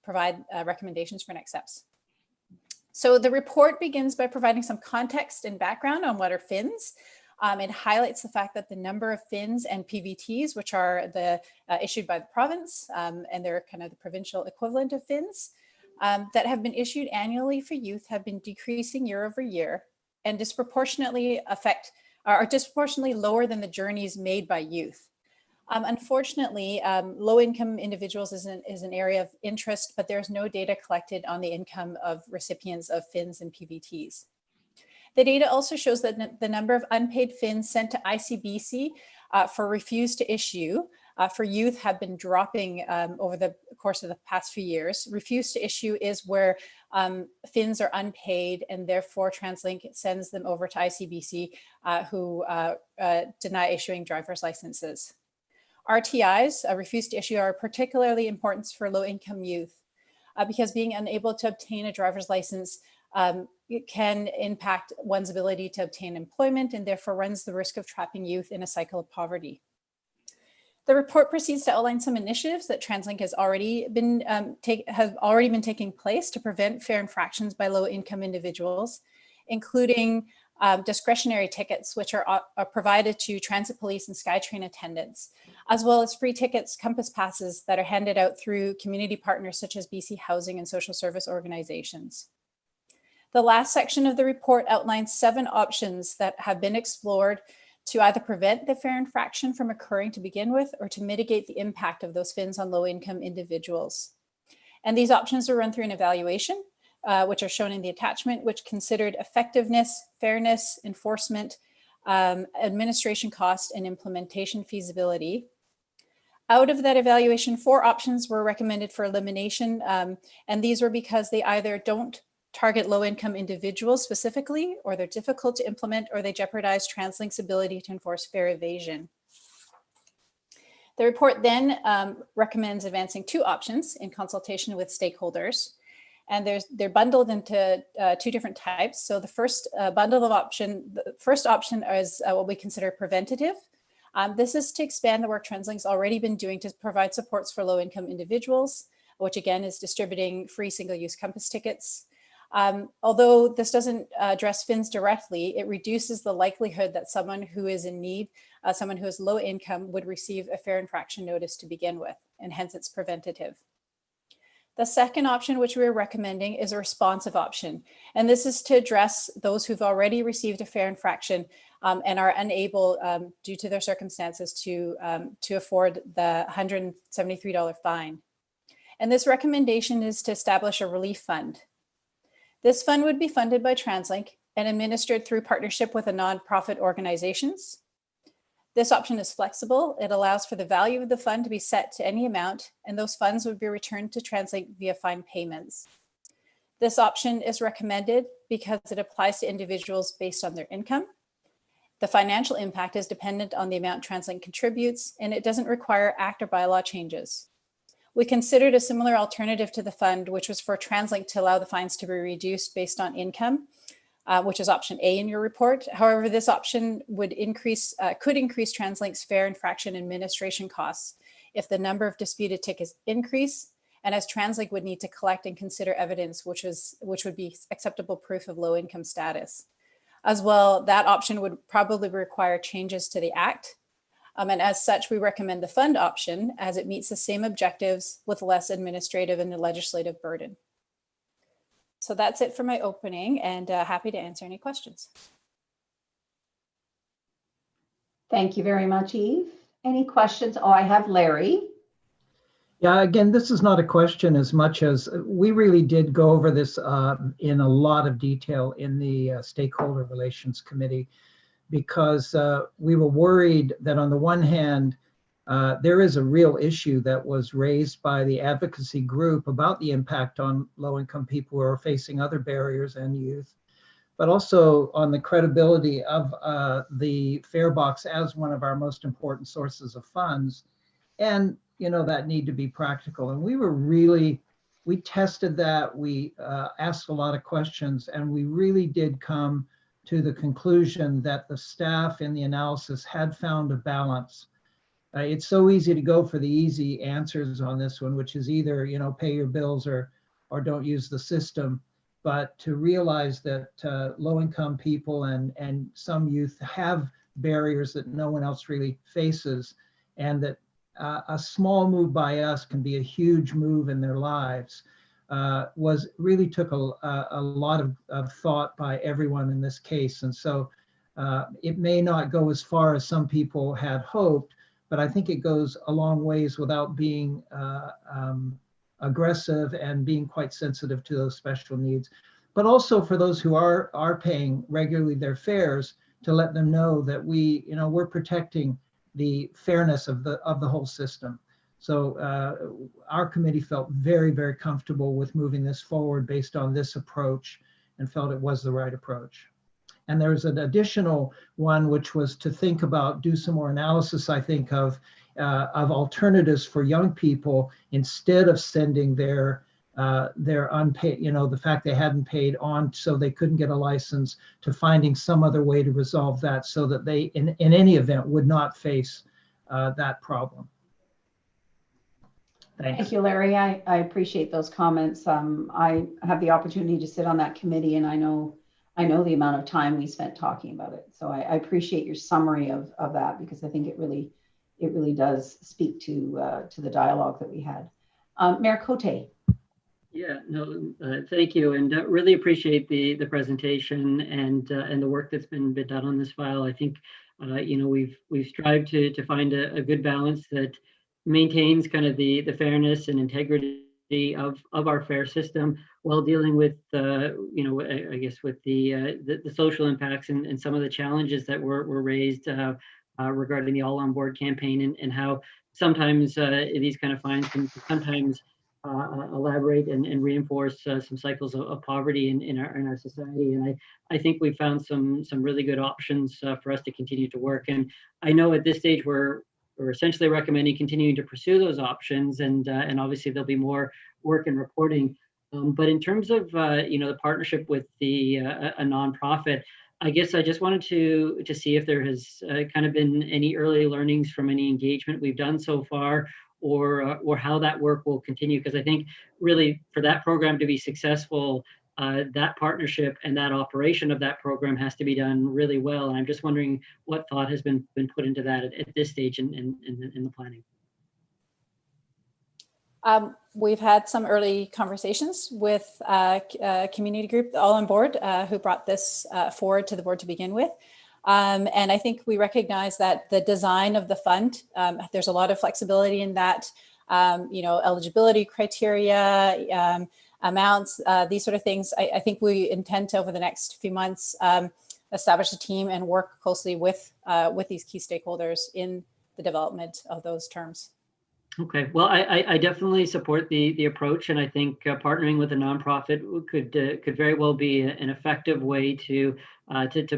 provide recommendations for next steps. So the report begins by providing some context and background on what are FINs. It highlights the fact that the number of FINs and PVTs, which are the issued by the province, and they're kind of the provincial equivalent of FINs, that have been issued annually for youth have been decreasing year over year and disproportionately disproportionately lower than the journeys made by youth. Unfortunately, low-income individuals is an area of interest, but there's no data collected on the income of recipients of FINs and PVTs. The data also shows that the number of unpaid FINs sent to ICBC for refuse to issue for youth have been dropping over the course of the past few years. Refuse to issue is where FINs are unpaid, and therefore TransLink sends them over to ICBC who deny issuing driver's licenses. RTIs, refuse to issue, are particularly important for low-income youth because being unable to obtain a driver's license it can impact one's ability to obtain employment and therefore runs the risk of trapping youth in a cycle of poverty. The report proceeds to outline some initiatives that TransLink has already been taking place to prevent fare infractions by low-income individuals, including discretionary tickets, which are provided to transit police and Skytrain attendants, as well as free tickets, compass passes that are handed out through community partners such as BC Housing and social service organizations. The last section of the report outlines 7 options that have been explored to either prevent the fare infraction from occurring to begin with or to mitigate the impact of those FINs on low-income individuals. And these options are run through an evaluation, which are shown in the attachment, which considered effectiveness, fairness, enforcement, administration cost, and implementation feasibility. Out of that evaluation, 4 options were recommended for elimination, and these were because they either don't target low-income individuals specifically, or they're difficult to implement, or they jeopardize TransLink's ability to enforce fare evasion. The report then recommends advancing 2 options in consultation with stakeholders, and they're bundled into 2 different types. So the first the first option is what we consider preventative. This is to expand the work TransLink's already been doing to provide supports for low-income individuals, which again is distributing free single-use compass tickets. Although this doesn't address FINs directly, it reduces the likelihood that someone who is in need, someone who is low income, would receive a fare infraction notice to begin with, and hence it's preventative. The second option, which we're recommending, is a responsive option. And this is to address those who've already received a fare infraction and are unable, due to their circumstances, to afford the $173 fine. And this recommendation is to establish a relief fund. This fund would be funded by TransLink and administered through partnership with a nonprofit organizations. This option is flexible. It allows for the value of the fund to be set to any amount, and those funds would be returned to TransLink via fine payments. This option is recommended because it applies to individuals based on their income. The financial impact is dependent on the amount TransLink contributes, and it doesn't require act or bylaw changes. We considered a similar alternative to the fund, which was for TransLink to allow the fines to be reduced based on income, which is option A in your report. However, this option would could increase TransLink's fare infraction administration costs if the number of disputed tickets increase, and as TransLink would need to collect and consider evidence which would be acceptable proof of low income status. As well, that option would probably require changes to the Act. And as such, we recommend the fund option as it meets the same objectives with less administrative and legislative burden. So that's it for my opening, and happy to answer any questions. Thank you very much, Eve. Any questions? Oh, I have Larry. Yeah, again, this is not a question as much as we really did go over this in a lot of detail in the Stakeholder Relations Committee, because we were worried that on the one hand, there is a real issue that was raised by the advocacy group about the impact on low-income people who are facing other barriers and youth, but also on the credibility of the fare box as one of our most important sources of funds, and that need to be practical. And we tested that, we asked a lot of questions, and we really did come to the conclusion that the staff in the analysis had found a balance. It's so easy to go for the easy answers on this one, which is either, you know, pay your bills or don't use the system. But to realize that low-income people and some youth have barriers that no one else really faces, and that a small move by us can be a huge move in their lives, really took a lot of thought by everyone in this case. And so it may not go as far as some people had hoped, but I think it goes a long ways without being aggressive and being quite sensitive to those special needs. But also for those who are paying regularly their fares, to let them know that we're protecting the fairness of the whole system. So our committee felt very, very comfortable with moving this forward based on this approach, and felt it was the right approach. And there's an additional one, which was to think about, do some more analysis, I think, of alternatives for young people, instead of sending their unpaid, the fact they hadn't paid on so they couldn't get a license, to finding some other way to resolve that so that they, in any event, would not face that problem. Thanks. Thank you, Larry. I appreciate those comments. I have the opportunity to sit on that committee, and I know the amount of time we spent talking about it. So I appreciate your summary of that, because I think it really does speak to the dialogue that we had. Mayor Cote. Yeah, no, thank you, and really appreciate the presentation and the work that's been done on this file. I think we've strived to find a good balance that maintains kind of the fairness and integrity of our fare system, while dealing with I guess with the social impacts and some of the challenges that were raised regarding the All on Board campaign, and how sometimes these kind of fines can sometimes elaborate and reinforce some cycles of poverty in our society. And I think we found some really good options for us to continue to work. And I know at this stage we're essentially recommending continuing to pursue those options, and obviously there'll be more work and reporting. But in terms of the partnership with a nonprofit, I guess I just wanted to see if there has kind of been any early learnings from any engagement we've done so far, or how that work will continue. Because I think really for that program to be successful, that partnership and that operation of that program has to be done really well. And I'm just wondering what thought has been put into that at this stage in the planning. We've had some early conversations with a community group, All on Board, who brought this forward to the board to begin with. And I think we recognize that the design of the fund, there's a lot of flexibility in that, eligibility criteria, amounts, these sort of things. I think we intend to, over the next few months, establish a team and work closely with these key stakeholders in the development of those terms. Okay, well, I definitely support the approach, and I think partnering with a nonprofit could very well be an effective way to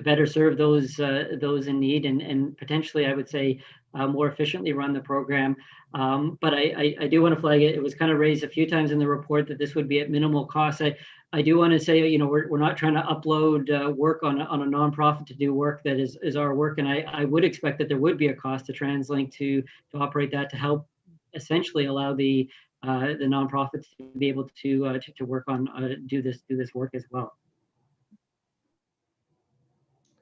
better serve those in need, and potentially, I would say, more efficiently run the program. But I do want to flag it. It was kind of raised a few times in the report that this would be at minimal cost. I do want to say, we're not trying to upload work on a nonprofit to do work that is our work, and I would expect that there would be a cost to TransLink to operate that, to help essentially allow the nonprofits to be able to work on do this work as well.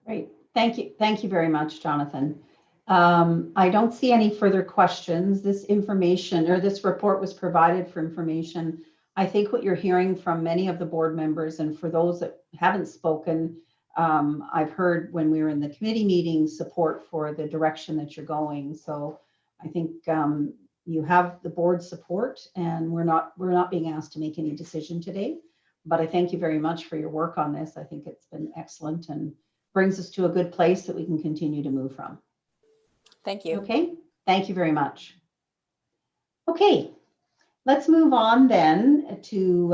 Great, thank you very much, Jonathan. I don't see any further questions. This information, or this report, was provided for information. I think what you're hearing from many of the board members, and for those that haven't spoken, I've heard when we were in the committee meeting, support for the direction that you're going. So I think you have the board's support, and we're not being asked to make any decision today, but I thank you very much for your work on this. I think it's been excellent and brings us to a good place that we can continue to move from. Thank you. Okay, thank you very much. Okay, let's move on then to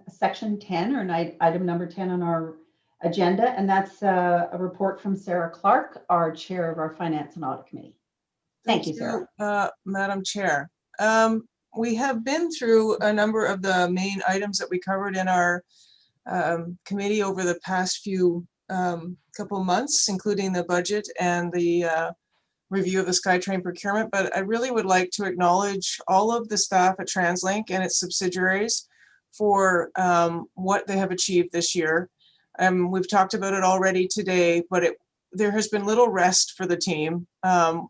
section 10, or item number 10 on our agenda, and that's a report from Sarah Clark, our chair of our Finance and Audit Committee. Thank you, Sarah. Madam Chair. We have been through a number of the main items that we covered in our committee over the past few couple months, including the budget and the review of the Skytrain procurement. But I really would like to acknowledge all of the staff at TransLink and its subsidiaries for what they have achieved this year. We've talked about it already today, but there has been little rest for the team,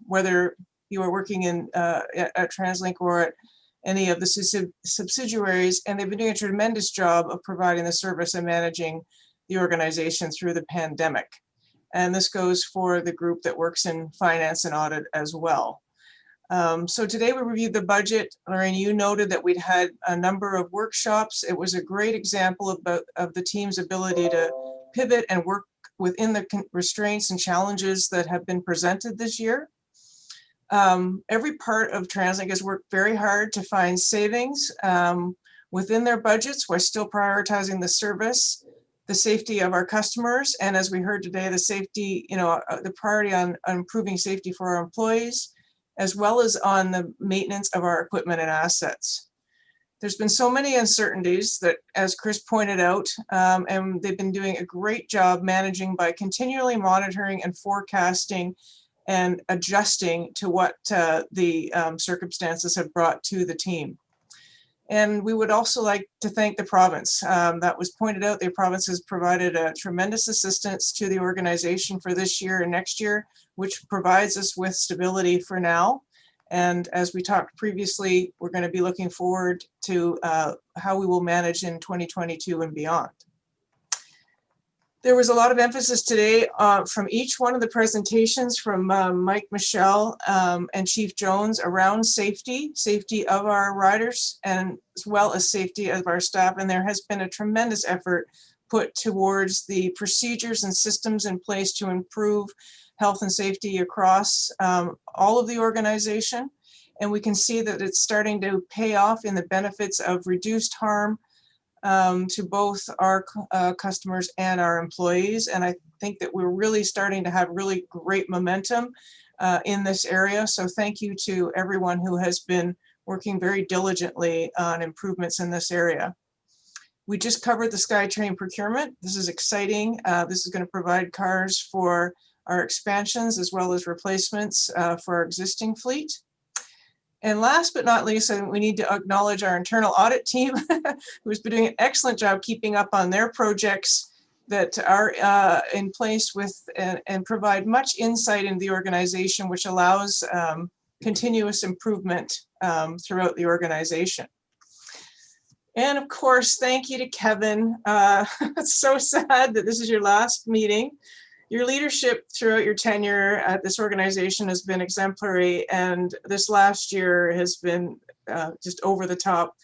whether you are working at TransLink or at any of the subsidiaries, and they've been doing a tremendous job of providing the service and managing the organization through the pandemic. And this goes for the group that works in finance and audit as well. So today we reviewed the budget. Lorraine, you noted that we'd had a number of workshops. It was a great example of the team's ability to pivot and work within the restraints and challenges that have been presented this year. Every part of TransLink has worked very hard to find savings within their budgets while still prioritizing the service, the safety of our customers, and as we heard today, the safety, the priority on improving safety for our employees, as well as on the maintenance of our equipment and assets. There's been so many uncertainties that, as Chris pointed out, and they've been doing a great job managing by continually monitoring and forecasting and adjusting to what the circumstances have brought to the team. And we would also like to thank the province. That was pointed out, the province has provided a tremendous assistance to the organization for this year and next year, which provides us with stability for now. And as we talked previously, we're going to be looking forward to how we will manage in 2022 and beyond. There was a lot of emphasis today from each one of the presentations from Mike, Michelle, and Chief Jones around safety of our riders, and as well as safety of our staff. And there has been a tremendous effort put towards the procedures and systems in place to improve health and safety across all of the organization. And we can see that it's starting to pay off in the benefits of reduced harm to both our customers and our employees. And I think that we're really starting to have really great momentum in this area. So thank you to everyone who has been working very diligently on improvements in this area. We just covered the Skytrain procurement. This is exciting. This is going to provide cars for our expansions as well as replacements for our existing fleet. And last but not least, we need to acknowledge our internal audit team who's been doing an excellent job keeping up on their projects that are in place with and provide much insight into the organization, which allows continuous improvement throughout the organization. And of course, thank you to Kevin. It's so sad that this is your last meeting. Your leadership throughout your tenure at this organization has been exemplary, and this last year has been just over the top.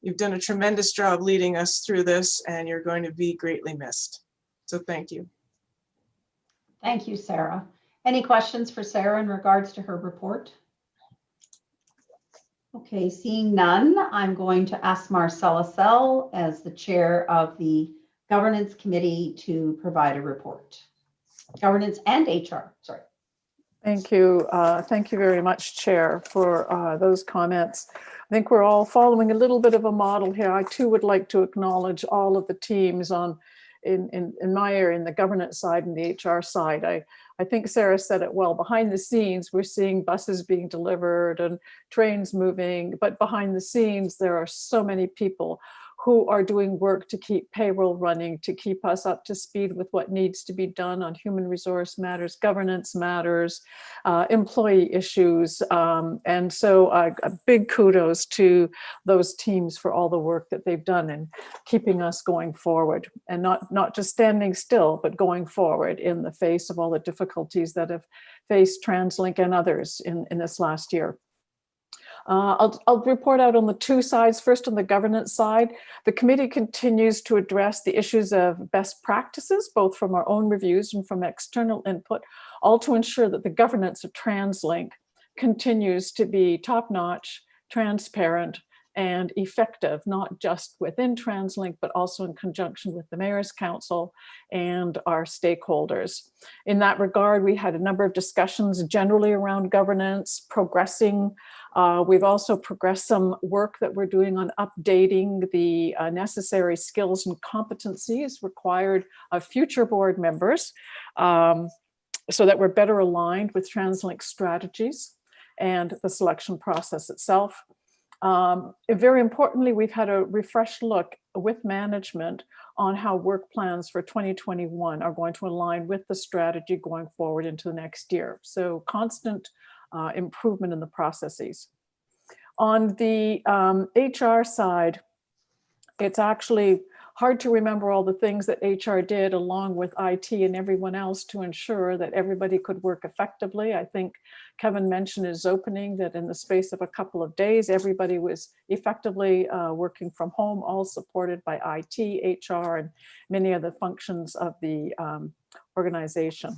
You've done a tremendous job leading us through this, and you're going to be greatly missed. So thank you. Thank you, Sarah. Any questions for Sarah in regards to her report? Okay, seeing none, I'm going to ask Marcella Sell as the chair of the Governance Committee to provide a report. Governance and HR, sorry. Thank you. Thank you very much, Chair, for those comments. I think we're all following a little bit of a model here. I too would like to acknowledge all of the teams in my area, in the governance side and the HR side. I think Sarah said it well. Behind the scenes, we're seeing buses being delivered and trains moving, but behind the scenes, there are so many people who are doing work to keep payroll running, to keep us up to speed with what needs to be done on human resource matters, governance matters, employee issues. And so a big kudos to those teams for all the work that they've done in keeping us going forward, and not just standing still, but going forward in the face of all the difficulties that have faced TransLink and others in this last year. I'll report out on the two sides. First, on the governance side, the committee continues to address the issues of best practices, both from our own reviews and from external input, all to ensure that the governance of TransLink continues to be top-notch, transparent, and effective, not just within TransLink, but also in conjunction with the Mayor's Council and our stakeholders. In that regard, we had a number of discussions generally around governance, progressing. We've also progressed some work that we're doing on updating the necessary skills and competencies required of future board members, so that we're better aligned with TransLink strategies and the selection process itself. Very importantly, we've had a refreshed look with management on how work plans for 2021 are going to align with the strategy going forward into the next year. So constant improvement in the processes. On the HR side, it's actually hard to remember all the things that HR did along with IT and everyone else to ensure that everybody could work effectively. I think Kevin mentioned in his opening that in the space of a couple of days, everybody was effectively working from home, all supported by IT, HR, and many other functions of the organization.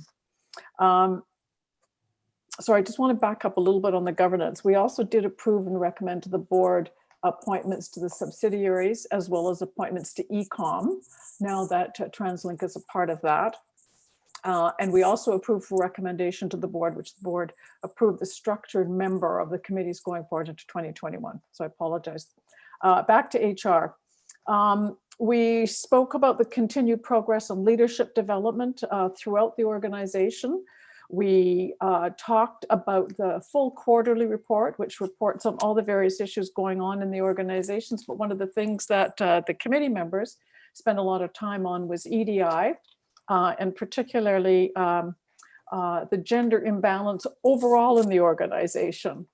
So I just want to back up a little bit on the governance. We also did approve and recommend to the board appointments to the subsidiaries as well as appointments to ECOM, now that TransLink is a part of that. And we also approved for recommendation to the board, which the board approved the structured member of the committees going forward into 2021. So I apologize. Back to HR. We spoke about the continued progress on leadership development throughout the organization. We talked about the full quarterly report, which reports on all the various issues going on in the organizations. But one of the things that the committee members spent a lot of time on was EDI, and particularly the gender imbalance overall in the organization,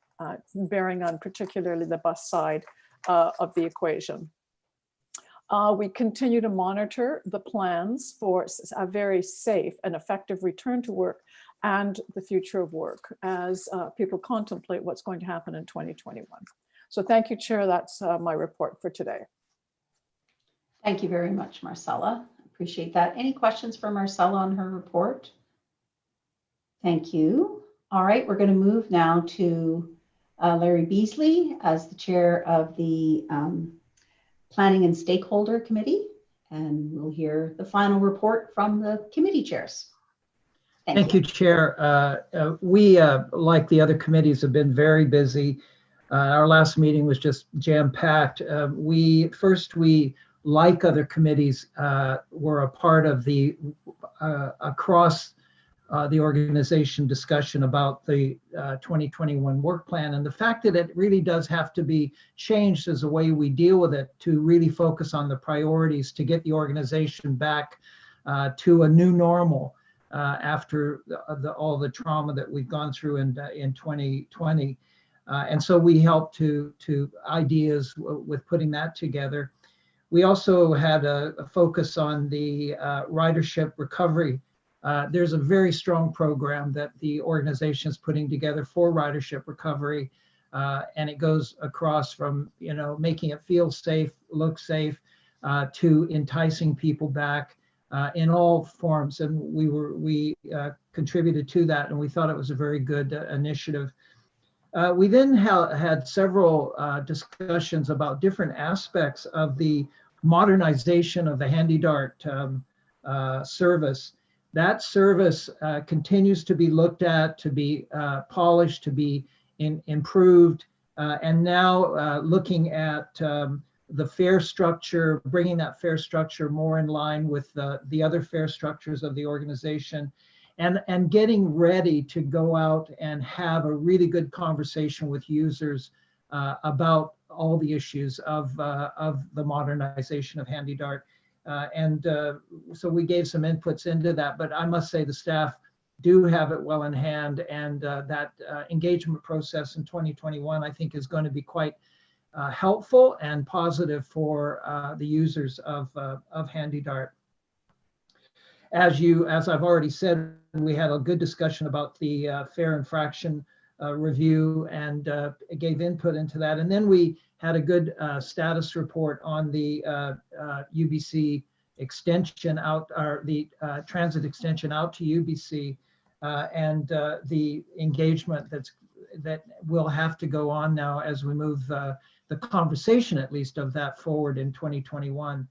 bearing on particularly the bus side of the equation. We continue to monitor the plans for a very safe and effective return to work and the future of work as people contemplate what's going to happen in 2021. So thank you, Chair. That's my report for today. Thank you very much, Marcella. Appreciate that. Any questions for Marcella on her report? Thank you. All right, we're going to move now to Larry Beasley as the chair of the Planning and Stakeholder Committee, and we'll hear the final report from the committee chairs. Thank you, Chair. We, like the other committees, have been very busy. Our last meeting was just jam-packed. We, like other committees, were a part of the across the organization discussion about the 2021 work plan, and the fact that it really does have to be changed as a way we deal with it to really focus on the priorities to get the organization back to a new normal. After all the trauma that we've gone through in 2020. And so we helped to ideas with putting that together. We also had a focus on the ridership recovery. There's a very strong program that the organization is putting together for ridership recovery. And it goes across from, making it feel safe, look safe, to enticing people back. In all forms, and we contributed to that, and we thought it was a very good initiative. We then had several discussions about different aspects of the modernization of the HandyDART service. That service continues to be looked at, to be polished, to be improved, and now looking at the fare structure, bringing that fare structure more in line with the other fare structures of the organization, and getting ready to go out and have a really good conversation with users about all the issues of the modernization of HandyDART. So we gave some inputs into that, but I must say the staff do have it well in hand, and that engagement process in 2021, I think, is going to be quite helpful and positive for the users of HandyDART. As I've already said, we had a good discussion about the fare infraction review and gave input into that. And then we had a good status report on the UBC extension out, or the transit extension out to UBC, and the engagement that will have to go on now as we move the conversation, at least, of that forward in 2021.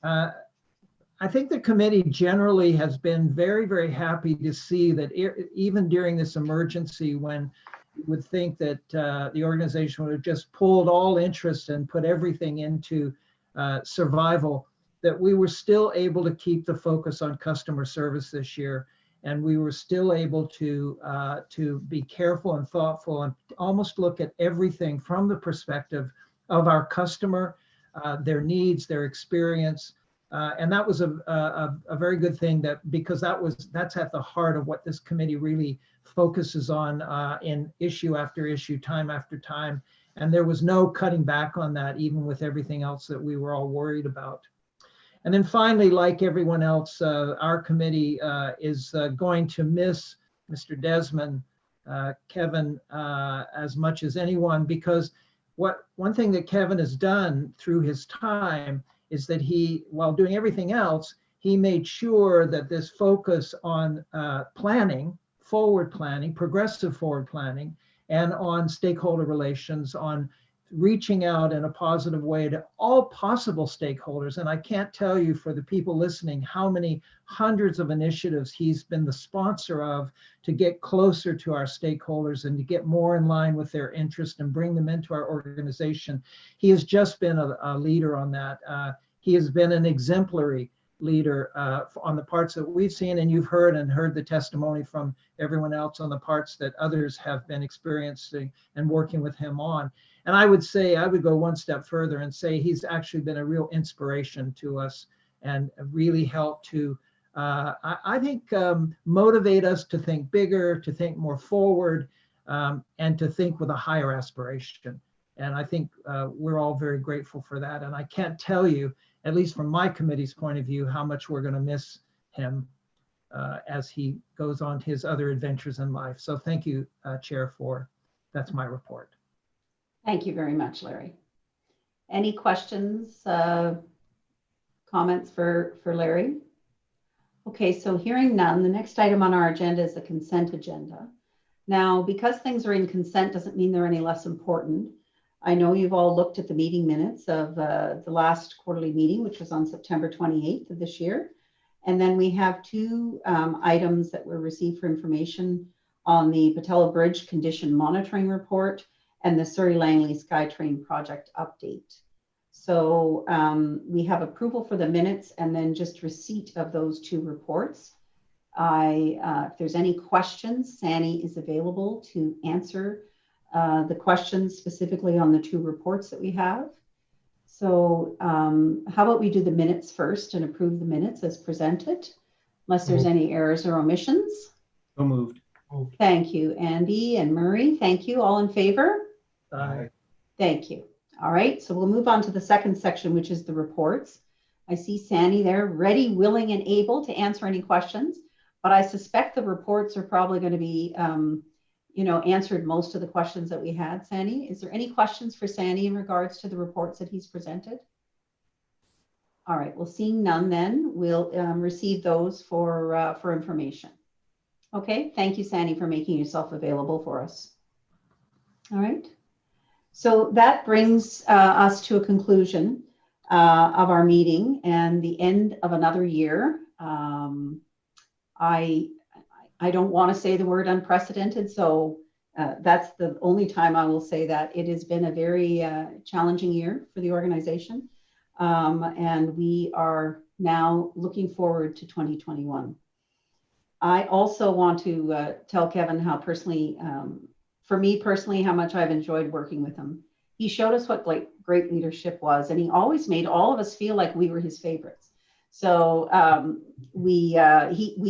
I think the committee generally has been very, very happy to see that even during this emergency, when you would think that the organization would have just pulled all interest and put everything into survival, that we were still able to keep the focus on customer service this year. And we were still able to be careful and thoughtful and almost look at everything from the perspective of our customer, their needs, their experience. And that was a very good thing, because that's at the heart of what this committee really focuses on in issue after issue, time after time. And there was no cutting back on that, even with everything else that we were all worried about. And then finally, like everyone else, our committee is going to miss Mr. Desmond, Kevin, as much as anyone, because one thing that Kevin has done through his time is that he, while doing everything else, he made sure that this focus on planning, forward planning, progressive forward planning, and on stakeholder relations, on reaching out in a positive way to all possible stakeholders. And I can't tell you, for the people listening, how many hundreds of initiatives he's been the sponsor of to get closer to our stakeholders and to get more in line with their interest and bring them into our organization. He has just been a leader on that. He has been an exemplary leader on the parts that we've seen, and you've heard the testimony from everyone else on the parts that others have been experiencing and working with him on. And I would say, I would go one step further and say he's actually been a real inspiration to us and really helped to, I think, motivate us to think bigger, to think more forward, and to think with a higher aspiration. And I think we're all very grateful for that. And I can't tell you, at least from my committee's point of view, how much we're going to miss him as he goes on his other adventures in life. So thank you, Chair, that's my report. Thank you very much, Larry. Any questions, comments for Larry? Okay, so hearing none, the next item on our agenda is the consent agenda. Now, because things are in consent doesn't mean they're any less important. I know you've all looked at the meeting minutes of the last quarterly meeting, which was on September 28th of this year. And then we have two items that were received for information on the Patella Bridge Condition Monitoring Report and the Surrey Langley Skytrain project update. So we have approval for the minutes and then just receipt of those two reports. If there's any questions, Sani is available to answer the questions specifically on the two reports that we have. So how about we do the minutes first and approve the minutes as presented, unless there's any errors or omissions. So moved. Thank you, Andy and Murray. Thank you. All in favor? Aye. Thank you. All right, so we'll move on to the second section, which is the reports. I see Sani there, ready, willing, and able to answer any questions, but I suspect the reports are probably going to be, answered most of the questions that we had. Sani, is there any questions for Sani in regards to the reports that he's presented? All right, well, seeing none, then we'll receive those for information. Okay, thank you, Sani, for making yourself available for us. All right. So that brings us to a conclusion of our meeting and the end of another year. I don't want to say the word unprecedented, so that's the only time I will say that. It has been a very challenging year for the organization, and we are now looking forward to 2021. I also want to tell Kevin how personally, for me personally, how much I've enjoyed working with him. He showed us what great leadership was, and he always made all of us feel like we were his favorites. So we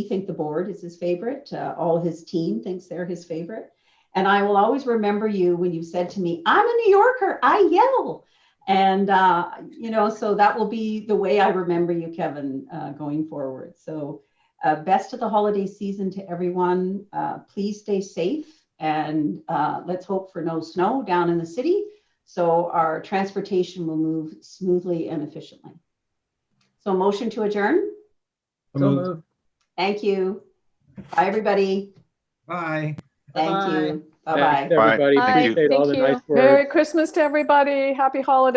think the board is his favorite. All of his team thinks they're his favorite. And I will always remember you when you said to me, "I'm a New Yorker, I yell." And, so that will be the way I remember you, Kevin, going forward. So best of the holiday season to everyone. Please stay safe. And let's hope for no snow down in the city, so our transportation will move smoothly and efficiently. So motion to adjourn? So moved. Thank you. Bye, everybody. Bye. Thank you. Bye-bye. Thanks, everybody. Bye. Appreciate all the Thank nice you. words. Merry Christmas to everybody. Happy holidays.